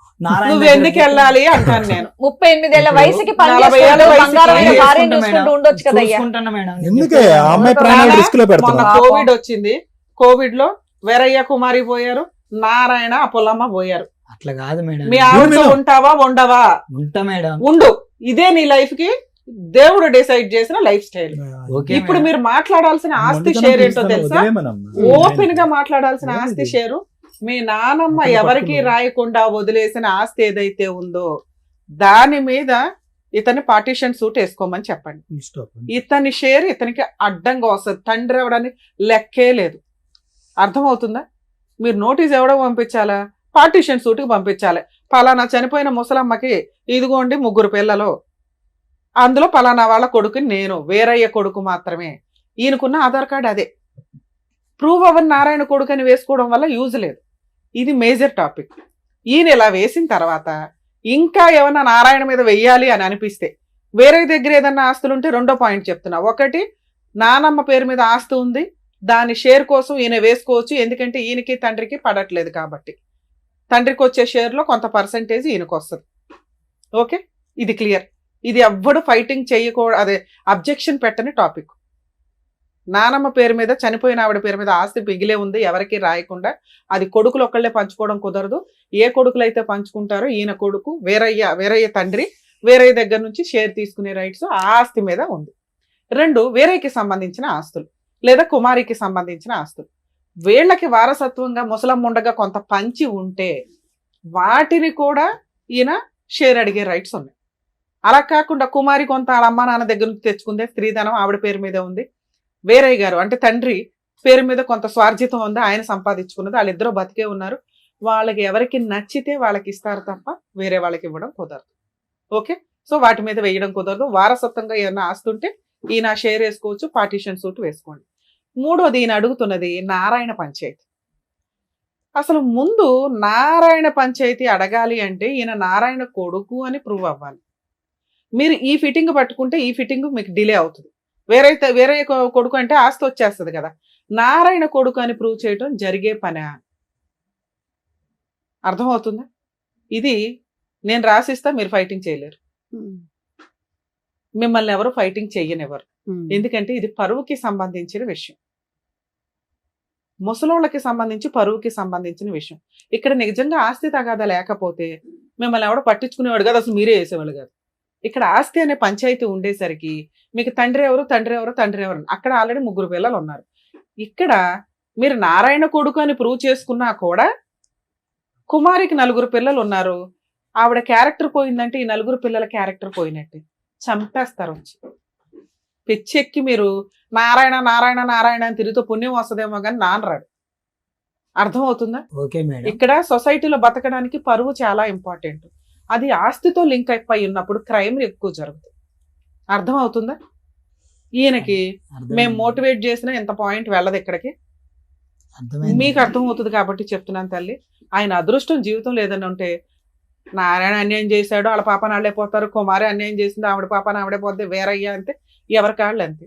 నువ్వు ఎందుకు వెళ్ళాలి అంటాను నేను. 38 ఏళ్ల వయసుకి 40 ఏళ్ల వయసుకి బంగారమైన భార్యను చూసుకుంటూ ఉండొచ్చు కదయ్యా. చూసుకుంటున్నా మేడం. ఎందుకే ఆ అమ్మాయి ప్రాణాలు రిస్క్ లో మొన్న పెడుతున్నా? కోవిడ్ వచ్చింది, కోవిడ్ లో వీరయ్య కుమారి పోయారు, నారాయణ అప్పులమ్మ పోయారు. అట్లా కాదు మేడం. మీ ఆవిడతో ఉంటావా ఉండవా? ఉంటా మేడం. ఉండు. ఇదే నీ లైఫ్ కి దేవుడు డిసైడ్ చేసిన లైఫ్ స్టైల్. ఓకే ఇప్పుడు మేడం. మీరు మాట్లాడాల్సిన ఆస్తి షేర్ ఏంటో తెలుసా? ఓపెన్ గా మాట్లాడాల్సిన ఆస్తి షేరు మీ నానమ్మ ఎవరికి రాయకుండా వదిలేసిన ఆస్తి ఏదైతే ఉందో దాని మీద ఇతని పార్టీషన్ సూట్ వేసుకోమని చెప్పండి. ఇతని షేర్ ఇతనికి అడ్డంగా వస్తుంది. తండ్రి ఎవడని లెక్కే లేదు. అర్థమవుతుందా? మీరు నోటీస్ ఎవడో పంపించాలా? పార్టీషన్ సూట్కి పంపించాలి. పలానా చనిపోయిన ముసలమ్మకి ఇదిగోండి 3 పిల్లలు, అందులో పలానా వాళ్ళ కొడుకుని నేను, వేరయ్య కొడుకు మాత్రమే. ఈయనకున్న ఆధార్ కార్డు అదే. ప్రూవ్ అవ్వని నారాయణ కొడుకు అని వేసుకోవడం వల్ల యూజ్ లేదు. ఇది మేజర్ టాపిక్. ఈయన ఇలా వేసిన తర్వాత ఇంకా ఏమన్నా నారాయణ మీద వెయ్యాలి అని అనిపిస్తే వేరే దగ్గర ఏదన్నా ఆస్తులు ఉంటే రెండో పాయింట్ చెప్తున్నా. ఒకటి, నానమ్మ పేరు మీద ఆస్తి ఉంది, దాని షేర్ కోసం ఈయన వేసుకోవచ్చు. ఎందుకంటే ఈయనకి తండ్రికి పడట్లేదు కాబట్టి తండ్రికి వచ్చే షేర్లో కొంత పర్సంటేజ్ ఈయనకు వస్తుంది. ఓకే, ఇది క్లియర్. ఇది ఎవ్వడు ఫైటింగ్ చేయకూడదు, అదే అబ్జెక్షన్ పెట్టని టాపిక్. నానమ్మ పేరు మీద చనిపోయిన ఆవిడ పేరు మీద ఆస్తి మిగిలే ఉంది, ఎవరికి రాయకుండా. అది కొడుకులు ఒక్కళ్ళే పంచుకోవడం కుదరదు. ఏ కొడుకులు అయితే పంచుకుంటారో ఈయన కొడుకు వేరయ్య తండ్రి వేరయ్య దగ్గర నుంచి షేర్ తీసుకునే రైట్స్ ఆ ఆస్తి మీద ఉంది. 2, వేరయ్యకి సంబంధించిన ఆస్తులు లేదా కుమారికి సంబంధించిన ఆస్తులు. వీళ్ళకి వారసత్వంగా ముసలమ్మ ఉండగా కొంత పంచి ఉంటే వాటిని కూడా ఈయన షేర్ అడిగే రైట్స్ ఉన్నాయి. అలా కాకుండా కుమారి కొంత వాళ్ళ అమ్మ నాన్న దగ్గర నుంచి తెచ్చుకుందే, స్త్రీధనం ఆవిడ పేరు మీద ఉంది. వేరయ్య గారు అంటే తండ్రి పేరు మీద కొంత స్వార్జితం ఉంది, ఆయన సంపాదించుకున్నది. వాళ్ళిద్దరూ బతికే ఉన్నారు. వాళ్ళకి ఎవరికి నచ్చితే వాళ్ళకి ఇస్తారు తప్ప వేరే వాళ్ళకి ఇవ్వడం కుదరదు. ఓకే, సో వాటి మీద వేయడం కుదరదు. వారసత్వంగా ఏమైనా ఆస్తుంటే ఈయన షేర్ వేసుకోవచ్చు, పార్టీషన్ సూట్ వేసుకోండి. 3వది, ఈయన అడుగుతున్నది నారాయణ పంచాయతీ. అసలు ముందు నారాయణ పంచాయతీ అడగాలి అంటే ఈయన నారాయణ కొడుకు అని ప్రూవ్ అవ్వాలి. మీరు ఈ ఫిట్టింగ్ పట్టుకుంటే ఈ ఫిట్టింగ్ మీకు డిలే అవుతుంది. వేరే కొడుకు అంటే ఆస్తి వచ్చేస్తుంది కదా. నారాయణ కొడుకు అని ప్రూవ్ చేయడం జరిగే పని. అర్థమవుతుందా? ఇది నేను రాసిస్తా, మీరు ఫైటింగ్ చేయలేరు. మిమ్మల్ని ఎవరు ఫైటింగ్ చెయ్యనివ్వరు. ఎందుకంటే ఇది పరువుకి సంబంధించిన విషయం, ముసలోళ్ళకి సంబంధించి పరువుకి సంబంధించిన విషయం. ఇక్కడ నిజంగా ఆస్తి తగాదా లేకపోతే మిమ్మల్ని ఎవడో పట్టించుకునేవాడు కాదు, అసలు మీరే వేసేవాళ్ళు కాదు. ఇక్కడ ఆస్తి అనే పంచాయతీ ఉండేసరికి మీకు తండ్రి ఎవరు అక్కడ ఆల్రెడీ 3 పిల్లలు ఉన్నారు. ఇక్కడ మీరు నారాయణ కొడుకు అని ప్రూవ్ చేసుకున్నా కూడా కుమారికి 4 పిల్లలు ఉన్నారు. ఆవిడ క్యారెక్టర్ పోయిందంటే ఈ 4 పిల్లల క్యారెక్టర్ పోయినట్టే. చంపేస్తారు వచ్చి. పిచ్చెక్కి మీరు నారాయణ నారాయణ నారాయణ అని తిరిగితే పుణ్యం వస్తుందేమో కానీ నానరాడు. అర్థమవుతుందా? Okay madam. ఇక్కడ సొసైటీలో బతకడానికి పరువు చాలా ఇంపార్టెంట్. అది ఆస్తితో లింక్ అయిపోయి ఉన్నప్పుడు క్రైమ్ ఎక్కువ జరుగుతుంది. అర్థమవుతుందా? ఈయనకి మేము మోటివేట్ చేసినా ఎంత పాయింట్ వెళ్ళదు ఇక్కడికి. మీకు అర్థమవుతుంది కాబట్టి చెప్తున్నాను తల్లి. ఆయన అదృష్టం జీవితం లేదని ఉంటే నారాయణ అన్యాయం చేశాడు, వాళ్ళ పాప నాళ్ళే పోతారు, కుమారి అన్యాయం చేసింది, ఆవిడ పాప ఆవిడే పోతే, వేరయ్యా అంతే, ఎవరి కాళ్ళు అంతే.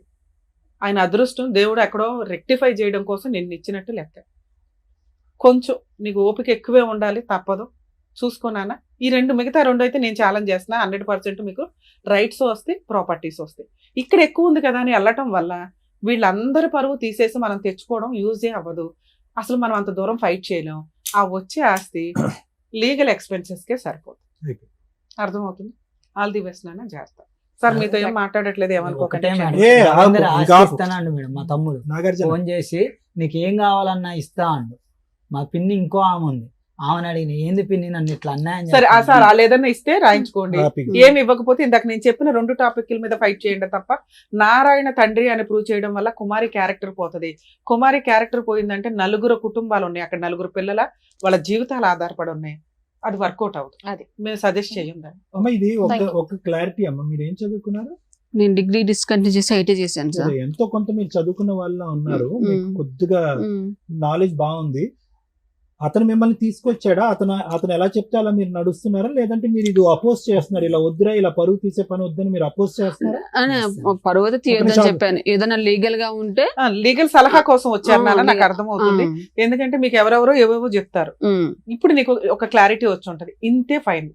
ఆయన అదృష్టం దేవుడు ఎక్కడో రెక్టిఫై చేయడం కోసం నిన్ను ఇచ్చినట్టు లెక్క. కొంచెం నీకు ఓపిక ఎక్కువే ఉండాలి, తప్పదు, చూసుకున్నానా. ఈ మిగతా రెండు అయితే నేను ఛాలెంజ్ చేస్తున్నా. 100% మీకు రైట్స్ వస్తాయి, ప్రాపర్టీస్ వస్తాయి. ఇక్కడ ఎక్కువ ఉంది కదా అని వెళ్ళటం వల్ల వీళ్ళందరి పరువు తీసేసి మనం తెచ్చుకోవడం యూజే అవ్వదు. అసలు మనం అంత దూరం ఫైట్ చేయలేం. ఆ వచ్చే ఆస్తి లీగల్ ఎక్స్పెన్సెస్కే సరిపోతుంది. అర్థమవుతుంది. ఆల్ ది బెస్ట్ నాన్న, చేస్తా. సార్ మీతో ఏం మాట్లాడట్లేదు, ఒకటే ఏమనుకోకండి. మేడం, ఆగు, అందరూ ఇంకా ఆస్తి ఆపు. ఇస్తానండి మేడం. మా తమ్ముడు నాగార్జున ఫోన్ చేసి నీకు ఏం కావాలన్నా ఇస్తా అండు. మా పిన్ని ఇంకో ఆమె ఉంది, ఆమెను అడిగిన ఏంది పిన్ని నన్ను ఇట్లా అన్యాయం సరే చేస్తుంది? సార్ వాళ్ళు ఏదన్నా ఇస్తే రాయించుకోండి. హ్యాపీ. ఏమి ఇవ్వకపోతే ఇందాక నేను చెప్పిన 2 టాపిక్ల మీద ఫైట్ చేయండి తప్ప నారాయణ తండ్రి అని ప్రూవ్ చేయడం వల్ల కుమారి క్యారెక్టర్ పోతుంది. కుమారి క్యారెక్టర్ పోయిందంటే 4 కుటుంబాలు ఉన్నాయి అక్కడ, 4 పిల్లల వాళ్ళ జీవితాలు ఆధారపడి ఉన్నాయి. అది వర్కౌట్ అవుతుంది. అది మేము సజెస్ట్ చేయండి. అమ్మ ఇది Thank you. ఒక క్లారిటీ అమ్మ, మీరు ఏం చదువుకున్నారు? నేను డిగ్రీ డిస్కంటిన్యూ చేసి ఐటీ చేశాను సార్. అదే, ఎంతో కొంత మీరు చదువుకున్న వాళ్ళ ఉన్నారు, మీకు కొద్దిగా నాలెడ్జ్ బాగుంది. అతను మిమ్మల్ని తీసుకొచ్చాడా? అతను ఎలా చెప్తే అలా మీరు నడుస్తున్నారా, లేదంటే మీరు ఇది అపోజ్ చేస్తున్నారు? ఇలా వద్దురా, ఇలా పరువు తీసే పని వద్దని మీరు అపోజ్ చేస్తున్నారా? అని పరువు అయితే తీయొద్దని చెప్పాను. ఏదైనా లీగల్ గా ఉంటే లీగల్ సలహా కోసం వచ్చారు నాన్న, నాకు అర్థమవుతుంది. ఎందుకంటే మీకు ఎవరెవరో ఏవేవో చెప్తారు. ఇప్పుడు నీకు ఒక క్లారిటీ వచ్చి ఉంటది, ఇంతే ఫైన్.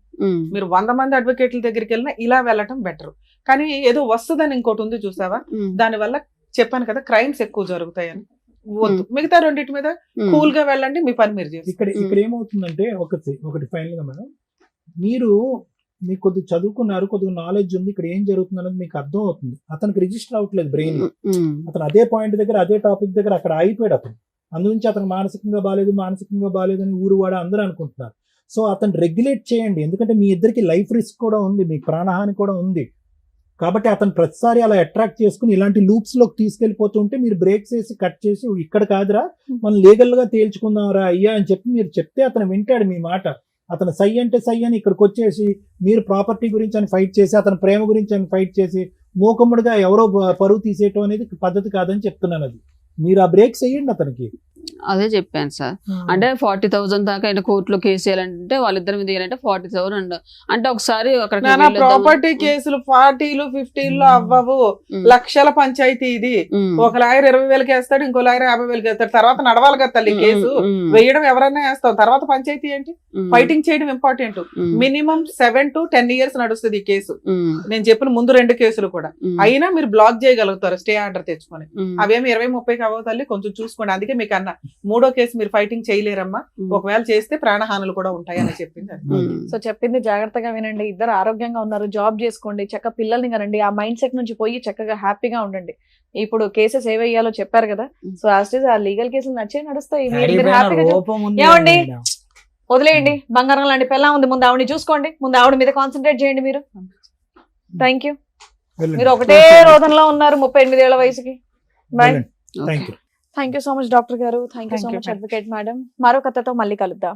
మీరు 100 మంది అడ్వకేట్ల దగ్గరికి వెళ్ళినా ఇలా వెళ్ళటం బెటర్. కానీ ఏదో వస్తుందని ఇంకోటి ఉంది చూసావా, దానివల్ల చెప్పాను కదా క్రైమ్స్ ఎక్కువ జరుగుతాయని. వద్దు, మిగతా రెండింటి మీద కూల్ గా వెళ్ళండి, మీ పని మీరు చేసి. ఇక్కడ ఏమవుతుందంటే ఒకటి ఫైనల్ గా మేడం, మీరు కొద్దిగా చదువుకున్నారు, కొద్దిగా నాలెడ్జ్ ఉంది, ఇక్కడ ఏం జరుగుతుంది అనేది మీకు అర్థం అవుతుంది. అతనికి రిజిస్టర్ అవ్వట్లేదు బ్రెయిన్. అతను అదే పాయింట్ దగ్గర, అదే టాపిక్ దగ్గర అక్కడ ఆగిపోయాడు అతను. అందునుంచి అతను మానసికంగా బాగాలేదు అని ఊరు వాడ అందరూ అనుకుంటున్నారు. సో అతను రెగ్యులేట్ చేయండి, ఎందుకంటే మీ ఇద్దరికి లైఫ్ రిస్క్ కూడా ఉంది, మీకు ప్రాణహాని కూడా ఉంది. కాబట్టి అతను ప్రతిసారి అలా అట్రాక్ట్ చేసుకుని ఇలాంటి లూప్స్ లోకి తీసుకెళ్లిపోతుంటే మీరు బ్రేక్స్ వేసి కట్ చేసి ఇక్కడ కాదురా మనం లీగల్ గా తేల్చుకుందాంరా అయ్యా అని చెప్పి మీరు చెప్తే అతను వింటాడు మీ మాట. అతను సై అంటే సై అని ఇక్కడికి వచ్చేసి మీరు ప్రాపర్టీ గురించి అని ఫైట్ చేసి, అతని ప్రేమ గురించి అని ఫైట్ చేసి మూకమ్ముడిగా ఎవరో పరువు తీసేయటం అనేది పద్ధతి కాదని చెప్తున్నాను. అది మీరు ఆ బ్రేక్స్ వేయండి అతనికి. అదే చెప్పాను సార్. అంటే 40,000 దాకా ఆయన కోర్టులో కేసు వేయాలంటే వాళ్ళిద్దరి మీద వేయాలంటే 40,000 అంటే ఒకసారి ప్రాపర్టీ కేసులు 40లు 50లు అవ్వవు, లక్షల పంచాయతీ ఇది. ఒక లాయర్ 20,000 వేస్తాడు, ఇంకో లాయర్ 50,000 వేస్తాడు. తర్వాత నడవాలి కదా తల్లి కేసు. వేయడం ఎవరైనా వేస్తాం, తర్వాత పంచాయతీ ఏంటి, ఫైటింగ్ చేయడం ఇంపార్టెంట్. మినిమం 7 to 10 years నడుస్తుంది ఈ కేసు. నేను చెప్పిన ముందు 2 కేసులు కూడా. అయినా మీరు బ్లాక్ చేయగలుగుతారు స్టే ఆర్డర్ తెచ్చుకొని. అవేమి 20-30 అవ్వవు తల్లి, కొంచెం చూసుకోండి. అందుకే మీకు అన్న 3వ కేసు మీరు ఫైటింగ్ చేయలేరమ్మా, ఒకవేళ చేస్తే ప్రాణహానులు కూడా ఉంటాయి అని చెప్పింది. సో చెప్పింది జాగ్రత్తగా వినండి. ఇద్దరు ఆరోగ్యంగా ఉన్నారు, జాబ్ చేసుకోండి, చక్కగా పిల్లల్ని కనండి. ఆ మైండ్ సెట్ నుంచి పోయి చక్కగా హ్యాపీగా ఉండండి. ఇప్పుడు కేసెస్ ఏవయ్యాలో చెప్పారు కదా, సో ఆ లీగల్ కేసులు నచ్చే నడుస్తాయి. ఏమండి వదిలేయండి, బంగారం లాంటి పిల్ల ఉంది, ముందు ఆవిడని చూసుకోండి, ముందు ఆవిడ మీద కాన్సన్ట్రేట్ చేయండి మీరు. Thank you. మీరు ఒకటే రోజంలో ఉన్నారు 38 ఏళ్ల వయసుకి. Bye. Thank you so much doctor గారు. Thank you so much advocate madam. మరో కథతో మళ్ళీ కలుద్దాం.